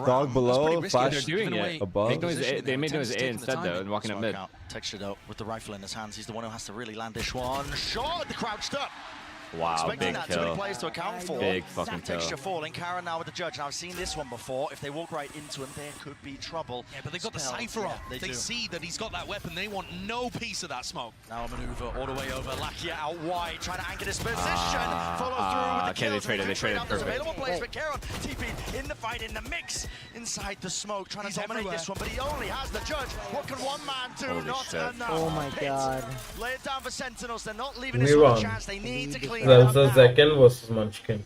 Dog below, They're flash doing it above. They made noise A instead though, and walking up mid. Texture though, with the rifle in his hands, he's the one who has to really land this one. Shot, the crouched up. Wow, Expecting big that, too many kill. players to account for. Big fucking kill. Texture falling. Caron now with the judge. Now I've seen this one before. If they walk right into him, there could be trouble. Yeah, but they've got the Cypher up. They see that he's got that weapon. They want no piece of that smoke. Now a maneuver all the way over. Lakia out wide, trying to anchor this position. Follow through with the okay, kills. they traded Out perfect. available plays, but Caron TP in the fight, in the mix, inside the smoke, trying to dominate this one, but he only has the judge. What can one man do? Holy Not shit. enough. Oh my god. Lay it down for Sentinels. They're not leaving We this one a won. chance. They need to clean it That's up a now. Zekan versus Munchkin.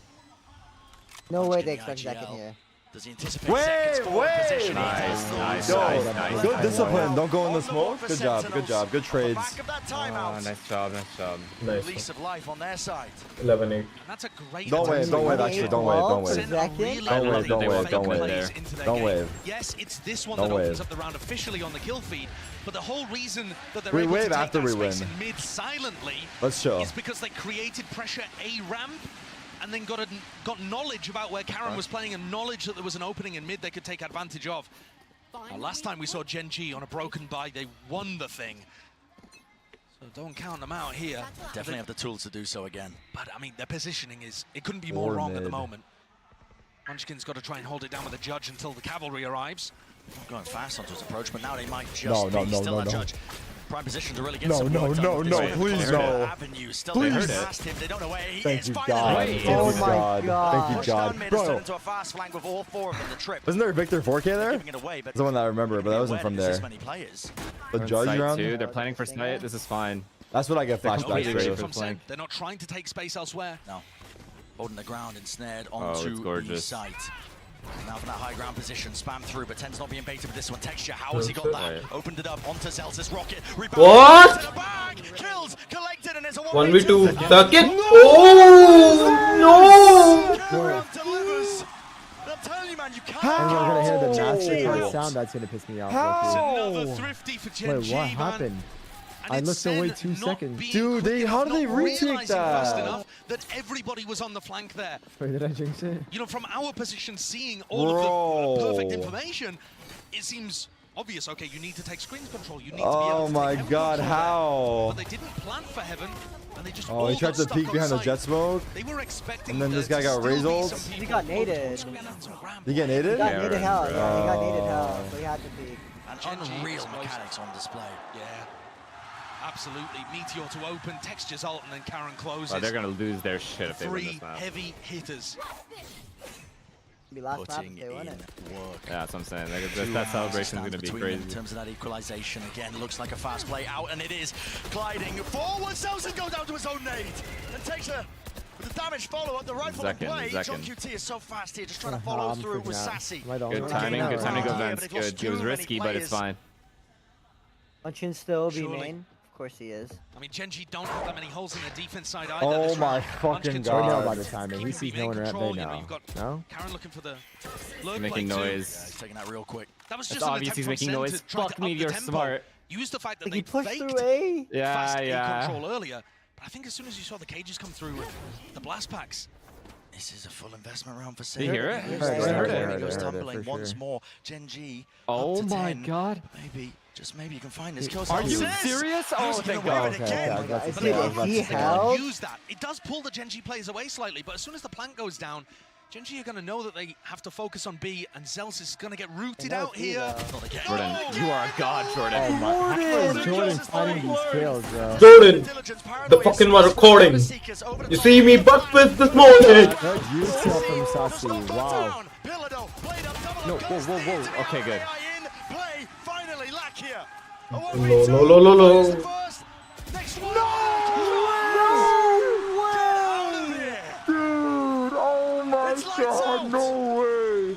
No way they expect that in here. Does he anticipate seconds forward position? Nice. Good discipline. Don't go in the smoke. Good job. Good job. Good trades. Back of that timeout. Nice job. Nice. Release of life on their side. 11-8. That's a great Don't wave. Don't wave. Actually, don't wave. Don't wave. Don't wave. Don't wave. Yes, it's this one Don't that opens wave. up the round officially on the kill feed, but the whole reason that they're We able wave to take after that we space win. in mid silently Let's show. is because they created pressure A ramp and then got knowledge about where Caron was playing and knowledge that there was an opening in mid they could take advantage of. Last time we saw GENG on a broken buy, they won the thing. So don't count them out here. Definitely have the tools to do so again. But I mean, their positioning is, it couldn't be more wrong at the moment. Munchkin's got to try and hold it down with the judge until the cavalry arrives. Not going fast onto his approach, but now they might just be still that judge. Prime position to really get No, some no, work done no, with no, this one. please, Corsair no. Avenue still Please. past him. They don't know where he Thank is. you, Finally, God. he Oh is. my God. Thank you, Pushed on God. mid, has turned Bro, into a fast flank with all 4 of them. The trip. wasn't there a Victor 4K there? Giving it away, but That's the one that I remember, but that wasn't from there. this many players. The They're in judge sight round? too. They're planning for sight. This is fine. That's what I get They're flashbacks completely ready to. for From Sen. flank. They're not trying to take space elsewhere. No. Holding the ground, ensnared Oh, onto it's the gorgeous. site. Now from that high ground position, spam through, but Ten's not being baited with this one. Texture, how has he got that? Right. Opened it up onto Zelsis rocket. What? To the bag, kills, collected, and there's a 1v2 circuit. Oh no! delivers. I'm telling you, man, you can't. And we're gonna hear the How? master sound. That's gonna piss me off. Another thrifty for Gen Wait, G, what man. happened? And I it's looked away Sen 2 not seconds. being Dude, quick how enough, did they not retake realizing fast that? enough that everybody was on the flank there. Wait, did I jinx it? You know, from our position, seeing all of the perfect information, it seems obvious. Okay, you need to take screens control. You need to be able Oh to my take heaven God, control there. how? But they didn't plan for heaven, and they just Oh, all he tried got to stuck peek on behind the site. jet smoke. They were expecting And then there this guy to got still be razzled. some He people got over naded. towards screen and some ramp. Did he get He naded? got needed hell. Yeah, he got needed hell. Oh. So he had to peek. And Gen G unreal exposed. mechanics on display. Yeah. Absolutely. Meteor to open, Texture's ult, and then Karen closes. Oh, they're gonna lose their shit if they win 3 this map. heavy hitters. Be last map Putting if they won in it. work. Yeah, that's what I'm saying. Two That hours celebration is stands gonna be between them crazy. in terms of that equalization. Again, looks like a fast play out, and it is gliding forward. Zelsis goes down to his own nade and takes a with the damage follow-up. The rifle in play. John QT is so fast here, just trying to follow I'm through freaking with out. Sassy. Am I the only Good one? timing. Good timing to go Yeah, Vents. but they've lost Good. It was too many risky, but it's players. fine. Unchin still be Surely. main. Of course he is. I mean, Gen G don't have that many holes in their defense side either. Oh this my round. Bunch fucking control. We know God. about the timing. He Keeping sees them no in one right control, there you know, now. you've got No? Karen looking for the lurk Making play too. Yeah, noise. he's taking that real quick. That was It's just an obvious attempt he's from making Sen noise. to try to Fuck me, up the you're tempo. smart. Use the fact that Like they he pushed faked through A. fast A Yeah. control earlier. But I think as soon as you saw the cages come through with the blast packs, This is a full investment round for Did Sen. you hear it? I heard it. He goes I heard it, tumbling for once sure. more. Gen G. Oh up to my 10. God. Maybe, just maybe you can find this kill. Are you Zelsis! serious? Oh, Who's thank gonna wear God. it Okay, again? okay, I was about to but say, they I was about to he say. held? use that. It does pull the Gen G players away slightly, but as soon as the plant goes down, Gen G are going to know that they have to focus on B, and Zelsis is going to get rooted out here. Not again. Jordan, you are a god, Jordan. Oh my. How is Jordan finding these kills, bro? Jordan, the fucking one recording. You see me butt fist this morning. Good use kill from Sassy. Wow. No, whoa. Okay, good. No. Dude, oh my God, no way.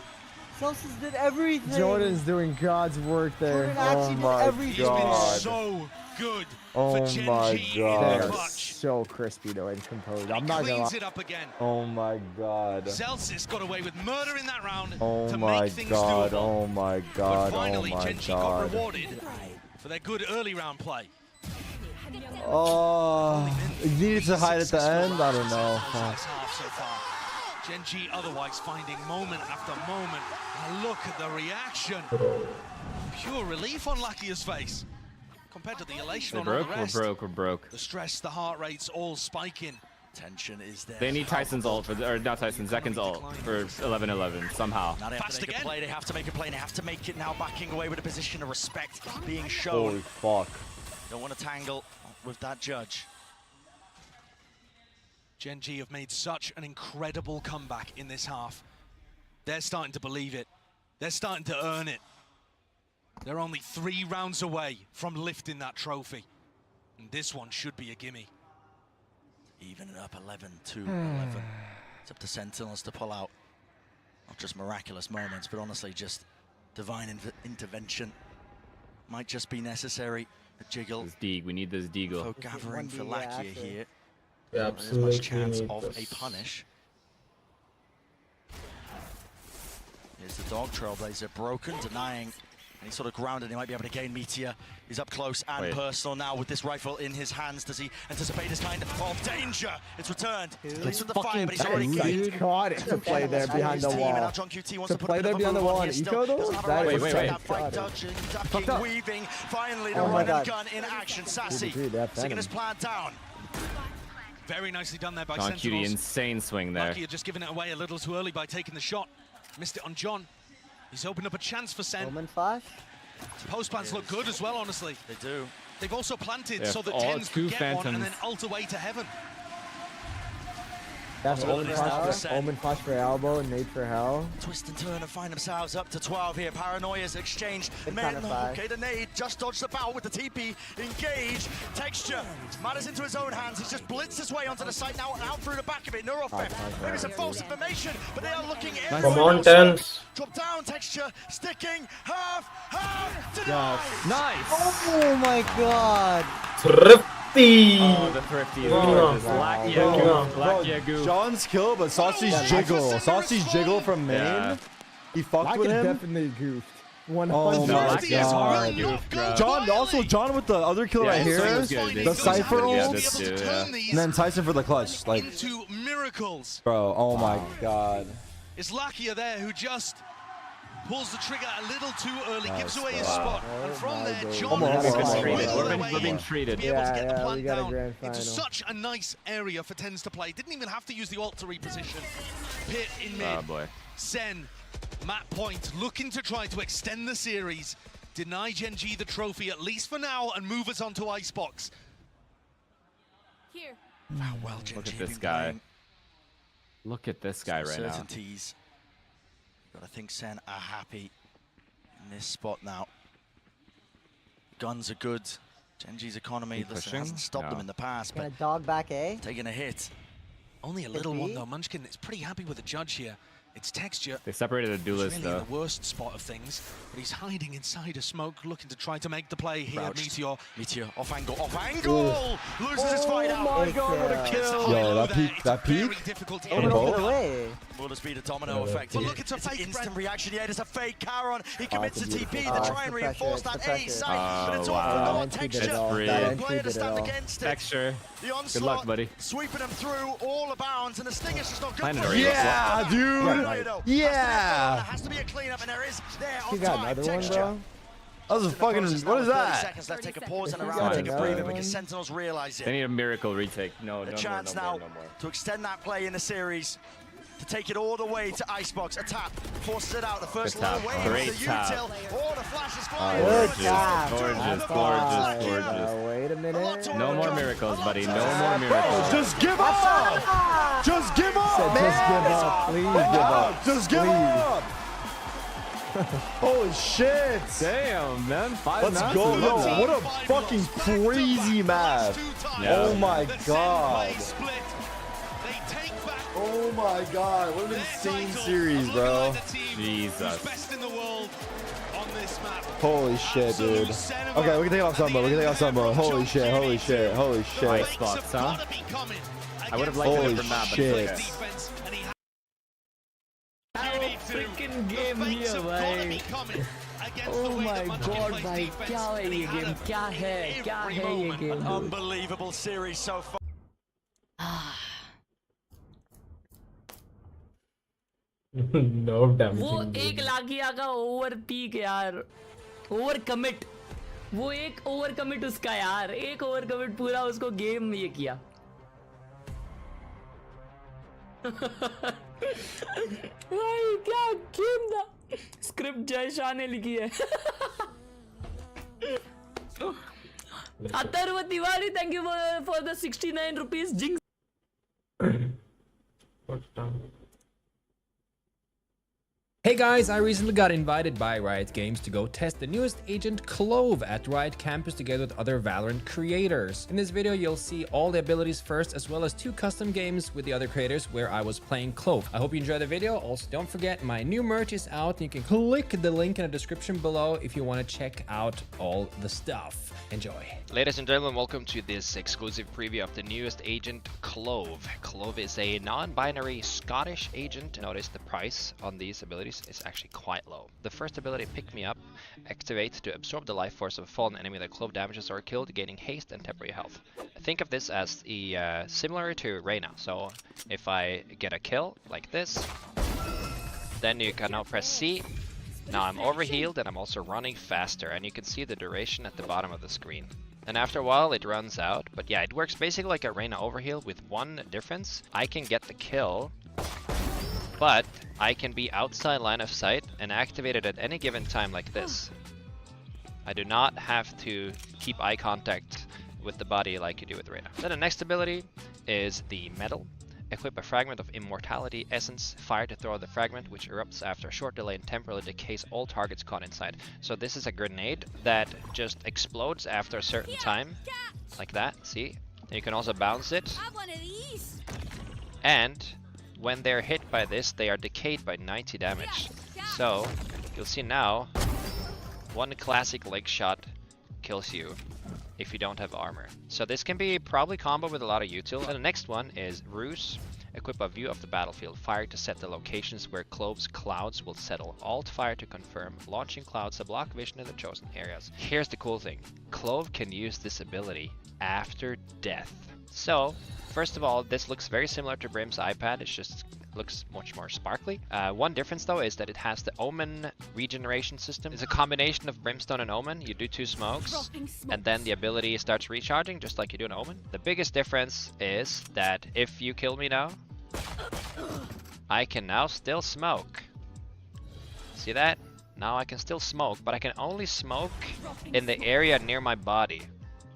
Celsius did everything. Jordan's doing God's work there. Jordan Oh actually did my everything. He's been God. so good Oh for Gen my G in God. the They're clutch. so crispy though and composed. I'm He not gonna cleans lie. it up again. Oh my God. Zelsis got away with murder in that round Oh to my make things God. doable. Oh my But God. Oh finally, my Gen G got God. rewarded for their good early round play. Oh, it needed to hide at the end. I don't know. Half so far. Gen G otherwise finding moment after moment. And look at the reaction. Pure relief on Lakia's face compared to the elation on all the rest. We're broke. The stress, the heart rates all spiking. Tension is there. They need Tyson's ult or not Tyson, Zekin's ult for 11-11 somehow. Now they have to make a play, they have to make a play, they have to make it now, backing away with a position of respect being shown. Holy fuck. Don't want to tangle with that judge. Gen G have made such an incredible comeback in this half. They're starting to believe it. They're starting to earn it. They're only 3 rounds away from lifting that trophy. And this one should be a gimme. Even it up 11-11. It's up to Sentinels to pull out not just miraculous moments, but honestly just divine intervention. Might just be necessary. A jiggle. This Deagle, we need this Deagle. So gathering for Lakia here. Yeah, There's much chance of a punish. Here's the dog trailblazer broken, denying any sort of ground, and he might be able to gain Meteor. He's up close and personal now with this rifle in his hands. Does he anticipate this kind of danger? It's returned. It's with the fire, but he's already gained. God, to play there behind the wall. To play there behind the wall and eco though? That is Wait. Ducking, weaving. Finally, the run and gun in action. Sassy taking his plan down. Very nicely done there by John Sentinels. Cutie, insane swing there. Lakia just giving it away a little too early by taking the shot. Missed it on John. He's opened up a chance for Sen. Omen flash. Post plans look good as well, honestly. They do. They've also planted They so have that all Tens two could get one and Phantoms. then ult away to heaven. That's Omen flash for elbow and nade for hell. Twist and turn and find themselves up to 12 here. Paranoia's exchanged. Okay, the nade just dodged the bow with the TP. Engage. Texture. Matters into his own hands. He's just blitzed his way onto the site now and out through the back of it. Neurofem. Maybe some false information, but they are looking in. Come on, Tens. Drop down, Texture. Sticking. Half. Nice. Oh my god. Thrifty. Oh, the thrifty is gorgeous. Black Yagoo. John's kill, but Saucy's jiggle. Saucy's jiggle from main. Yeah. He fucked I with can him. definitely goofed. 100%. Oh my god. Goof, John with the other kill right here. The Cypher ult. And And then Tyson for the clutch. Like, into miracles. bro, oh my god. It's Lakia there who just pulls the trigger a little too early, gives away his spot, and from there, John We're being treated. to be able to get the we plant got a down grand into final. such a nice area for Tens to play. Didn't even have to use the ult to reposition. Pit in mid. Oh boy. Sen, Matt Point, looking to try to extend the series, deny GENG the trophy, at least for now, and move us on to Icebox. Here. Wow, well, GENG Look at this guy. Look at this guy right now. Certainties. But I think Sen are happy in this spot now. Guns are good. GENG's economy, listen, hasn't stopped them in the past, but dog back A. taking a hit. Only a little one though. Munchkin is pretty happy with the judge here. It's Texture. They separated the duelist He's really though. in the worst spot of things, but he's hiding inside a smoke, looking to try to make the play here. Crouched. Meteor. Off angle, loses his fight out. Oh my god, what a kill. Yo, that peak. Will this be the domino effect here? Look, it's a fake instant reaction. Yeah, it's a fake Caron. He commits a TP to try and reinforce that A site, but it's all for wow. naught. Texture. That's Player to stand against it. Texture. The onslaught, Good luck, buddy. sweeping him through all the bounds, and the Stinger's just not good Planted for already. him. Yeah, dude. Yeah. There has to be a cleanup, and there is there on You got time. another one, Texture. bro? That was a fucking. What is 30 that? seconds left. Take a pause and a Got round, take a another breather one. because Sentinels realize They it. need a miracle retake. No, The no chance more, now no more. to extend that play in the series, to take it all the way to Icebox. A tap forces it out. The first Good tap. low wave Great of the tap. util. Oh, the flash is flying. Good job. Gorgeous. Wait a minute. No more miracles, buddy. No more miracles. Just give up! Just give up, man! Just give up. Please give up. Just give up! Holy shit! Damn, man. Let's go. Yo, what a fucking crazy map. Yeah. Oh my god. Oh my god. What an insane series, bro. Jesus. Best in the world on this map. Holy shit, dude. Okay, we can take it off Sunbow. We can take it off Sunbow. Holy shit, holy shit, holy shit. Icebox, huh? I would have liked Holy it from that, but shit. it's okay. freaking game here, भाई. Oh my god, भाई क्या है ये game? क्या है ये game? Unbelievable series so far. No damage. वो एक लागिया का ओवर पीक यार, ओवर कमिट. वो एक ओवर कमिट उसका यार, एक ओवर कमिट पूरा उसको गेम ये किया. भाई क्या गेम था. स्क्रिप्ट जय शाह ने लिखी है. Atharva Tiwari, thank you for the 69 rupees. जिंग. Hey guys, I recently got invited by Riot Games to go test the newest agent Clove at Riot Campus together with other Valorant creators. In this video, you'll see all the abilities first, as well as 2 custom games with the other creators where I was playing Clove. I hope you enjoyed the video. Also, don't forget my new merch is out. You can click the link in the description below if you want to check out all the stuff. Enjoy. Ladies and gentlemen, welcome to this exclusive preview of the newest agent Clove. Clove is a non-binary Scottish agent. Notice the price on these abilities is actually quite low. The first ability, Pick Me Up, activates to absorb the life force of a fallen enemy that Clove damages or killed, gaining haste and temporary health. Think of this as similar to Reyna. So if I get a kill like this, then you can now press C. Now I'm overhealed and I'm also running faster, and you can see the duration at the bottom of the screen. And after a while it runs out, but yeah, it works basically like a Reyna overheal with one difference. I can get the kill, but I can be outside line of sight and activate it at any given time like this. I do not have to keep eye contact with the body like you do with Reyna. Then the next ability is the Metal. Equip a fragment of Immortality Essence, fire to throw the fragment, which erupts after a short delay and temporarily decays all targets caught inside. So this is a grenade that just explodes after a certain time, like that, see? And you can also bounce it. And when they're hit by this, they are decayed by 90 damage. So, you'll see now, one classic leg shot kills you if you don't have armor. So this can be probably combo with a lot of util. And the next one is Ruse. Equip a view of the battlefield. Fire to set the locations where Clove's clouds will settle. Alt fire to confirm. Launching clouds to block vision in the chosen areas. Here's the cool thing. Clove can use this ability after death. So, first of all, this looks very similar to Brim's iPad. It's just looks much more sparkly. One difference though is that it has the Omen regeneration system. It's a combination of Brimstone and Omen. You do 2 smokes and then the ability starts recharging just like you do in Omen. The biggest difference is that if you kill me now, I can now still smoke. See that? Now I can still smoke, but I can only smoke in the area near my body.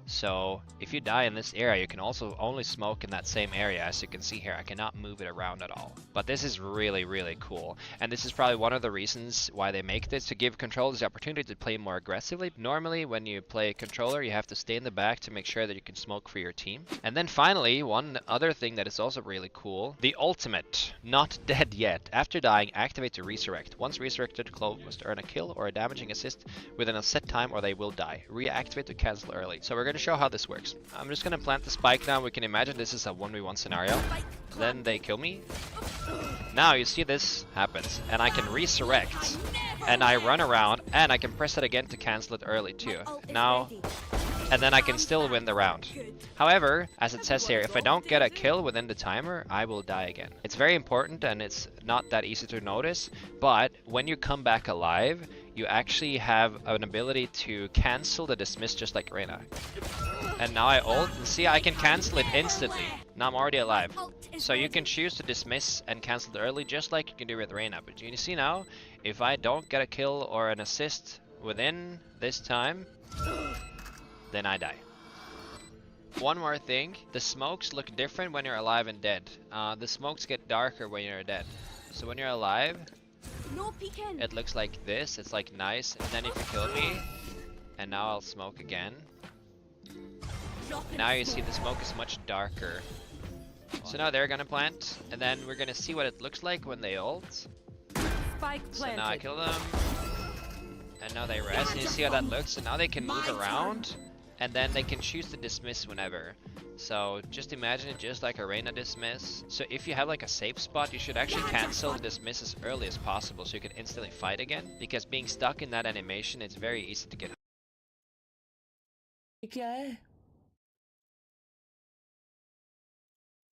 So if you die in this area, you can also only smoke in that same area. As you can see here, I cannot move it around at all. But this is really, really cool. And this is probably one of the reasons why they make this, to give controllers the opportunity to play more aggressively. Normally, when you play a controller, you have to stay in the back to make sure that you can smoke for your team. And then finally, one other thing that is also really cool, the ultimate, not dead yet. After dying, activate to resurrect. Once resurrected, Clove must earn a kill or a damaging assist within a set time or they will die. Reactivate to cancel early. So we're going to show how this works. I'm just gonna plant the spike now. We can imagine this is a 1v1 scenario. Then they kill me. Now you see this happens and I can resurrect and I run around and I can press it again to cancel it early too. Now, and then I can still win the round. However, as it says here, if I don't get a kill within the timer, I will die again. It's very important and it's not that easy to notice, but when you come back alive, you actually have an ability to cancel the dismiss just like Reyna. And now I ult, and see I can cancel it instantly. Now I'm already alive. So you can choose to dismiss and cancel it early just like you can do with Reyna. But you see now, if I don't get a kill or an assist within this time, then I die. One more thing, the smokes look different when you're alive and dead. The smokes get darker when you're dead. So when you're alive, it looks like this, it's like nice, and then if you kill me, and now I'll smoke again. Now you see the smoke is much darker. So now they're gonna plant, and then we're gonna see what it looks like when they ult. So now I kill them, and now they rest, and you see how that looks, and now they can move around, and then they can choose to dismiss whenever. So just imagine it just like a Reyna dismiss. So if you have like a safe spot, you should actually cancel the dismiss as early as possible so you can instantly fight again. Because being stuck in that animation, it's very easy to get.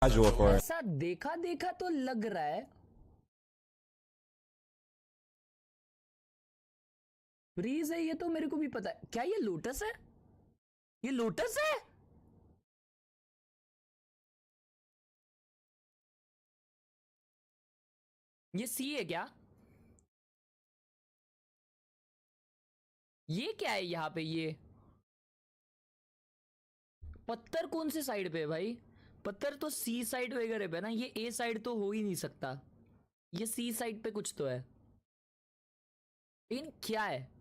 ऐसा देखा देखा तो लग रहा है freeze है ये तो मेरे को भी पता है क्या ये लोटस है ये लोटस है ये सी है क्या ये क्या है यहाँ पे ये पत्थर कौन से साइड पे है भाई पत्थर तो सी साइड वगैरह पे ना ये ए साइड तो हो ही नहीं सकता ये सी साइड पे कुछ तो है लेकिन क्या है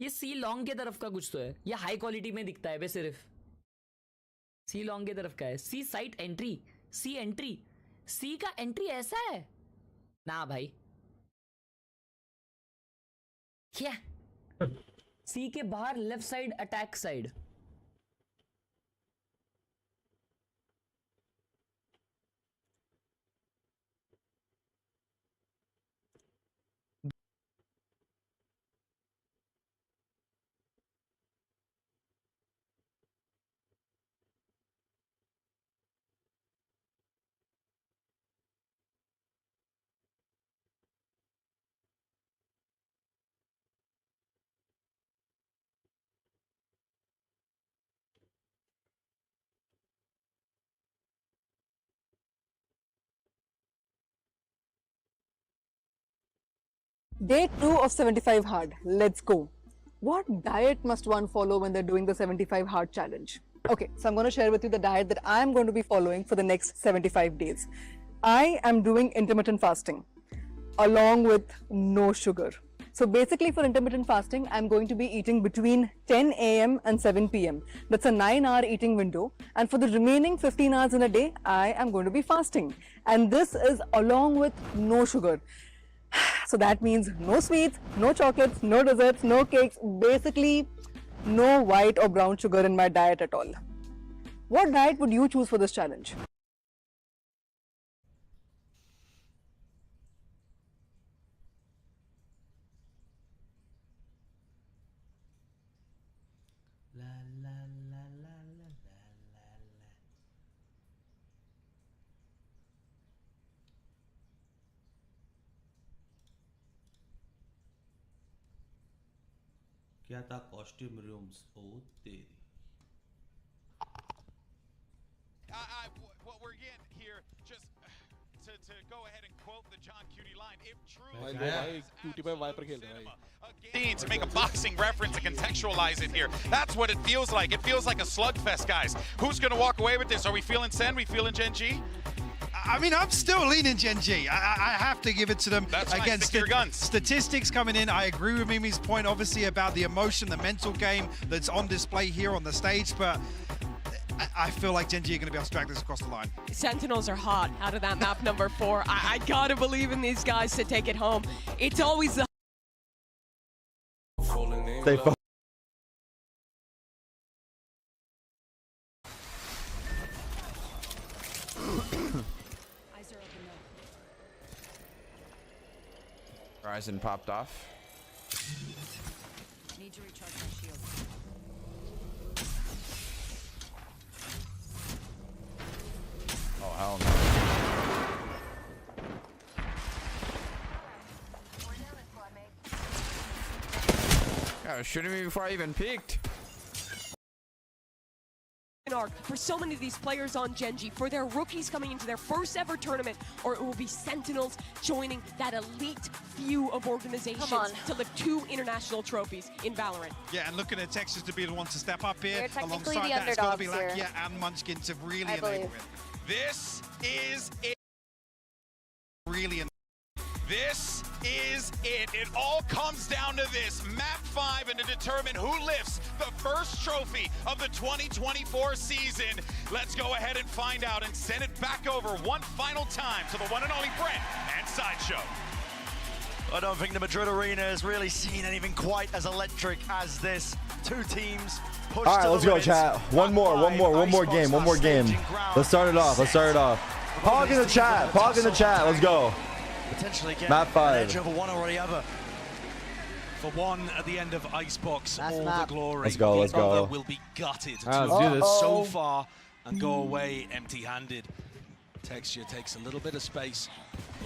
ये सी लॉन्ग के तरफ का कुछ तो है ये हाई क्वालिटी में दिखता है बे सिर्फ सी लॉन्ग के तरफ का है सी साइट एंट्री सी का एंट्री ऐसा है ना भाई क्या सी के बाहर left side attack side Day 2 of 75 hard. Let's go. What diet must one follow when they're doing the 75 hard challenge? Okay, so I'm going to share with you the diet that I'm going to be following for the next 75 days. I am doing intermittent fasting along with no sugar. So basically for intermittent fasting, I'm going to be eating between 10 a.m. and 7 p.m. That's a 9-hour eating window. And for the remaining 15 hours in a day, I am going to be fasting. And this is along with no sugar. So that means no sweets, no chocolates, no desserts, no cakes, basically no white or brown sugar in my diet at all. What diet would you choose for this challenge? क्या था costume rooms? Oh, तेरी. What we're getting here, just to go ahead and quote the John Cutie line, if true to make a boxing reference to contextualize it here. That's what it feels like. It feels like a slugfest, guys. Who's going to walk away with this? Are we feeling SEN? We feeling Gen G? I mean, I'm still leaning Gen G. I have to give it to them. That's Again, stick to your guns. Statistics coming in. I agree with Mimi's point, obviously, about the emotion, the mental game that's on display here on the stage, but I feel like Gen G are going to be able to drag this across the line. Sentinels are hot out of that map number 4. I gotta believe in these guys to take it home. It's always the... They Ryzen popped off. Need to recharge my shield. Oh, hell no. Yeah, shooting me before I even peeked. For so many of these players on Gen G, for their rookies coming into their first ever tournament, or it will be Sentinels joining that elite few of organizations to lift 2 international trophies in Valorant. Yeah, and looking at Texas to be the one to step up here. They're technically Alongside the that, it's got to be underdogs Lakia and Munchkin to really I enable believe. it. This is it. Really This is it. It all comes down to this. Map 5 and to determine who lifts the first trophy of the 2024 season. Let's go ahead and find out and send it back over one final time to the one and only Brent and Sideshow. I don't think the Madrid Arena has really seen anything quite as electric as this. 2 teams pushed. All right, let's go, chat. One more game. Let's start it off. Pog in the chat. Let's go. Potentially get Map 5. an edge over one or the other. For one at the end of Icebox, all the glory. Let's go. The other will be gutted to let's do this. so far and go away empty-handed. Texture takes a little bit of space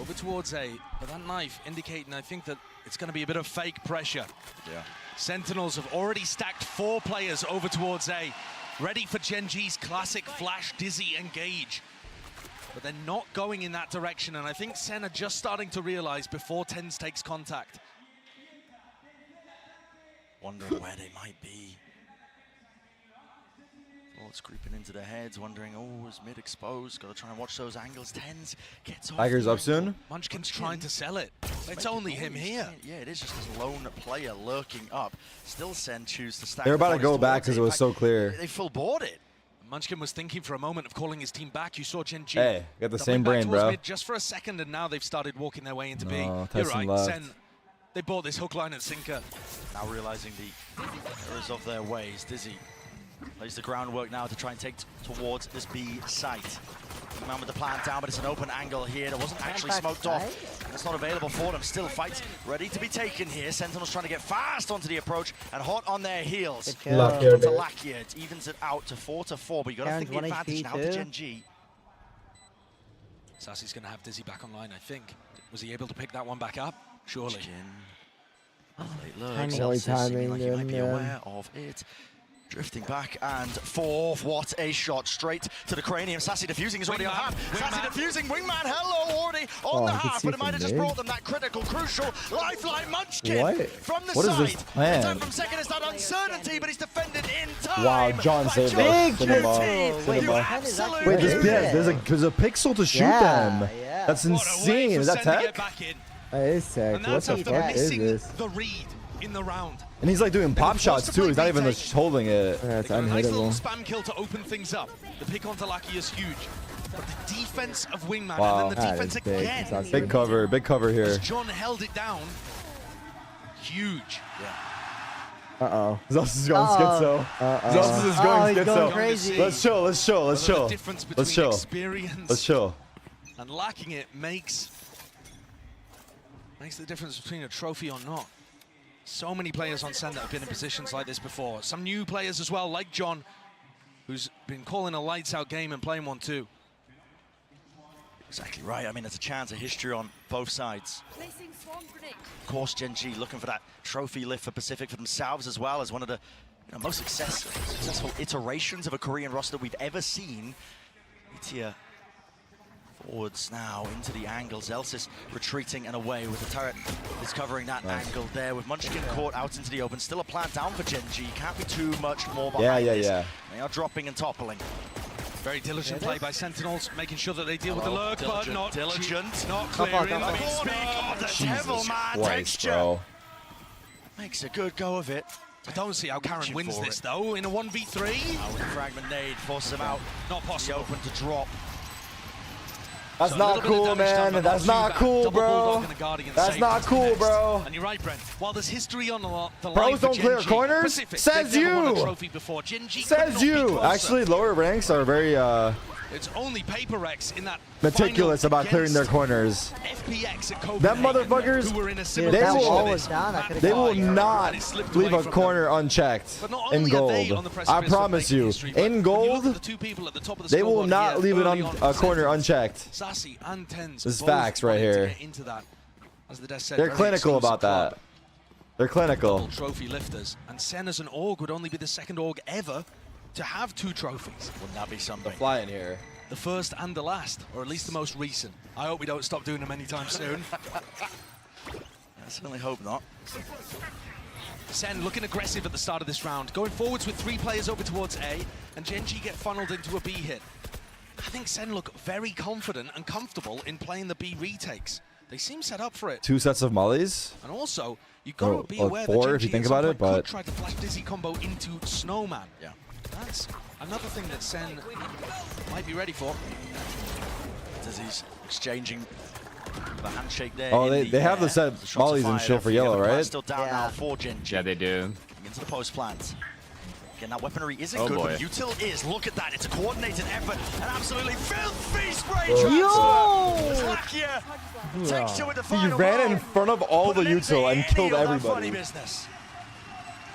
over towards A, but that knife indicating, I think, that it's going to be a bit of fake pressure. Yeah. Sentinels have already stacked 4 players over towards A, ready for Gen G's classic flash, dizzy, engage. But they're not going in that direction, and I think SEN are just starting to realize before TenZ takes contact. Wondering where they might be. Thoughts creeping into their heads, wondering, oh, is mid exposed? Got to try and watch those angles. TenZ gets off. Tiger's up soon. Munchkin's trying to sell it. It's only him here. Yeah, it is just this lone player lurking up. Still SEN choose to stack. They were about to go back because it was so clear. They full board it. Munchkin was thinking for a moment of calling his team back. You saw Gen G. Hey, got the same brain, bro. Just for a second, and now they've started walking their way into B. You're Tyson right, left. SEN. They bought this hook, line, and sinker. Now realizing the errors of their ways. Dizzy lays the groundwork now to try and take towards this B site. Man with the plant down, but it's an open angle here that wasn't actually smoked off. It's not available for them. Still fights ready to be taken here. Sentinels trying to get fast onto the approach and hot on their heels. Lakia, it evens it out to 4-4, but you got to think the advantage now to Gen G. Sassy's going to have Dizzy back online, I think. Was he able to pick that one back up? Surely. Late lurk, Celsius seeming like he might be aware of it. Drifting back and forth. What a shot straight to the cranium. Sassy defusing is already on hand. Sassy defusing. Wingman, hello, already on the half, but it might have just brought them that critical, crucial lifeline. Munchkin from the what side. is this plan? Attack from second is that uncertainty, but he's defended in time. Wow, John saved us. Wait, there's a pixel to shoot them. That's insane. Is that tech? That is tech. What the fuck is this? The read in the round. And he's like doing pop shots too. He's not even holding it. That's a nice little unhittable. spam kill to open things up. The pick on Talaki is huge. But the defense of Wingman Wow. and then the defense again. Big cover here. As John held it down. Huge. Uh-oh. Zeus is going schizo. Zeus is going schizo. crazy. Let's chill. The difference between experience and lacking it makes the difference between a trophy or not. So many players on SEN that have been in positions like this before. Some new players as well, like John, who's been calling a lights-out game and playing one too. Exactly right. I mean, it's a chance, a history on both sides. Of course, GENG looking for that trophy lift for Pacific for themselves as well as one of the most successful iterations of a Korean roster we've ever seen. Meteor forwards now into the angle. Zelsis retreating and away with the turret is covering that angle there with Munchkin caught out into the open. Still a plan down for GENG. Can't be too much more behind this. They are dropping and toppling. Very diligent play by Sentinels, making sure that they deal with the lurk, but not diligent. Not clearing the corner. Oh, the devil man texture. Bro. Makes a good go of it. I don't see how Karen wins this though in a 1v3. With the fragment nade, forces him out. Not possible. Open to drop. That's not cool, man. That's not cool, bro. That's not cool, bro. And you're right, Brent. While there's history on the line Pros don't clear corners? Says you. Says you. Actually, lower ranks are very it's only HyperX in that meticulous about clearing their corners. FPX at Them motherfuckers, they will not leave a corner unchecked in gold. I promise you. In gold, they will not leave a corner unchecked. Sassy and Tens. This is facts right here. They're clinical about that. They're clinical. Trophy lifters. And SEN as an org would only be the second org ever to have 2 trophies. Wouldn't that be something? Fly in here. The first and the last, or at least the most recent. I hope we don't stop doing them anytime soon. I certainly hope not. SEN looking aggressive at the start of this round, going forwards with 3 players over towards A, and GENG get funneled into a B hit. I think SEN look very confident and comfortable in playing the B retakes. They seem set up for it. 2 sets of mollies. And also, you've got to be aware 4 that if you think about it, but could try to flash Dizzy combo into Snowman. Yeah. That's another thing that SEN might be ready for. Dizzy's exchanging the handshake there. Oh, they have the set mollies and shield for yellow, right? Still down now for GENG. Yeah, they do. Into the post plant. Again, that weaponry isn't good, but the util is. Look at that. It's a coordinated effort. An absolutely filthy spray transfer. Texture with the final he ran in front of all the util and killed everybody.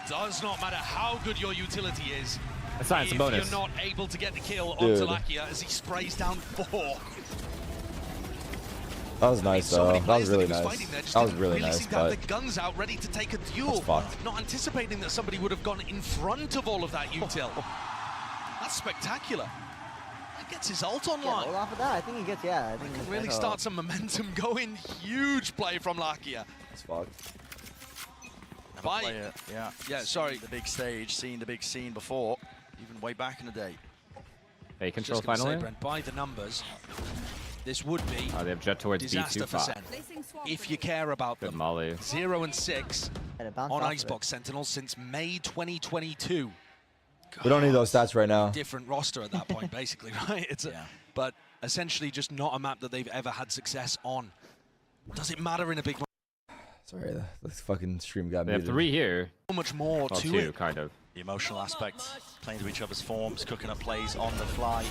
Does not matter how good your utility is. That's not, it's a bonus. If you're not able to get the kill on Talakia as he sprays down 4. That was nice, though. That was really nice. That was really nice, but the guns out ready to take a duel. Not anticipating that somebody would have gone in front of all of that util. That's spectacular. That gets his ult online. Roll off of that. I think he gets, I think he can really start some momentum going. Huge play from Lakia. That's fucked. Sorry. The big stage, seen the big scene before, even way back in the day. Hey, control finally. Brent, by the numbers, this would be they have jet towards disaster for SEN. If you care about them. Molly. 0 and 6 on Icebox Sentinels since May 2022. We don't need those stats right now. Different roster at that point, basically, right? It's but essentially just not a map that they've ever had success on. Does it matter in a big? Sorry, this fucking stream got me. They have 3 here. So much more to 2, it. kind of. The emotional aspect, playing to each other's forms, cooking up plays on the fly.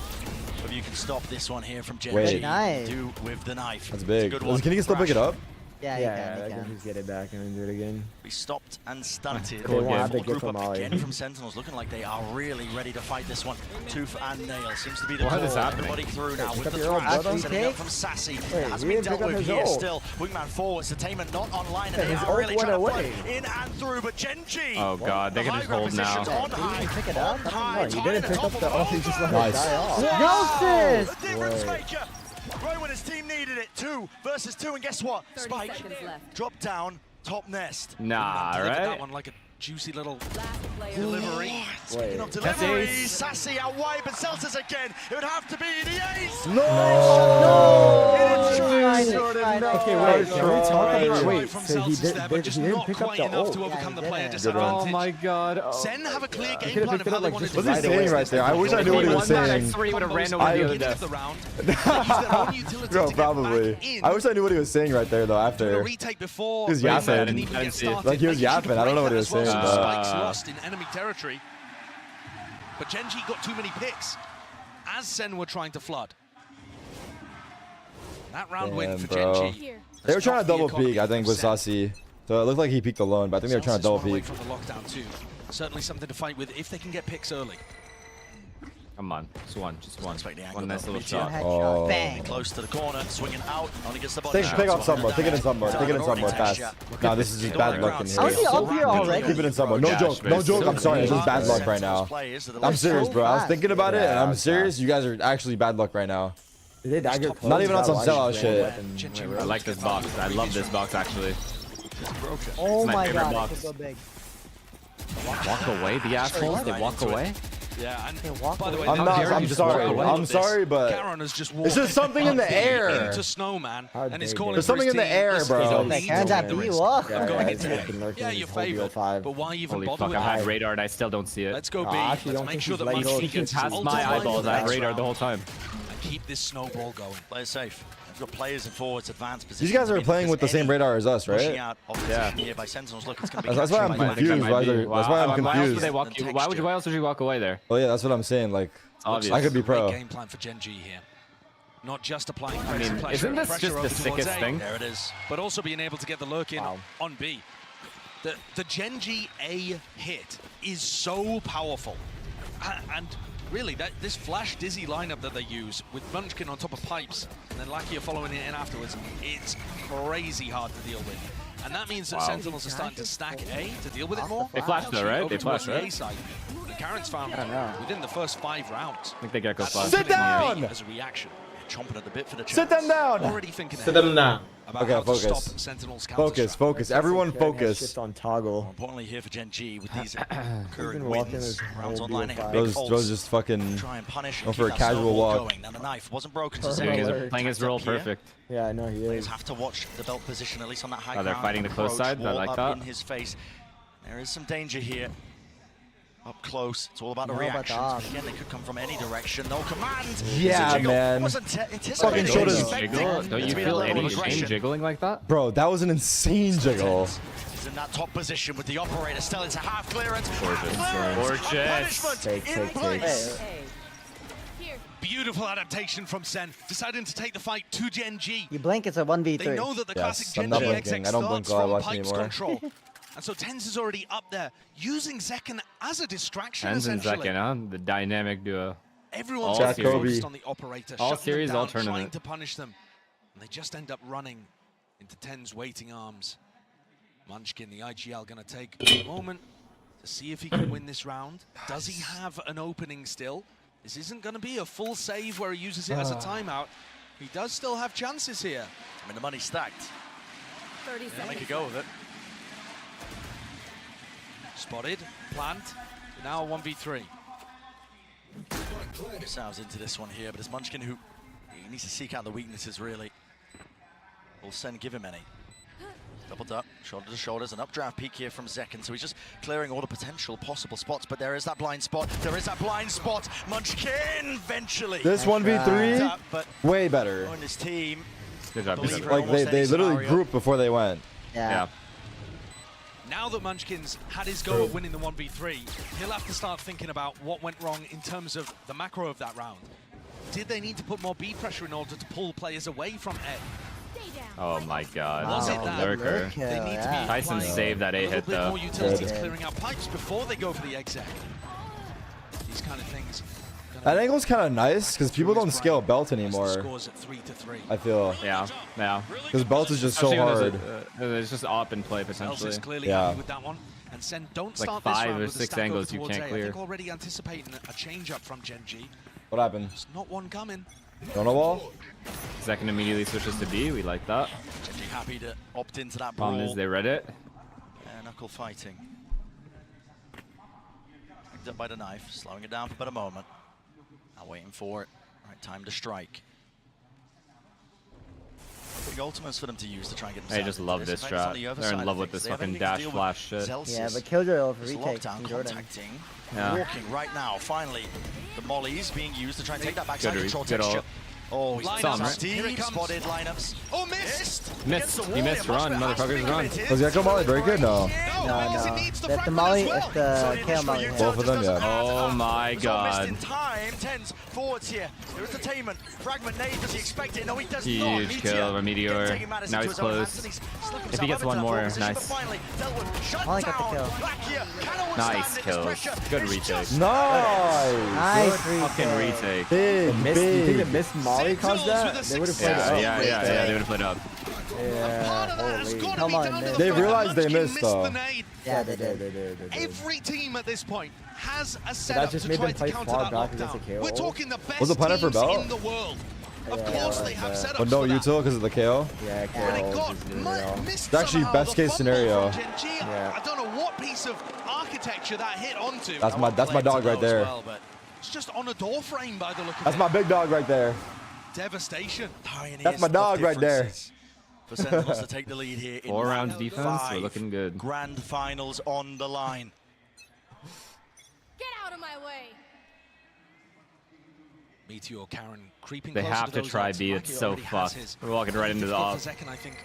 If you can stop this one here from GENG, nice. do with the knife. That's big. Can he still pick it up? Yeah, I can just get it back and do it again. We stopped and stunted. They won't have the Group gift from up Ollie. again from Sentinels, looking like they are really ready to fight this one. Tooth and Nail seems to be the What call. is happening? Everybody through now Pick with up the your old thrash. brother. Setting up from Sassy. Wait, Has he been didn't dealt pick up with his here ult. still. Wingman forward, Entertainment not online, and Yeah, they his are ult really went trying to away. flood in and through, but GENG. Oh god, they The can just high hold now. positions on high. He pick it up? On high, No, he didn't pick up the ult, he just let it Nice. die off. Yes! Yo, The difference maker. Right when his team needed it. 2 versus 2, and guess what? 30 Spike seconds left. drop down, top nest. Nah, Delivered that right? one like a juicy little Last player. delivery. Speaking of That's delivery, ace. Sassy out wide, but Celtics again. It would have to be the ace. No! Okay, wait, can we talk about Wait, wait? from So he Celtics there, but didn't just not pick up quite the enough ult. to overcome the player Oh disadvantage. my god. Oh. Sen have a clear He game could've plan picked of it how up they like wanted just to What's he do saying it. right there? I wish I knew what he was saying. X3 would have ran Combos over the at other beginning of death. the round. They use their own utility Bro, to get back probably. in. I wish I knew what he was saying right there, though, Do a after. retake before. He was Razer yapping. didn't even I get didn't see it. started. Like, he was Making sure to yapping. I don't know break what he that was as well, saying, so but- Spike's lost in enemy territory. But GENG got too many picks as Sen were trying to flood. That round win Damn, for bro. GENG. They were trying to double peek, I think, with Sassy. So it looked like he peeked alone, but I think they were trying to double peek. From the lockdown too. Certainly something to fight with if they can get picks early. Come on, just one. Expect the angle One nice though. little Meteor. shot. Oh. Close to the corner, swinging out, only gets the body. Pick up someone, take it in someone, take it in someone fast. Nah, this is just bad luck in How is he here. up here already? Keep it in someone. No joke, no joke, I'm sorry, it's just bad luck right now. I'm serious, bro. I was thinking about it, and I'm serious. You guys are actually bad luck right now. Not even on some sellout shit. I like this box. I love this box actually. Oh my my favorite god, box. it's so big. Walk away, the assholes. They walk away. Yeah, and by the way, I'm how not. dare you I'm just sorry. walk away I'm with sorry, this. but Garon has just it's just something in the air. into Snowman, How and it's dare calling There's for something his in the team. air, Listen, bro. you don't Like, need hands to at take the me, risk. what? I'm going Yeah, into it's it. been lurking Yeah, his you're whole favored, BO5. but why even Holy bother fuck! with I had that? radar and I still don't see it. Let's go B. I actually Let's don't make think sure he's that letting Munchkin go. Peeking gets past ultimate my line eyeballs. for the I had next radar round the whole time. and keep this snowball going. Play it safe. We've got players in forwards, advanced positions. These guys are playing with the same radar as us, Pushing right? out opposition here by Sentinels. Look, it's going to be That's why I'm captured by confused. That's why I'm Why else would confused. they walk you? Why else would you walk away there? Oh yeah, that's what I'm saying. Like, Obvious. I could be Great pro. game plan for GENG here. Not just applying I mean, pressure isn't this pressure just over the towards sickest A, thing? There it is. but also being able to get the lurk in on B. The GENG A hit is so powerful. And really, this flash dizzy lineup that they use with Munchkin on top of pipes and then Lakia following it in afterwards, it's crazy hard to deal with. And that means that Sentinels are starting to stack A to deal with it more. They flashed though, right? Over They towards flashed, the A right? side. And Karen's found within the first 5 rounds. I think they get go That's flash. Sit down! As a reaction. Chomping at the bit for the chance. Sit them down. Already thinking Sit them down. about Okay, how to focus. stop Sentinels' Focus, counterstrike. focus. Everyone focus. Shift on toggle. More importantly here for GENG with these Been current walking wins. his Rounds whole online, they have BO5. big Those faults. just fucking Try and punish. going and for a keep that casual snowball walk. going. Now the knife wasn't broken. So Perfect. He's Alert. playing his role perfect. Yeah, I know he Players is. have to watch the belt position, at least on that high Oh, they're ground fighting the close approach. side? I Wall like up that. in his face. There is some danger here. Up close, it's all about the No, but reactions. up. Again, they could come from any direction. No command. Yeah, It's a jiggle. man. Wasn't anticipated. Fucking showed us- Jiggle? Don't you feel any shame jiggling like that? Bro, that was an insane jiggle. He's in that top position with the operator still into half clearance. Gorgeous. Clearance. Gorgeous. Punishment Take, in take, place. Here. Beautiful adaptation from Sen, deciding to take the fight to GENG. You blink, it's a 1v3. They know that the classic Yes, I'm not GENG blinking. XX I don't blink starts while I from watch pipes anymore. control. And so Tens is already up there, using Zekken as a distraction, Tens and essentially. Zekken, huh? The dynamic duo. Everyone's All just series. focused on the operator, All shutting series, them all down, trying tournament. to punish them. And they just end up running into Tens' waiting arms. Munchkin, the IGL, going to take a moment to see if he can win this round. Does he have an opening still? This isn't going to be a full save where he uses it as a timeout. He does still have chances here. I mean, the money's stacked. 30 Yeah, seconds. make a go of it. Spotted, plant, now a 1v3. Sounds into this one here, but it's Munchkin who he needs to seek out the weaknesses, really. Will Sen give him any? Doubled up, shoulder to shoulders, an updraft peak here from Zekken, so he's just clearing all the potential possible spots, but there is that blind spot. There is that blind spot. Munchkin eventually. This 1v3, but way better. on his team. Good job. Believer in Like almost they any literally scenario. grouped before they went. Yeah. Now that Munchkin's had his go at winning the 1v3, he'll have to start thinking about what went wrong in terms of the macro of that round. Did they need to put more B pressure in order to pull players away from A? Stay down. Oh my god. Was it that? Lurker. They need to be Tyson applying saved that a 8 little hit bit though. more utilities clearing out pipes before they go for the exec. These kind of things. That angle's kind of nice because people don't scale belt anymore. Scores at 3-3. I feel. Yeah. Because belt is just Especially so when hard. It's just up and play potentially. Clearly happy with that one. And Sen don't Like start 5 this round or with 6 the stack angles you towards can't A. clear. I think already anticipating a change up from GENG. What happened? There's not one coming. Donut wall? Second immediately switches to B. We like that. GENG happy to opt into that Problem brawl. is they read it. Knuckle fighting. Picked up by the knife, slowing it down for but a moment. Now waiting for it. Right, time to strike. Big ultimates for them to use to try and get them. I just love this strat. They're in love with this fucking dash flash shit. Yeah, but Killjoy over retake lockdown from Jordan. contacting. Yeah. Walking right now, finally. The mollies being used to try and take that backside Good control good texture. ult. Oh, he's Lineups. deep spotted lineups. Oh, missed! Missed. He missed. Run, motherfuckers, run. Was the Echo Molly very good? No. No. That's the Molly, it's the KO Molly. Both of them, yeah. Oh my god. In time, Tens forwards here. There is entertainment. Fragment nade, does he expect it? No, he does not. Huge kill, a meteor. Now he's close. If he gets one more, nice. I only got the kill. Nice kills. Good retake. Nice. Fucking retake. Big. You think it missed Molly caused that? They would have played it up. Yeah, they would have played up. Yeah, holy. Come on, They realized they missed though. Yeah, they did. Every team at this point has a That setup just to made try them to play counter far that back against the lockdown. KO. We're talking the best Was the punter for teams Bell? in the world. Of course they have setups But no for that. util because of the KO. Yeah, And it KO. got missed It's actually somehow. best The case fumble scenario. from GENG, Yeah. I don't know what piece of architecture that hit onto. That's my dog right there. It's just on a door frame by the look of That's it. my big dog right there. Devastation. That's my dog right there. For Sentinels to take the lead here in 4 rounds round defense, 5. we're looking good. Grand finals on the line. Get out of my way. Meteor Karen creeping They closer have to those try odds. B. Lucky It's so already has fucked. his We're walking right into the off. second, I think.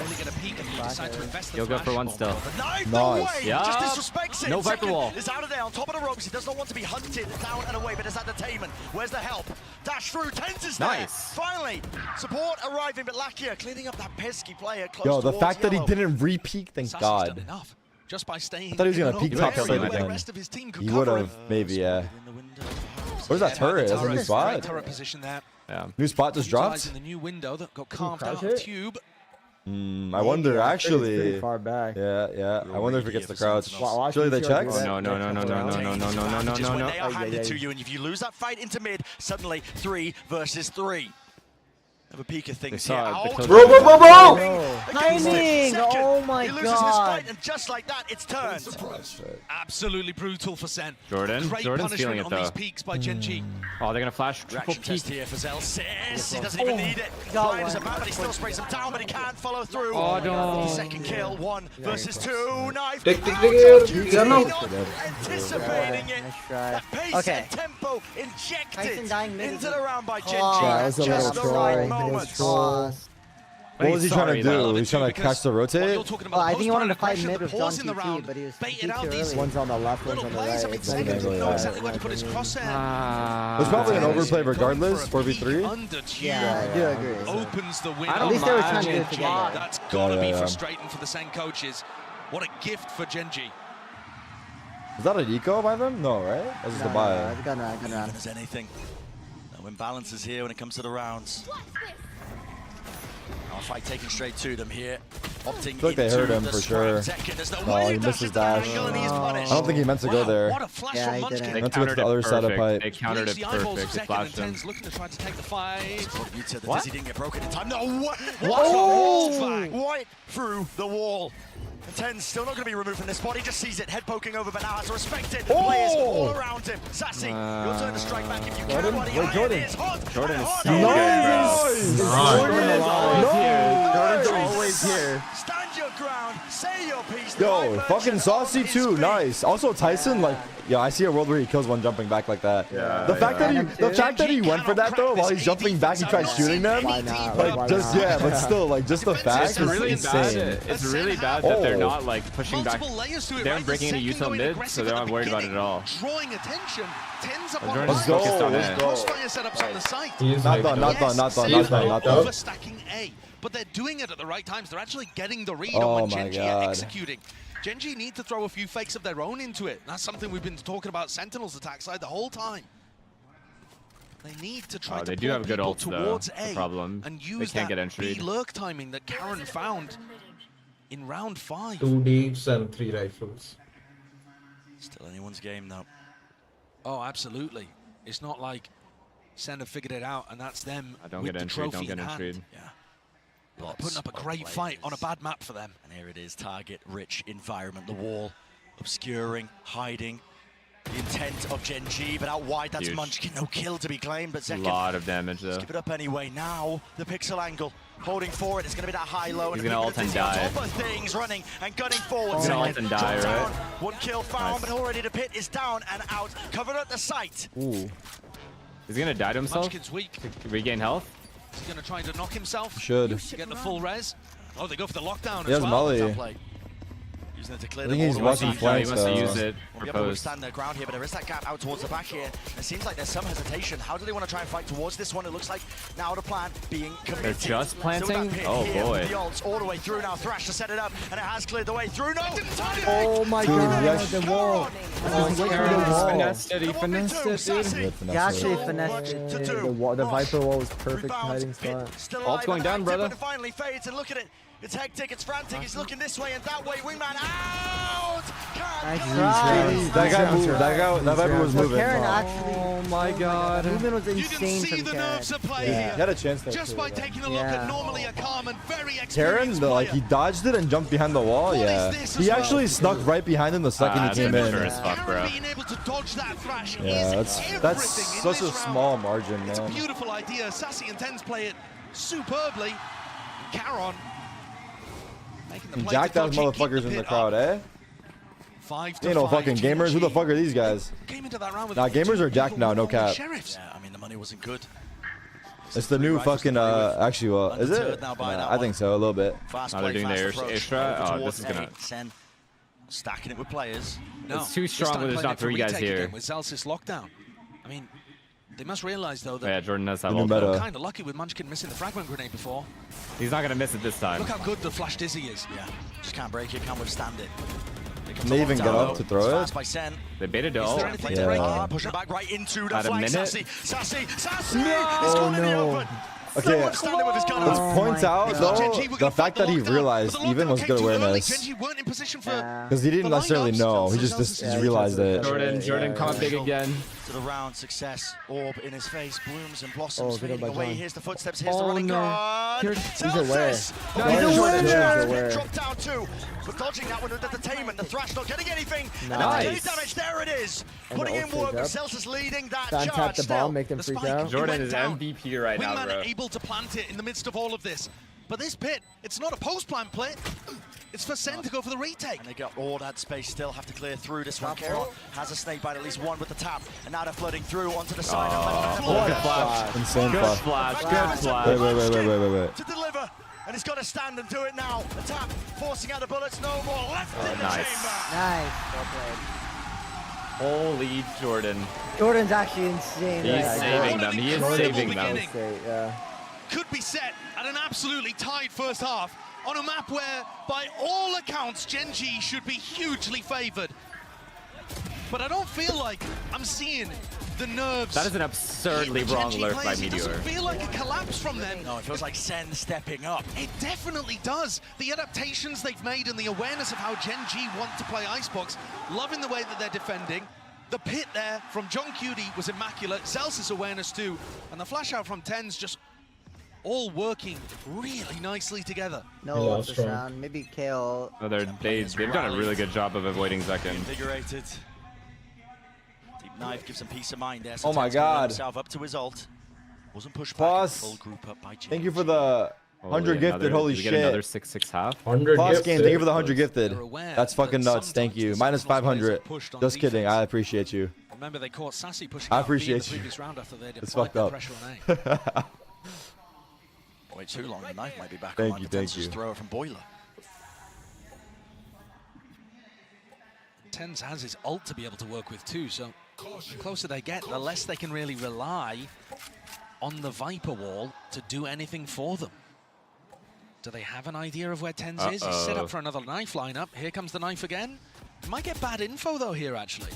Only get a peek and you decide to invest the You'll go for flash one bomb. still. But knife Nice. away. Yeah. Just disrespects it. No Viper Second wall. is out of there on top of the ropes. He does not want to be hunted down and away, but it's entertainment. Where's the help? Dash through. Tens is there. Nice. Finally, support arriving, but Lakia cleaning up that pesky player close Yo, the towards fact that he yellow. didn't re-peek, thank Sassy's done God. enough. Just by staying I thought he was in gonna an peek open top area side where the again. rest of his team could He cover would him. have, maybe, yeah. In the window, perhaps. Where's that turret? That's a new Great spot. turret position there. Yeah. New spot just dropped? Utilizing the new window that got carved crouch out of it? tube. I wonder, It's actually. pretty far back. Yeah. I wonder if it gets the crouch. Watch Surely they me checked? do that. No. Just when they are handed yeah. to you, and if you lose that fight into mid, suddenly 3 versus 3. Have a peek of things They here. saw it, the Out. kill- Bro! Timing! Oh my He loses his god. fight, and just like that, it's turned. Absolutely brutal for Sen. Jordan's Great feeling punishment it on though. these peaks by GENG. Oh, they're gonna flash triple Reaction peek. test here for Zelsis. He doesn't even need it. got Blind as a one. bat, but he still sprays him down, but he can't follow through. Oh, no. Second kill, 1 versus 2. Knife. Take Out, here. QT Yeah, no. not anticipating it. Nice try. That pace Okay. and tempo injected Tyson dying mid into is the round by GENG. Oh, Yeah, it was a Just little the right troll. moment. What was he trying to do? He's trying to catch the rotate? Well, I think he wanted to fight mid with John QT, but he was baited too out early. these One's on the left, one's little on the plays. right. I mean, It's Sen not didn't even know like exactly where to that. put his crosshair. There's probably an Sen overplay is regardless, going for a 4v3. peek under tube. Yeah, I do agree. Opens the window. At least they were trying to do it together. That's gotta be Yeah. frustrating for the Sen coaches. What a gift for GENG. Is that an eco by them? No, right? That's just a buy. It's gonna Even as anything. No imbalances here when it comes to the rounds. Our fight taken straight to them here. Opting I feel like they heard him into for the sure. second. There's no No, way he missed his dashes that dash. angle and he is I punished. don't think he meant to go there. What a flash Yeah, from he Munchkin. didn't. They Meant to go to countered the it other side of perfect. pipe. They countered Bleeds it the eyeballs perfect. of They second, flashed and him. Ten's looking to try to take the fight. You said that What? he didn't get broken in time. No, what? Oh! Right through the wall. And Ten's still not going to be removed from this spot. He just sees it, head poking over, but now has to respect it. Players all around him. Sassy, your turn to strike back if you Jordan? can. Wait, Jordan. Jordan is hot. so good, bro. Jordan is always here. Jordan's Nice. always here. Stand your ground. Say your piece. Yo, fucking saucy too. Nice. Also, Tyson, like, Yeah, I see a world where he kills one jumping back like that. Yeah, the fact that he went for that though, while he's jumping back, he tried shooting them. Why not? Like Why just not? but still, like just the fact It's is really insane. bad. It's really bad that they're not like pushing back. They aren't breaking any util mid, so they're not worried about it at all. Drawing attention, tens upon Jordan's go, focused on let's it. go. crossfire setups on the site. Not done. Overstacking A, but they're doing it at the right times. They're actually getting the read on when Gen G are executing. Gen G need to throw a few fakes of their own into it. That's something we've been talking about Sentinel's attack side the whole time. They need to try to they do have good ults towards though. A The problem. and They use can't get that entry. B lurk timing that Karen found in round 5. 2 deeps and 3 rifles. Still anyone's game though. Oh, absolutely. It's not like Sen have figured it out and that's them Don't with get the entry. trophy Don't get in entry. hand. Yeah. Well, putting up a great fight on a bad map for them. And here it is, target-rich environment. The wall obscuring, hiding. The intent of Gen G, but out wide, that's Huge. Munchkin. No kill to be claimed, but A second. lot of damage though. Give it up anyway. Now, the pixel angle. Holding forward, it's going to be that high-low. He's gonna ult and die. On top of things, running and gunning forward. He's gonna ult and die, right? One kill found, Nice. but already the pit is down and out. Covered at the site. Ooh. Is he gonna die to himself? Munchkin's weak. To regain health? He's going to try to knock himself. Should. Get the full res. Oh, they go for the lockdown He has as well. Molly. Using it to clear I the think he's border. watching He flanks wants to though. use it We'll for be able to post. stand their ground here, but there is that gap out towards the back here. It seems like there's some hesitation. How do they want to try and fight towards this one? It looks like now the plan being committed. They're just planting? Still that pit Oh, here boy. with the ults all the way through now. Thrash to set it up, and it has cleared the way through. No! Oh my god, yes. the wall. Finessed it, he finessed it, dude. He actually finessed it. The Viper wall was perfect hiding spot. Still Ult's alive going and down, active, brother. but it finally fades, and look at it. It's hectic, it's frantic, he's looking this way and that way. Wingman out! Nice try. That guy moved. That Viper was moving. Karen actually. Oh my god. The movement was You can insane see from the Karen. nerves at play He here. had a chance there Just too, by though. taking a look at normally a calm and very Karen, experienced like player. he dodged it and jumped behind the wall. What Yeah, is this he as actually well? snuck right behind him the second he That's came immature in. as fuck, bro. Karen being able to dodge that thrash Yeah, is that's everything in such a this round. small margin, It's a man. beautiful idea. Sassy and Tens play it superbly. Caron making the play Jack to those dodge it, keep motherfuckers in the pit crowd, up. eh? 5 to Ain't no 5, fucking gamers. Who the fuck are these guys? Came into that round with Nah, gamers are jacked now, no cap. Sheriffs. Yeah, I mean, the money wasn't good. It's the new fucking, actually, well, is it? Now by that I think so, a little bit. Fast Oh, they're play, doing the fast approach. extra? Over Oh, towards this is gonna- A. Sen stacking it with players. No, It's too this strong time when there's playing not it for 3 guys retake here. again With Zelsis lockdown. I mean, they must realize though that Yeah, Jordan has that New ult. meta. though. kind of lucky with Munchkin missing the fragment grenade before. He's not gonna miss it this time. Look how good the Flash Dizzy is. Yeah, just can't break it, can't withstand it. Can they even get up to throw it? Fast by Sen. They baited to Is ult. there anything to break Yeah. it? Pushing back right into the At a flank. minute? Sassy! It's Oh, gone in the no. open. Okay, Someone standing with his gun let's up. point out Gen G though were the gonna fight fact that he lockdown, realized but the even lockdown was came good too early. awareness Gen G weren't in position for because he didn't the necessarily lineups. know. He just Yeah, realized it. Jordan, come big again. To the round, success, orb in his face, blooms and blossoms, Oh, good fading by away. John. Here's the footsteps, here's the Oh, running no. guard. He's aware. Celsius! No, Oh, he's a Jordan winner. Jones He's aware. dropped down too, but dodging that one with entertainment. The Thrash not getting anything. And Nice. the damage, there it is. And Putting the in ult work stays with up. Celsius leading that Try and charge tap the still. bomb, make them The freak spike. out. It Jordan went is down. MVP right now, Wingman bro. able to plant it in the midst of all of this. But this pit, it's not a post-plant play. It's for Sen to go for the retake. And they got all that space, still have to clear through this one. Caron has a snake bite, at least one with the tap, and now they're flooding through onto the side. What a flash. Insane Good flash. flash, good flash. Wait. To deliver, and he's got to stand and do it now. The tap, forcing out the bullets, no more left in the nice. chamber. Nice. Well played. Holy Jordan. Jordan's actually insane. He's right? saving them. He is saving them. beginning. Yeah. Could be set at an absolutely tied first half on a map where, by all accounts, Gen G should be hugely favored. But I don't feel like I'm seeing the nerves. That is an absurdly in the wrong Gen G lurk by players. It Meteor. doesn't feel like a collapse from them. No, it feels like Sen stepping up. It definitely does. The adaptations they've made and the awareness of how Gen G want to play Icebox, loving the way that they're defending. The pit there from John Cutie was immaculate. Zelsis' awareness too. And the flash out from Tens just all working really nicely together. No ult this round. Maybe KO. No, they've done a really good job of avoiding second. Invigorated. Deep knife gives him peace of mind there. Oh my Tens can let God. himself up to his ult. Wasn't pushed Pause. back. Full group up by Gen Thank you for G. the 100 gifted, holy did we shit. get another 6-6 half. 100 Boss game, thank you for the gifted. 100 gifted. That's fucking nuts. Thank you. Minus 500. Just kidding. I appreciate you. Remember, they caught Sassy pushing I out B in the appreciate you. previous round after they'd It's applied fucked that up. pressure on A. Wait too long, the knife might be back Thank on. you, thank you. Throw it from Boiler. Tens has his ult to be able to work with too, so the closer they get, the less they can really rely on the Viper wall to do anything for them. Do they have an idea of where Tens is? He's set up for another knife lineup. Here comes the knife again. Might get bad info though here actually.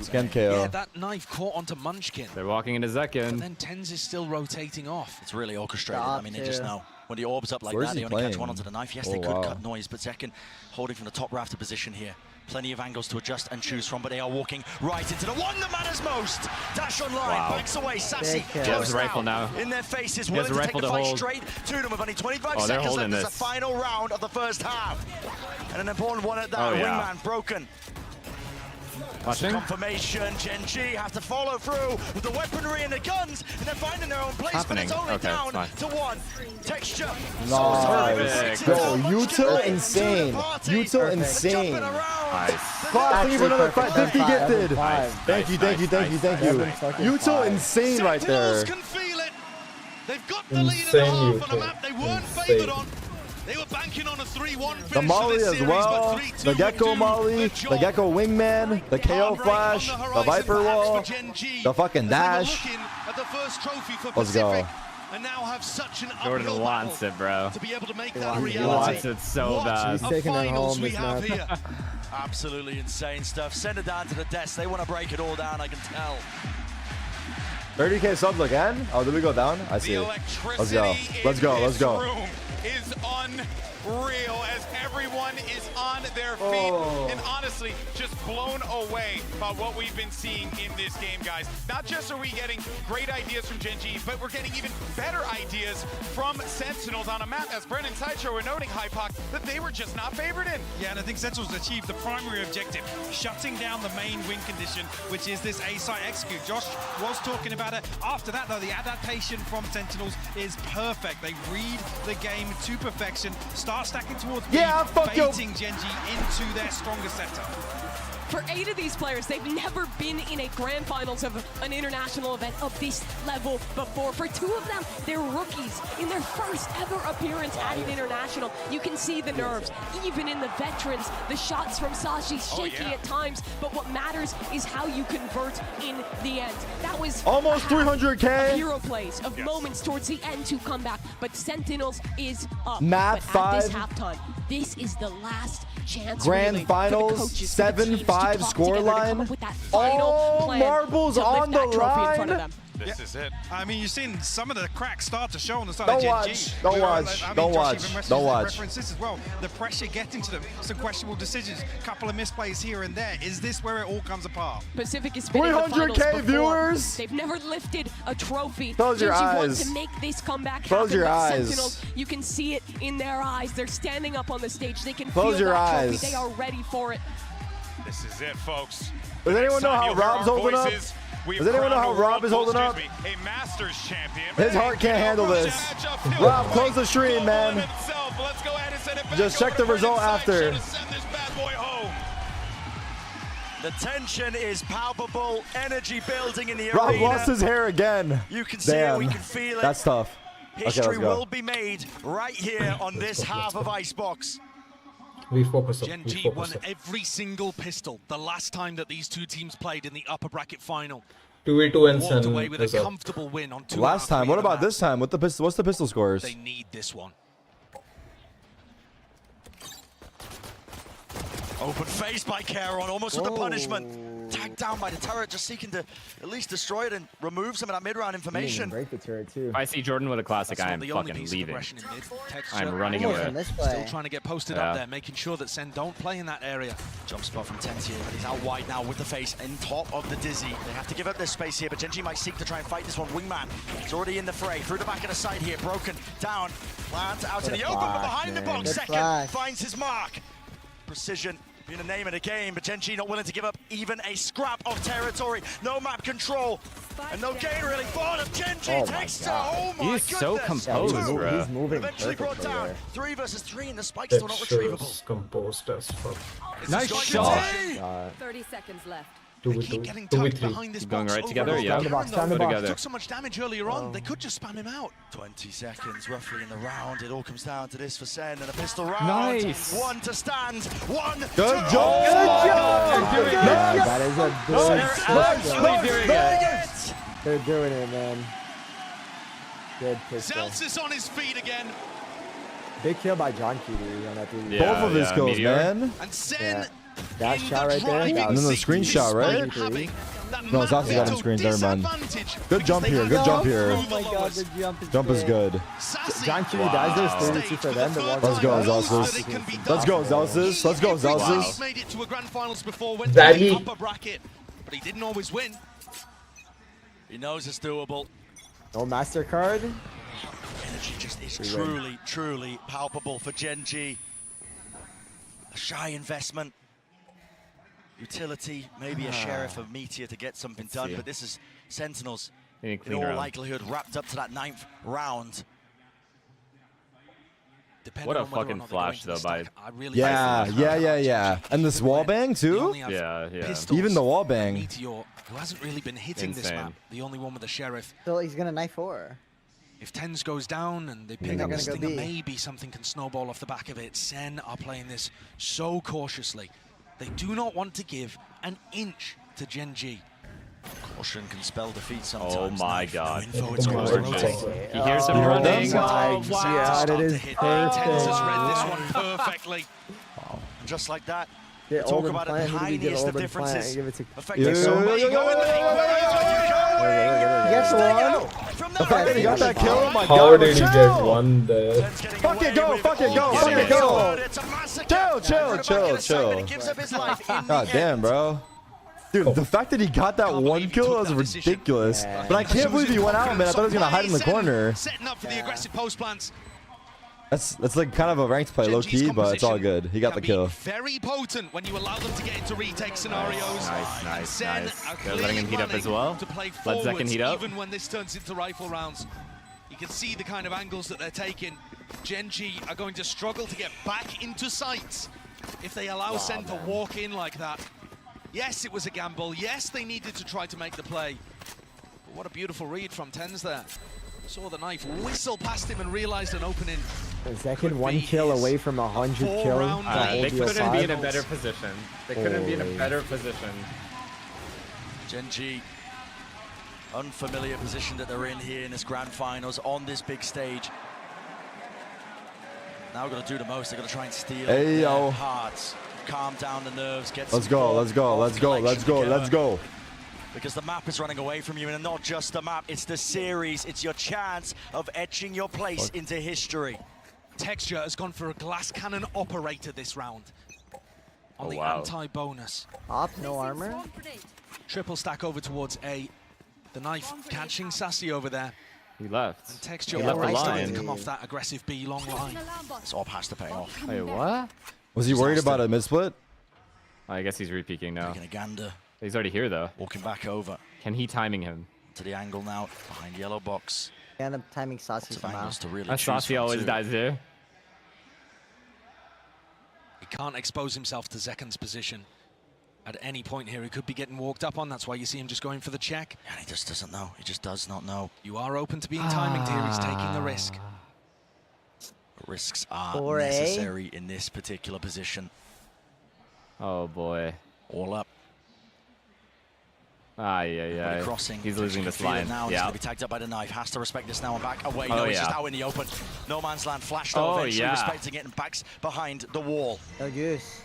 Scan KO. Yeah, that knife caught onto Munchkin. They're walking into Zekin. And then Tens is still rotating off. It's really orchestrated. I mean, they just know. When the orb's up like Where's that, he they only catch playing? one onto the knife. Yes, they could cut noise, but Zekin holding from the top rafter position here. Plenty of angles to adjust and choose from, but they are walking right into the one that matters most. Dash online, backs away, Sassy He has a rifle now. in their faces, He has willing a to take rifle the to fight hold. straight to them with only 25 Oh, they're seconds holding left as this. the final round of the first half. And an important one at that, Oh, yeah. wingman broken. Watching. Confirmation, Gen G have to follow through with the weaponry and the guns, and they're finding their own place, but it's only down to one. Texture. Nice. Bro, Yuta insane. Yuta insane. Nice. Fuck, thank you for another 50 gifted. Thank you, thank you, thank you, thank you. Yuta insane right there. Can feel it. They've got the lead and a half on a map they weren't favored on. They were banking on a 3-1 finish. The Molly this as series, well, but 3-2 the Gecko Molly, the Gecko Wingman, the KO Flash, the Viper Wall, the fucking dash. At the first trophy for Let's go. Pacific, and now have such an Jordan uphill wants battle it, bro. to be able to make that He reality. wants it so What bad. a finals we have here. Absolutely insane stuff. Send it down to the desk. They want to break it all down, I can tell. 30K subs again? Oh, did we go down? I see. Let's go. Let's go. Let's go. Room is unreal as everyone is on their feet and honestly just blown away by what we've been seeing in this game, guys. Not just are we getting great ideas from Gen G, but we're getting even better ideas from Sentinels on a map, as Brennan Sideshow were noting, Hypoc, that they were just not favored in. Yeah, and I think Sentinels achieved the primary objective, shutting down the main win condition, which is this A-site execute. Josh was talking about it. After that, though, the adaptation from Sentinels is perfect. They read the game to perfection, start stacking towards B, baiting Gen G into their stronger setup. For 8 of these players, they've never been in a grand finals of an international event of this level before. For 2 of them, they're rookies in their first ever appearance at an international. You can see the nerves, even in the veterans. The shots from Sashi shaky at times, but what matters is how you convert in the end. That was almost 300K. Hero plays of moments towards the end to come back, but Sentinels is up. Map but 5. at this halftime, this is the last chance. Grand really, Finals, 7-5 scoreline. All marbles on the line. This is it. I mean, you've seen some of the cracks start to show on the side Don't of Gen watch. G. Don't watch. Don't watch. Don't watch. Reference this as well. The pressure getting to them. Some questionable decisions. Couple of misplays here and there. Is this where it all comes apart? Pacific is been in the finals 300K before. viewers. They've never lifted a trophy. Close your Gen G want eyes. to make this comeback Close happen, your but eyes. Sentinels, you can see it in their eyes. They're standing up on the stage. They can Close feel your that eyes. trophy. They are ready for it. This is it, folks. Does anyone know how Rob's holding up? Does anyone know how Rob is holding up? A Masters champion. His heart can't handle this. Rob, close the stream, man. Let's go ahead and send it back. Just check the result after. The tension is palpable, energy building in the Rob arena. lost his hair again. You can see it, we Damn. can feel it. That's tough. History Okay, let's go. will be made right here on this half of Icebox. We focus on. Gen G won every single pistol the last time that these 2 teams played in the upper bracket final. 2v2 and Walked away Sen with is a up. comfortable win on 2 Last time. What about this time? What's the pistol scores? They need this one. Open face by Caron, almost with the punishment. Tagged down by the turret, just seeking to at least destroy it and remove some of that mid-round information. Break the turret too. If I see Jordan with a classic, I am fucking leaving. I'm running away. Still trying to get posted up there, making sure that Sen don't play in that area. Jump spot from Tentia, but he's out wide now with the face in top of the Dizzy. They have to give up this space here, but Gen G might seek to try and fight this one. Wingman, he's already in the fray, through the back of the side here, broken, down, lands out to the open, but behind the box, second, finds his mark. Precision Been the name of the game, but GENG not willing to give up even a scrap of territory. No map control, and no gain really for them. GENG takes to, oh my He's so composed, bro. He's moving eventually brought down there. 3 versus 3, and the spike's still not retrievable. Composed as fuck. Nice shot. 30 seconds left. Two Keep with getting two tucked with three. behind this Going box right over together, and yeah. over. Stand the box, stand the He box. took so much damage earlier on, they could just spam him out. 20 seconds roughly in the round. It all comes down to this for SEN and a pistol round. Nice. 1 to stand, 1 Good to job. Good job. That is a Actually doing it. They're doing it, man. Good pistol. Celsius on his feet again. Big kill by John Cutie on that dude. Yeah. Both of his kills, Meteor. man. And SEN Yeah. That in shot the right there. driving That And then the seat, screenshot, right? despite having that No, Zossi got him massive screened, never mind. disadvantage Good because jump they here, have good to jump go here. through Oh the my god, lowest. the jump is Jump is good. Sassy John Cutie dies there, stage 32 for them. The one Let's go, knows that Zossis. it can be Let's go, done. Zossis. Let's go, Every time Zossis. he's made it to a grand finals before, went to Daddy. the upper bracket, but he didn't always win. He knows it's doable. No MasterCard. Energy just is truly, truly palpable for GENG. A shy investment. Utility, maybe a sheriff of Meteor to get something done, see. but this is Sentinels Need a in clean all round. likelihood wrapped up to that 9th round. Depending What a on whether or fucking not they go flash, into the though, by- stack, I really Yeah, think yeah. And this wall bang, they too? only have Yeah. pistols. Even the wall bang. Meteor, who hasn't really been hitting this Insane. map, the only one with the sheriff. So he's gonna knife 4. If Tens goes down and they pick they're up the gonna go Stinger, B. maybe something can snowball off the back of it. SEN are playing this so cautiously. They do not want to give an inch to GENG. Caution can spell defeat sometimes. Oh my god. No info, it's close to rotate. He hears him Oh running. my Oh, wow. god, it is Tens has perfect. read this one perfectly. And just like that, Get talk Orban about plant. the Who do we get tiniest of Orban plant differences. and give it to? Affecting so much. Yes, one. The fact that he got that kill, oh my How god. did he get one there? Fuck it, go, fuck it, go, fuck it, go. Chill. God damn, bro. Dude, the fact that he got that one kill was ridiculous. But I can't believe he went out, man. I thought he was gonna hide in the corner. Setting up for the aggressive post plants. That's like kind of a ranked play, low key, but it's all good. He got the kill. Very potent when you allow them to get into retake scenarios. Nice. SEN They're are letting him clearly heat up as well. to play Let Zek forwards, heat up. even when this turns into rifle rounds. You can see the kind of angles that they're taking. GENG are going to struggle to get back into sights if they allow SEN to walk in like that. Yes, it was a gamble. Yes, they needed to try to make the play. But what a beautiful read from Tens there. Saw the knife whistle past him and realized an opening. The second one kill away from 100 kills. They couldn't be in a better position. They couldn't be in a better position. GENG, unfamiliar position that they're in here in this grand finals on this big stage. Now we're going to do the most. They're going to try and steal their hearts, calm down the nerves, get Let's go, let's go, let's go, let's go, let's go. Because the map is running away from you, and not just the map, it's the series. It's your chance of etching your place into history. Texture has gone for a glass cannon operator this round on the anti-bonus. Up, no armor. Triple stack over towards A. The knife catching Sassy over there. He left. And Texture He left the starting line. to come off that aggressive B long line. This all has to pay off. Wait, what? Was he worried about a mid-split? I guess he's re-peeking now. Taking a gander. He's already here, though. Walking back over. Can he timing him? To the angle now, behind yellow box. End up timing Saucy somehow. To really Saucy always dies here. He can't expose himself to Zekan's position at any point here. He could be getting walked up on. That's why you see him just going for the check. And he just doesn't know. He just does not know. You are open to being timing here. He's taking a risk. Risks are 4A. necessary in this particular position. Oh, boy. All up. Crossing. He's losing this line. Now he's going to be tagged up by the knife. Has to respect this now and back away. Oh, No, he's yeah. just out in the open. No man's land flashed Oh, over. Eventually yeah. respecting it and backs behind the wall. No use.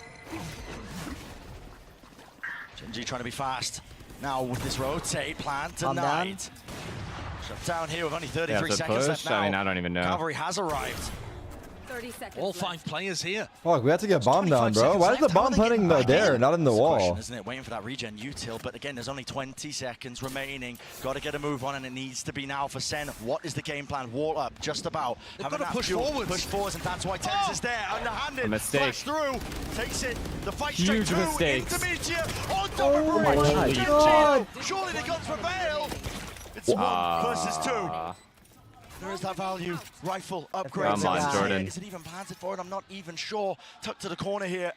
GENG trying to be fast. Now with this rotate plan Calm down. tonight. Shut down here with only 33 Yeah, it's a seconds push? left now. I mean, I don't even know. Cavalry has arrived. 30 seconds. All 5 players here. Fuck, we have to get bomb down, bro. Why is the bomb planting there, not in the wall? Question, isn't it? Waiting for that regen util, but again, there's only 20 seconds remaining. Got to get a move on, and it needs to be now for Sen. What is the game plan? Wall up, just about. They've got to push forwards. Push forwards, and that's why Tens is there. Underhanded. A mistake. Flash through. Takes it. The fight Huge straight through. mistakes. Into Meteor. On top of Oh my Bridge. God. Surely the guns prevail. It's 1 versus 2. There is that value. Rifle upgrade. Come on, Jordan. Is it even planted for it? I'm not even sure. Tucked to the corner here.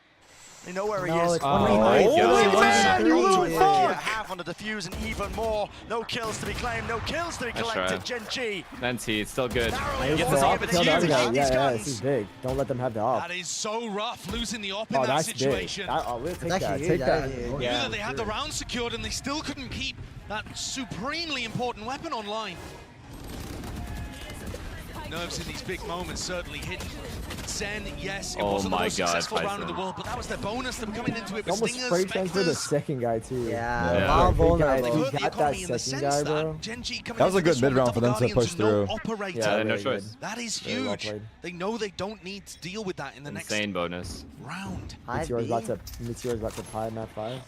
They know where he No, is. it's only nice. Holy man, you little fuck! Half on the defuse and even more. No kills to be claimed. No kills to be Nice collected. try. GENG. Nancy, it's still good. Narrowly Get avoided, this off. but It's it's huge. huge. Yeah, this is big. Don't let them have the op. That is so rough, losing the op in Oh, that that's situation. big. We'll take that. actually Take huge, that. yeah. Knew that they had the round secured and they still couldn't keep that supremely important weapon online. Nerves in these big moments certainly hit Sen. Yes, it wasn't the most successful round in the world, but that was their bonus. They were coming into it with Almost Stingers, spray transfer the Spectres. second guy too. Yeah, Bomb vulnerable. They He hurt the got that economy in the second sense guy, bro. that GENG coming That was a into good this one with mid-round for them to double push Guardians, through. no operator. Yeah, no very choice. good. That is Very well huge. played. They know they don't need to deal with that in the next Insane bonus. round. Meteor's about to pie map 5.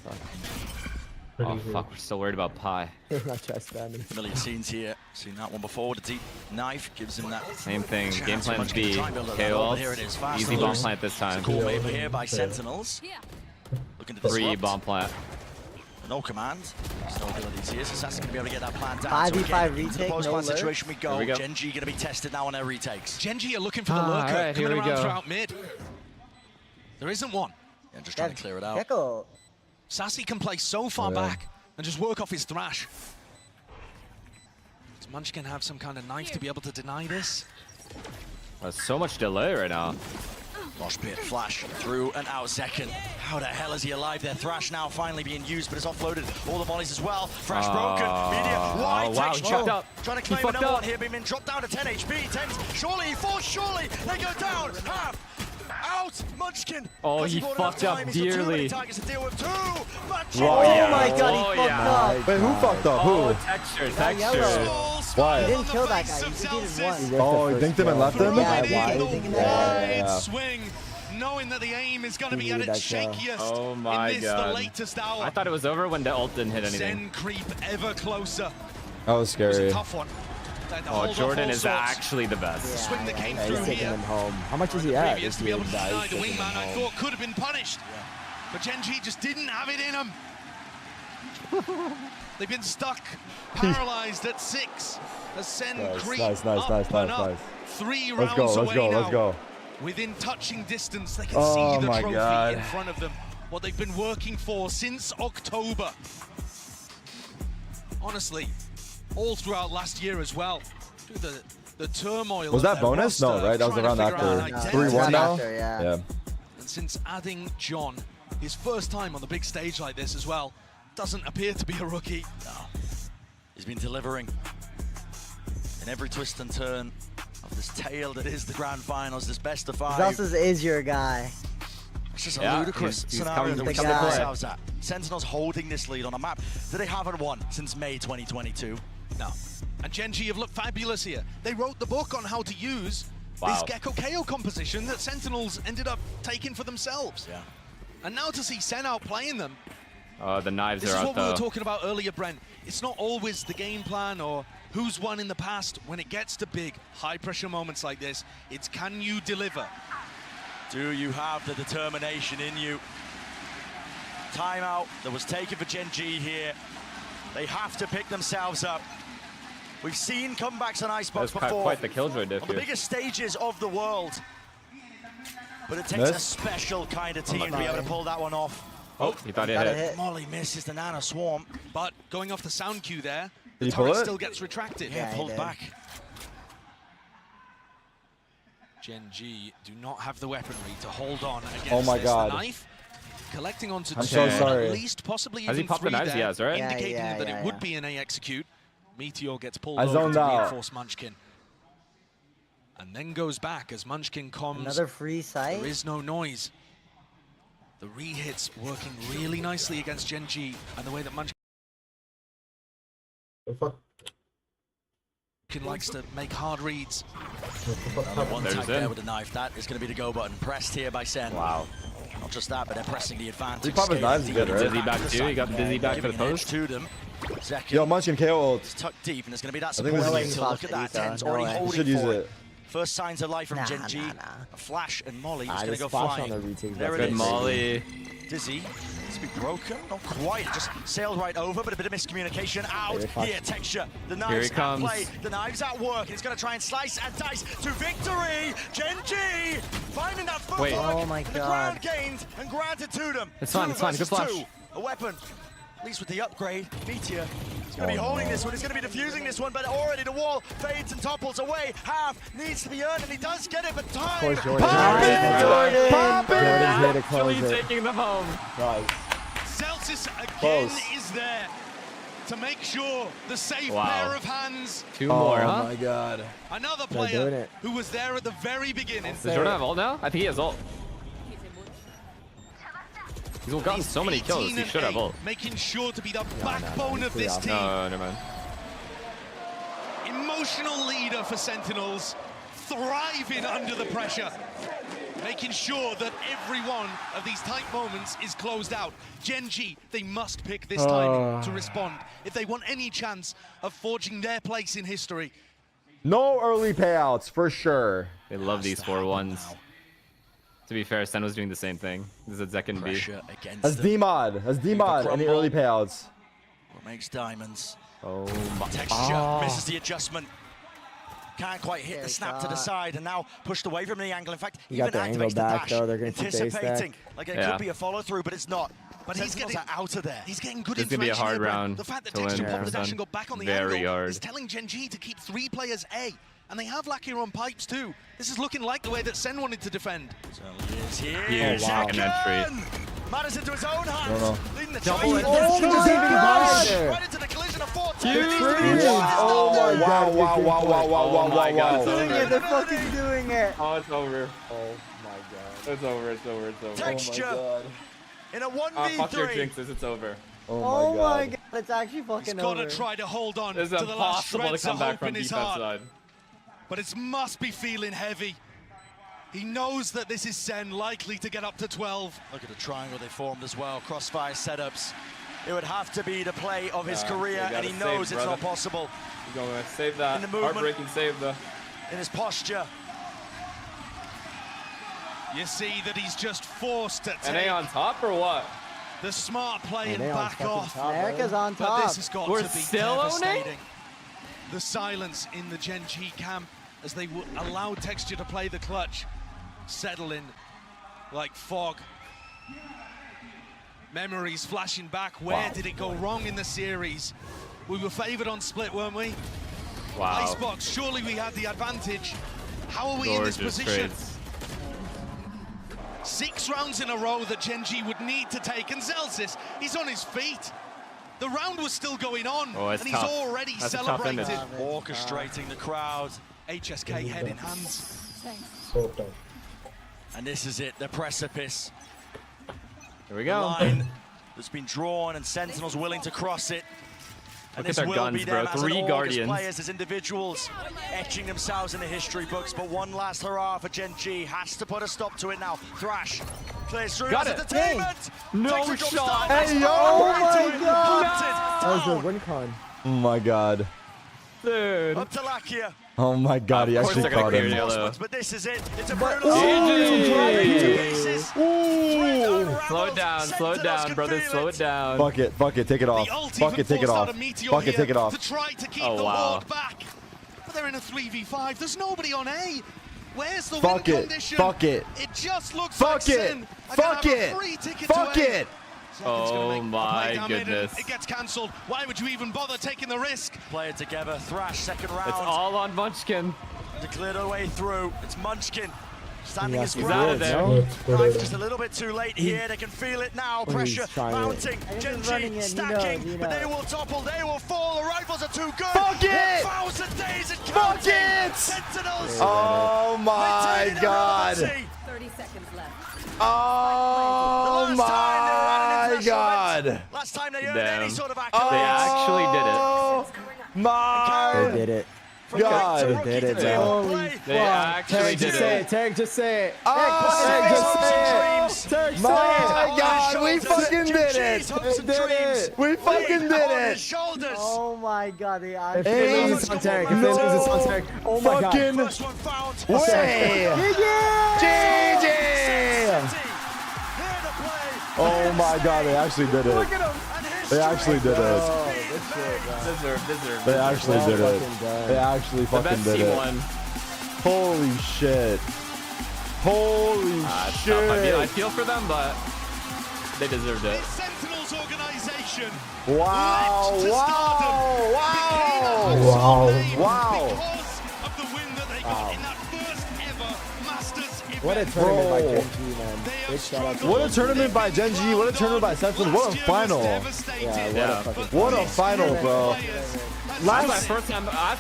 Oh fuck, we're still worried about Pi. Not chest spamming. Familiar scenes here. Seen that one before. The deep knife gives him that. Same thing. chance. Game plan Much B. can try and build it KO up. Here it is. Fast Easy bomb loose. plant this time. Cool move here by Sentinels. Looking to 3 disrupt. bomb plant. No command. There's no abilities here, so Assassin can be able to get that plan down. 5v5 into the retake, post no plan lurk. situation we go. Here we go. GENG going to be tested now on their retakes. GENG are looking for the lurker alright, here coming we around go. throughout mid. There isn't one. Yeah, just trying to clear it out. Gecko. Sassy can play so far back and just work off his thrash. Does Munchkin have some kind of knife to be able to deny this? There's so much delay right now. Mosh pit flash through and out second. How the hell is he alive there? Thrash now finally being used, but it's offloaded. All the volleys as well. Thrash broken. Media wide wow, he fucked up. Trying to He claim fucked another up. one here. Being dropped down to 10 HP. Tens. Surely he falls. Surely they go down. Half. Out. Munchkin. Oh, Does he brought fucked enough up time? He's got too many dearly. targets to deal with. Munchkin. Wow. Oh my god, he Oh, fucked yeah. up. Wait, who fucked up? Oh, Who? texture, That texture. yellow. Why? He didn't kill that guy. He did one. Oh, he dinked him and left him? Yeah, Throwing why? in the wide swing, knowing that the aim is going to be at its shakiest Oh my in this, the god. latest hour. I thought it was over when the ult didn't hit anything. Sen creep ever closer. That was It was a scary. tough one. They had to Oh, hold off Jordan all is sorts. actually the best. The swing that came Yeah, through he's taking here. them home. How much is he at? Previous to be able to deny the wingman, I thought could have been punished. But GENG just didn't have it in them. They've been stuck, paralyzed at 6. As Sen creep Nice. up and up. 3 Let's rounds go, away now. let's go. Within touching distance, they can Oh see the my trophy God. in front of them. What they've been working for since October. Honestly, all throughout last year as well. Through the turmoil. Was of that their bonus? roster, No, right? That was trying to around figure out an after. identity. 3-1 now? After, yeah. Yeah. And since adding John, his first time on the big stage like this as well, doesn't appear to be a rookie. No. He's been delivering in every twist and turn of this tale that is the grand finals, this best of 5. Zelsus is your guy. It's just a Yeah, ludicrous he's scenario coming that to we the see guy. ourselves at. Sentinels holding this lead on a map that they haven't won since May 2022. No. And GENG have looked fabulous here. They wrote the book on how to use this Wow. Gecko KO composition that Sentinels ended up taking for themselves. Yeah. And now to see Sen outplaying them, The knives this are is out what we were though. talking about earlier, Brent. It's not always the game plan or who's won in the past. When it gets to big, high-pressure moments like this, it's can you deliver? Do you have the determination in you? Timeout that was taken for GENG here. They have to pick themselves up. We've seen comebacks on Icebox That's before. quite the killjoy diff on the here. biggest stages of the world. But it takes a Miss. special kind of team to be able to pull that one off. Oh, he thought he Got hit a it. hit. Molly misses the Nana Swarm. But going off the sound cue there, Did the he pull turret it? still gets retracted. Yeah, he pulled did. back. GENG do not have the weaponry to hold on against Oh my this. God. The knife collecting onto I'm 2, so sorry. at least possibly Has he even popped the 3 knives? there, He has, right? Yeah, indicating yeah, that yeah, it would yeah. be an A execute. Meteor gets pulled I over zoned to out. reinforce Munchkin. And then goes back as Munchkin comes. Another free sight. There is no noise. The re-hits working really nicely against GENG and the way that Munchkin... The fuck? likes to make hard reads. One There's tag there in. with the knife. That is going to be the go button. Pressed here by Sen. Wow. Not just that, but they're pressing the advantage. He popped his knives good, right? Dizzy back too. He got the dizzy back for the Giving an edge post. to them. Second, Yo, Munchkin KO ult. it's tucked deep, and there's going to be that I think support. we should Look at that. Ten's already We holding should use for it. First signs of life from Genji. A flash and Molly is going to just go flash flying. on the retake. There it Good is. Molly. Dizzy. It's been broken. Not quite. Just sailed right over, but a bit of miscommunication out. Here, Texture. The Here knives he comes. at play. The knives at work. He's going to try and slice and dice to victory. Genji finding that footwork. Wait. Oh my The God. ground gained and granted to them. It's fine, Two it's fine. Good versus flash. two. A weapon. At least with the upgrade, Meteor is going to be holding this one. He's going to be defusing this one, but already the wall fades and topples away. Half needs to be earned, and he does get it, but time. Close Jordan. Pop it, Jordan! Pop it! Jordan's here to close Actually it. taking them home. Guys. Celsius again Close. is there to make sure the safe Wow. pair of hands. Two more, Oh huh? my God. Another They're doing player it. who was there at the very beginning. Does Jordan have ult now? I think he has ult. He's gotten so many kills. 18 He and should have 8, ult. making sure to be the backbone of this team. No, never mind. Emotional leader for Sentinels, thriving under the pressure, making sure that every one of these tight moments is closed out. Genji, they must pick this time to respond if they want any chance of forging their place in history. No early payouts, for sure. They love these 4-1s. To be fair, Sen was doing the same thing. This is a second B. Pressure against As them. D-Mod. As D-Mod. Any crumble. early payouts. What makes diamonds? Oh my. Texture misses the adjustment. Can't quite hit the snap to the side, and now pushed away from the angle. In fact, You even got the angle activates back, the dash, though. They're gonna keep base anticipating. stack. Like it Yeah. could be a follow through, but it's not. But Sentinels he's getting are out of there. He's getting good This is gonna be a information hard here, Brett. round The fact that to Texture win popped the for dash Sen. and got back on the Very angle hard. is telling Genji to keep 3 players A. And they have Lackey on pipes too. This is looking like the way that Sen wanted to defend. Certainly is here. Huge second entry. Matters into his own hands, leading the Double charge. it. Oh my God. Right into the collision of 4 Oh my God. Wow, wow, wow, wow, Oh wow, my wow, God, wow. it's over. They're fucking doing it. Oh, it's over. Oh my God. It's over. It's over. It's over. Texture in a Fuck your 1v3. jinxes. It's over. Oh my God. It's actually fucking He's got to over. try to hold on It's to the last impossible to shreds come of back hope from in his defense heart. side. But it must be feeling heavy. He knows that this is Sen likely to get up to 12. Look at the triangle they formed as well. Crossfire setups. It would have to be the play of his career, you and he gotta knows save, it's brother. not possible. You're going to save that. In the movement. Heartbreaking save, though. In his posture. You see that he's just forced to NA take on top or what? the smart play and NA on back fucking off. top, America's on But top. this has got We're to be still owning? devastating. The silence in the Genji camp as they allow Texture to play the clutch, settle in like fog. Memories flashing back. Where did it go wrong in the series? We were favored on split, weren't we? Wow. Icebox, surely we had the advantage. How are we in this Gorgeous position? trades. 6 rounds in a row that Genji would need to take, and Celsius, he's on his feet. The round was still going on, Oh, and it's he's tough. already That's a tough celebrated. image. Orchestrating the crowd. HSK head in hands. So tough. And this is it, the precipice. Here we The go. line that's been drawn, and Sentinels willing to cross it. And Look at this their will guns, be bro. them as 3 an Guardians. August players, as individuals, etching themselves in the history books. But one last hurrah for Genji. Has to put a stop to it now. Thrash clears through. Got That's it. entertainment. No Takes a drop shot. start. Hey, yo. Oh my God. Hunted That was down. a win con. Oh my God. Dude. Up to Lakia. Oh my God, he Of course actually they're gonna caught clear him. yellow. But this is it. It's a brutal Slow it down, slow it down, brothers, slow it down. Fuck it, take it off. The ult Fuck even it, take it forced out off. a Meteor Fuck it, here take it off. to try to keep Oh, the wow. Hawk back. But they're in a 3v5. There's nobody on A. Where's the Fuck win it, condition? fuck it. It just looks Fuck like it, Sen are fuck gonna have it, a free ticket fuck to A. it. Seconds gonna Oh make a my play down mid, and goodness. It gets cancelled. Why would you even bother taking the risk? Play it together. Thrash, second round. It's all on Munchkin. To clear the way through. It's Munchkin. Standing Yeah, his he's ground. out of there. No? Right, just a little bit too late here. They can feel it now. Oh, he's Pressure trying it. mounting. He's Genji running it, stacking. Nino. But they will topple. They will fall. The rifles are too good. Fuck it! 1,000 days and Fuck counting. it! Sentinels. Oh my retaining their God. reality. 30 seconds left. Oh The last time they were at an my international God. event, last time they earned Damn. any sort of accolade. They actually did it. Oh my. They did it. God. They did it, Holy They actually did it. Tarek, just say it. Oh, Tarek, just say it. My God, we fucking did it. We fucking did it. Oh my God, they are. If they lose, it's on Tarek. If they lose, it's on Tarek. Oh my God. Fucking way. GG. Oh my God, they actually did it. They actually did it. Deserve. They actually did it. They actually fucking did it. Won. Holy shit. Holy shit. I feel for them, but they deserved it. Sentinels organization. Wow. Wow. Wow. Wow. Because of the win that they got in that first ever Masters event. What a tournament by GENG, man. Big shout out to What a tournament by GENG. What a tournament by Sentinels. What a final. Yeah, What a final, bro. That's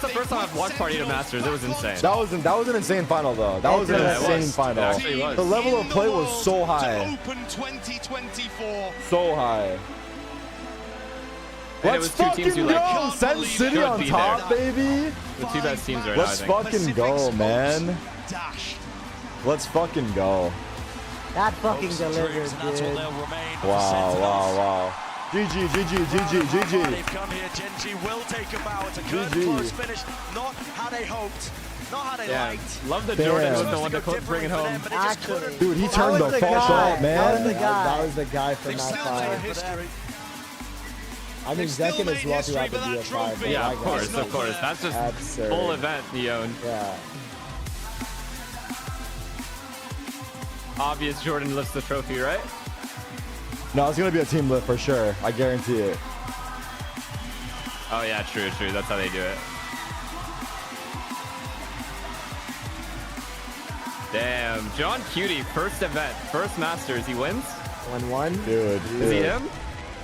the first time I've watched Party to Masters. It was insane. That was an insane final, though. That was an insane final. It actually was. The level of play was so high. Open 2024. So high. And it Let's was two teams fucking who go! Sen City should on be top, there. baby! The two best teams right now, I Let's think. fucking go, man. Let's fucking go. That fucking delivered, dude. Wow. GG. They've come here. GENG will take a bow. It's a good close finish. Not how they hoped. Not how they liked. Love the Damn. Jordan was the one to bring it home. Actually, Dude, he turned the fuck up, man. That was the guy. That was the guy from that 5. I mean, Zekin is lucky to have the DDR4. Yeah, of course. That's just absurd. full event he owned. Yeah. Obvious Jordan lifts the trophy, right? No, it's gonna be a team lift for sure. I guarantee it. Oh yeah, true. That's how they do it. Damn, John Cutie, first event, first Masters, he wins? 1-1. Dude. Is he him?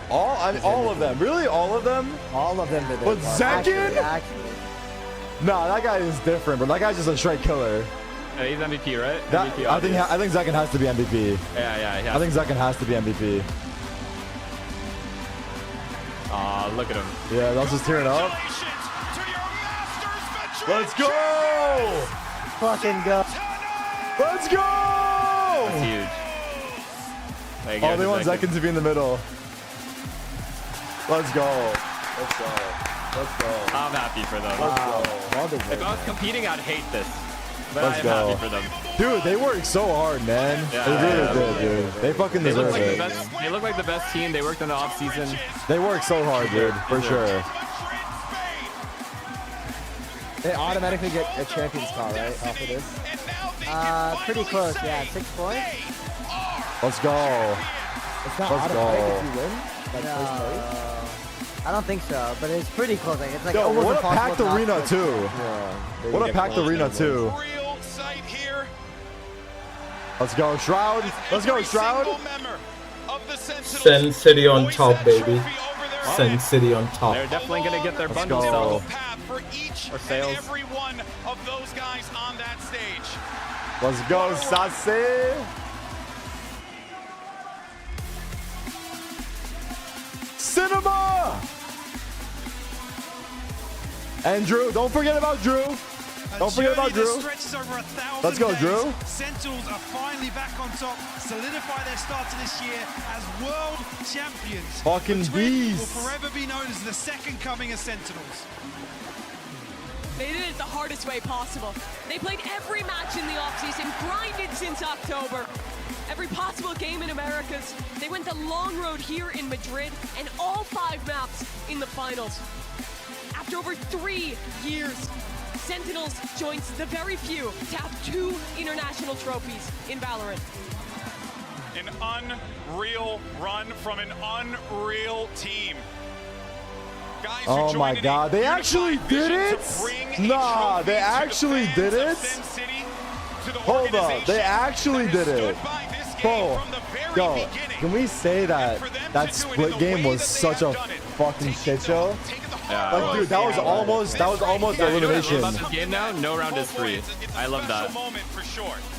All of them. Really? All of them? All of them did it. But Zekin? Actually. Nah, that guy is different, but that guy's just a straight killer. Yeah, he's MVP, right? That, MVP, I think Zekin has to be MVP. Yeah. I think Zekin has to be MVP. Look at him. Yeah, that's just tearing up. Let's go! Fucking go. Let's go! That's huge. Oh, they want Zekin to be in the middle. Let's go. I'm happy for them. Let's go. If I was competing, I'd hate this. But Let's I'm go. happy for them. Dude, they worked so hard, man. Yeah, they really did, dude. They fucking They look deserve like it. they look like the best team. They worked in the off season. They worked so hard, dude, for sure. They automatically get a champion spot, right, off of this? Pretty close, yeah. 6 points. Let's go. It's not Let's automatic go. if you win. Like first place. I don't think so, but it's pretty close. Like, it's like Yo, almost what a impossible packed to not arena, click. too. Yeah. What a packed arena, too. Real sight here. Let's go, Shroud. Let's go, Shroud. Sen City on top, baby. Sen City on top. They're definitely gonna get their Let's bundle go. sales. For each Or sales. and every one of those guys on that stage. Let's go, Sase. Cinema! And Drew, don't forget about Drew. Don't forget about Drew. Let's go, Drew. Sentinels are finally back on top, solidify their start to this year as world champions. Fucking The Twin beast. will forever be known as the second coming of Sentinels. They did it the hardest way possible. They played every match in the offseason, grinded since October. Every possible game in Americas. They went the long road here in Madrid and all 5 maps in the finals. After over 3 years, Sentinels joins the very few to have 2 international trophies in Valorant. An unreal run from an unreal team. Guys who Oh joined my in a God, they actually unified did vision it? to bring a Nah, trophy they to the actually fans did of it? Sen City, to the Hold up, they organization actually that did has it. stood by this game Bro, from the very yo, beginning. can we say that And for them that to do it in split the game way was that they such have a done it, fucking shit show. Yeah, Like, dude, that was almost elimination. About this game now, no round is free. I love that.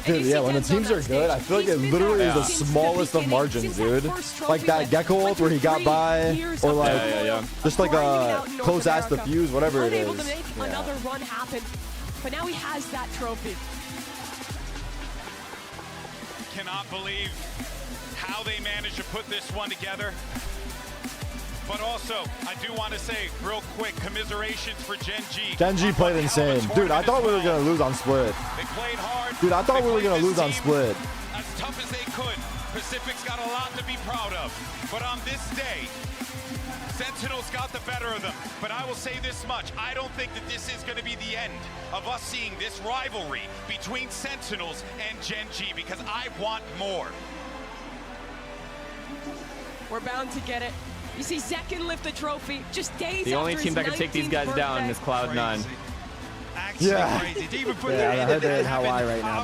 Dude, yeah, when the teams are good, I feel like it literally is the smallest of margins, dude. Like that Gecko ult where he got by, or like just like a close ass defuse, whatever it is. Unable to make another run happen, but now he has that trophy. Cannot believe how they managed to put this one together. But also, I do want to say real quick, commiserations for GENG. GENG played insane. Dude, I thought we were going to lose on split. They played hard. Dude, I thought we were going to lose on split. As tough as they could. Pacific's got a lot to be proud of. But on this day, Sentinels got the better of them. But I will say this much. I don't think that this is going to be the end of us seeing this rivalry between Sentinels and GENG, because I want more. We're bound to get it. You see Zekin lift the trophy just days The only team that can take these guys down is Cloud9. Yeah. Yeah, I heard they're in Hawaii right now.